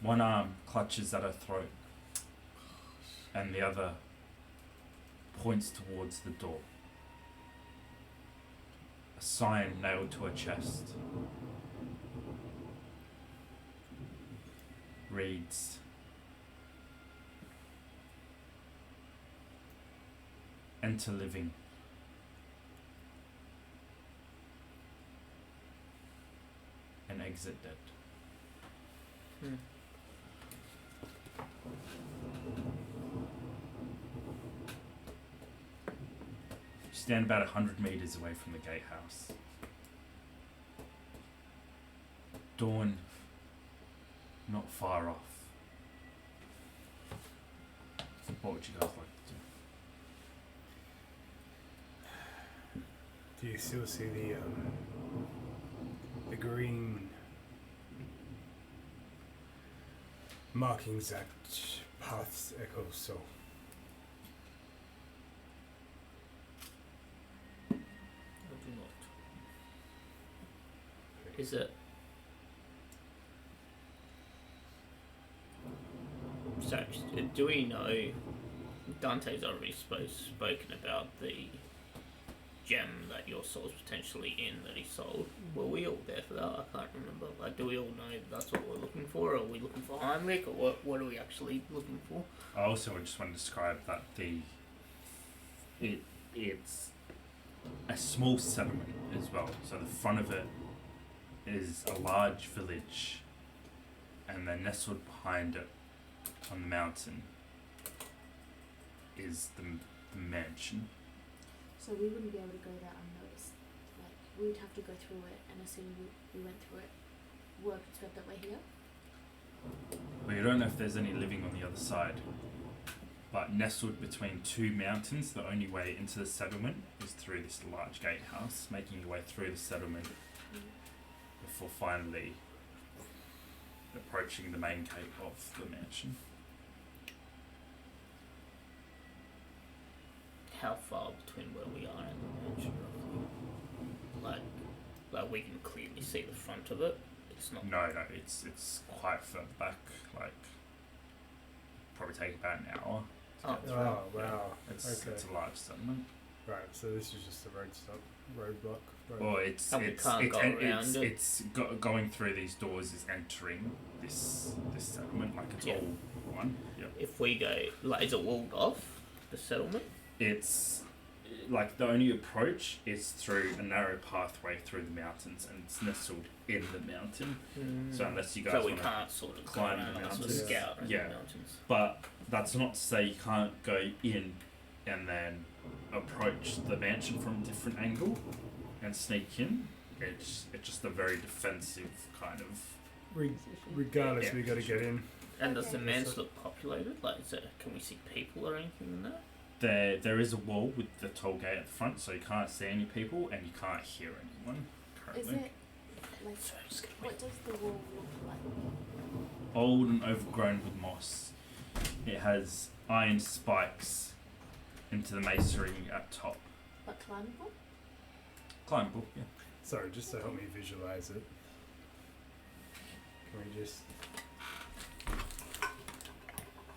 One arm clutches at her throat, and the other points towards the door. A sign nailed to her chest reads, "Enter living. And exit dead." Hmm. You stand about 100 meters away from the gatehouse. Dawn not far off. What would you guys like to do? Do you still see the green markings that paths echo so? I do not. Is it? So, do we know? Dante's already spoken about the gem that your soul's potentially in that he sold. Were we all there for that? I can't remember. Like, do we all know that's what we're looking for? Or are we looking for Heimlich, or what are we actually looking for? I also just want to describe that it's a small settlement as well. So the front of it is a large village, and then nestled behind it on the mountain is the mansion. So we wouldn't be able to go there unnoticed. Like, we'd have to go through it and as soon as we went through it, work its way that way here. Well, you don't know if there's any living on the other side, but nestled between two mountains, the only way into the settlement is through this large gatehouse, making your way through the settlement before finally approaching the main gate of the mansion. How far between where we are and the mansion, roughly? Like we can clearly see the front of it. It's not. No, it's quite further back. Like, probably take about an hour. Oh, Oh wow. It's Okay. a large settlement. Right. So this is just a roadblock. Well, it's And we can't go around it. going through these doors is entering this settlement. Like, it's Yeah. all one. Yep. If we go, like, is it walled off the settlement? It's like the only approach is through a narrow pathway through the mountains, and it's nestled in the mountain. So unless you guys So we want can't sort of climb go the around and sort of mountains. scout around Yeah. the mountains. But that's not to say you can't go in and then approach the mansion from a different angle and sneak in. It's just a very defensive kind of. Regardless, Yeah, we got to sure. get in. And does the Okay. manse look populated? Like, can we see people or anything in there? There is a wall with the toll gate at the front, so you can't see any people and you can't hear anyone Is currently. it like what does the wall look like? Old and overgrown with moss. It has iron spikes into the masonry at top. But climbable? Climbable, yeah. Sorry, just to help me visualize it. Can we just...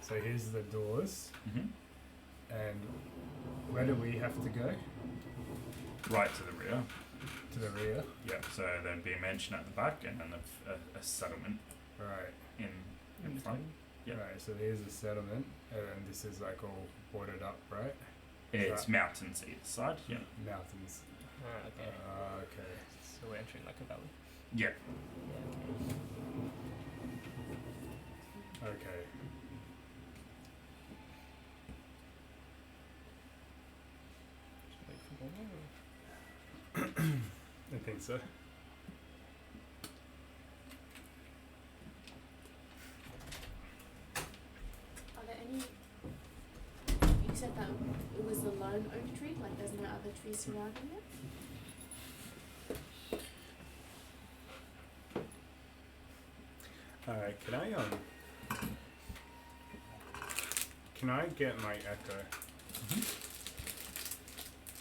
So here's the doors, Mm-hmm. and where do we have to go? Right to the rear. To the rear? Yeah, so there'd be a mansion at the back and then a settlement Right. in front. Yeah. Right, so here's the settlement, and then this is like all boarded up, right? It's Right. mountains either side. Yeah. Mountains. Okay. Okay. So we're entering like a valley. Yeah. Yeah, okay. Okay. Just wait for more. I think so. Are there any? You said that it was the lone oak tree. Like there's no other trees surrounding it. Alright, can I get my echo?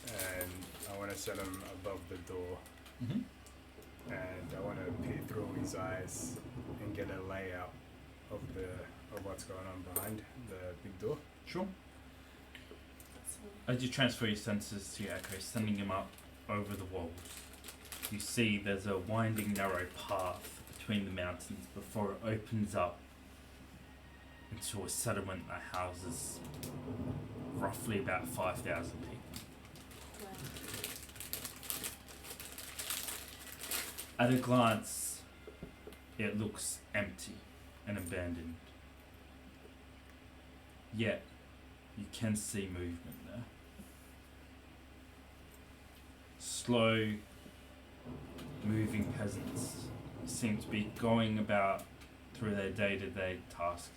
And I want to set him above the door, Mm-hmm. and I want to peer through his eyes and get a layout of what's going on behind the big door. Sure. So As you transfer your senses to your echo, sending him up over the walls, you see there's a winding, narrow path between the mountains before it opens up into a settlement that houses roughly about 5,000 people. well, At a glance, it looks empty and abandoned. Yet, you can see movement there. Slow, moving peasants seem to be going about through their day-to-day tasks.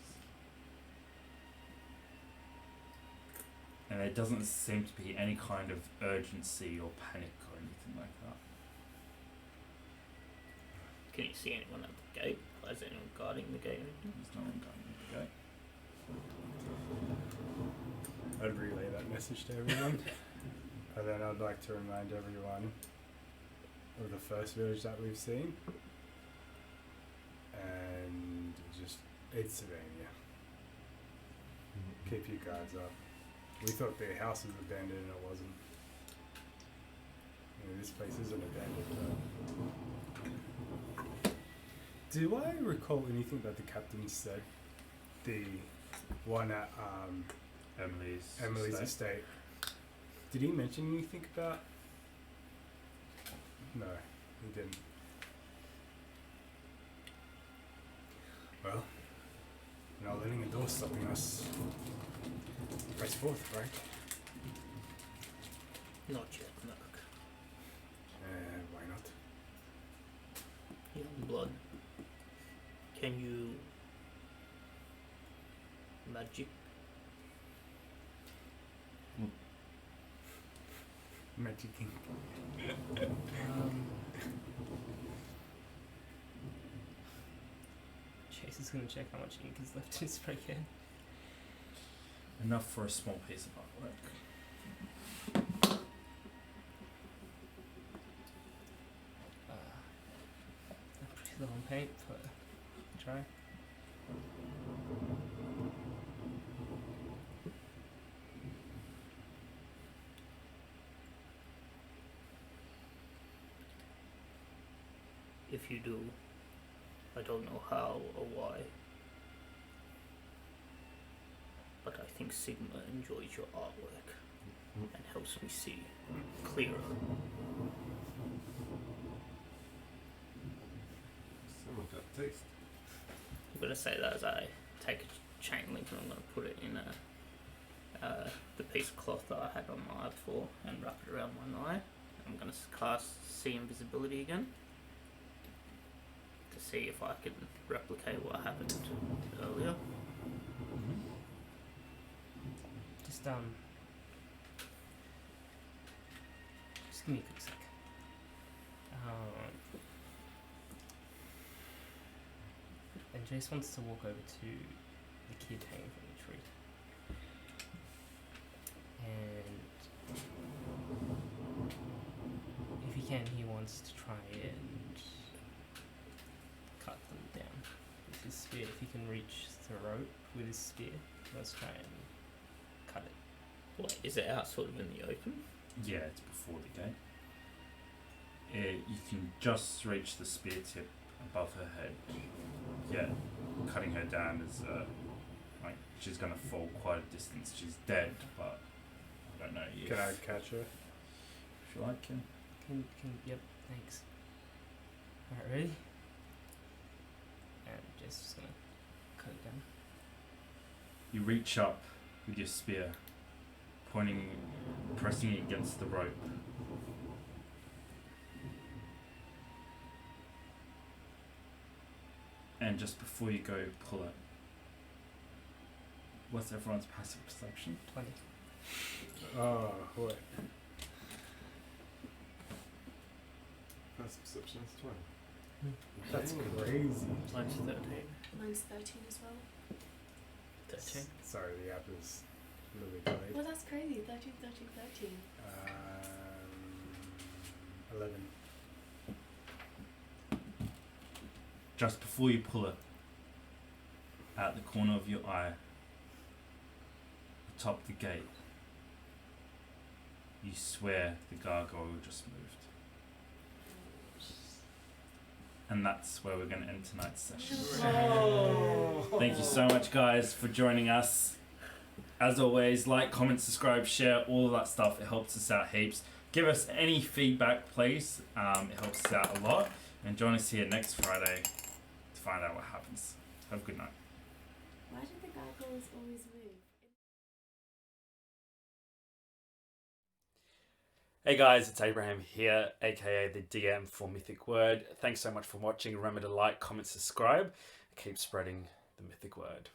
And there doesn't seem to be any kind of urgency or panic or anything like that. Can you see anyone at the gate? Is anyone guarding the gate? There's no one going to the gate. I'd relay that message to everyone. And then I'd like to remind everyone of the first village that we've seen. And just, it's Savannah. Keep your guards up. We thought the house was abandoned and it wasn't. I mean, this place isn't abandoned. Do I recall anything that the captain said? The one at Emily's estate. Did he mention anything about? No, he didn't. Well, not letting a door stopping us. Press forth, right? Not yet, Merc. Why not? Young blood. Can you magic? Magicking. Chase is gonna check how much ink is left in his spray can. Enough for a small piece of artwork. Pretty low on paint, but try. If you do, I don't know how or why, but I think Sigma enjoys your artwork and helps me see clearer. Someone got taste. I'm gonna say that as I take a chain link and I'm gonna put it in the piece of cloth that I had on my eye before and wrap it around one eye. I'm gonna cast See Invisibility again to see if I can replicate what happened earlier. Just give me a quick sec. Jace wants to walk over to the kid hanging from the tree. And if he can, he wants to try and cut them down with his spear. If he can reach the rope with his spear, let's try and cut it. Wait, is it out sort of in the open? Yeah, it's before the gate. You can just reach the spear tip above her head. Yeah, cutting her down is like she's gonna fall quite a distance. She's dead, but I don't know if. Can I catch her? If you like, can. Yep, thanks. Alright, ready? And Jace's just gonna cut it down. You reach up with your spear, pressing it against the rope. And just before you go, pull it. What's everyone's passive perception? 20. Oh, what? First perception is 20. That's crazy. Mine's 13. Mine's 13 as well. 13. Sorry, the app is a little bit delayed. Well, that's crazy. 13, 13, 13. 11. Just before you pull it, at the corner of your eye, atop the gate, you swear the gargoyle just moved. And that's where we're going to end tonight's session. Thank you so much, guys, for joining us. As always, like, comment, subscribe, share, all of that stuff. It helps us out heaps. Give us any feedback, please. It helps us out a lot. And join us here next Friday to find out what happens. Have a good night. Why do the gargoyles always move? Hey guys, it's Abraham here, aka the DM for Mythic Wyrd. Thanks so much for watching. Remember to like, comment, subscribe. Keep spreading the Mythic Wyrd.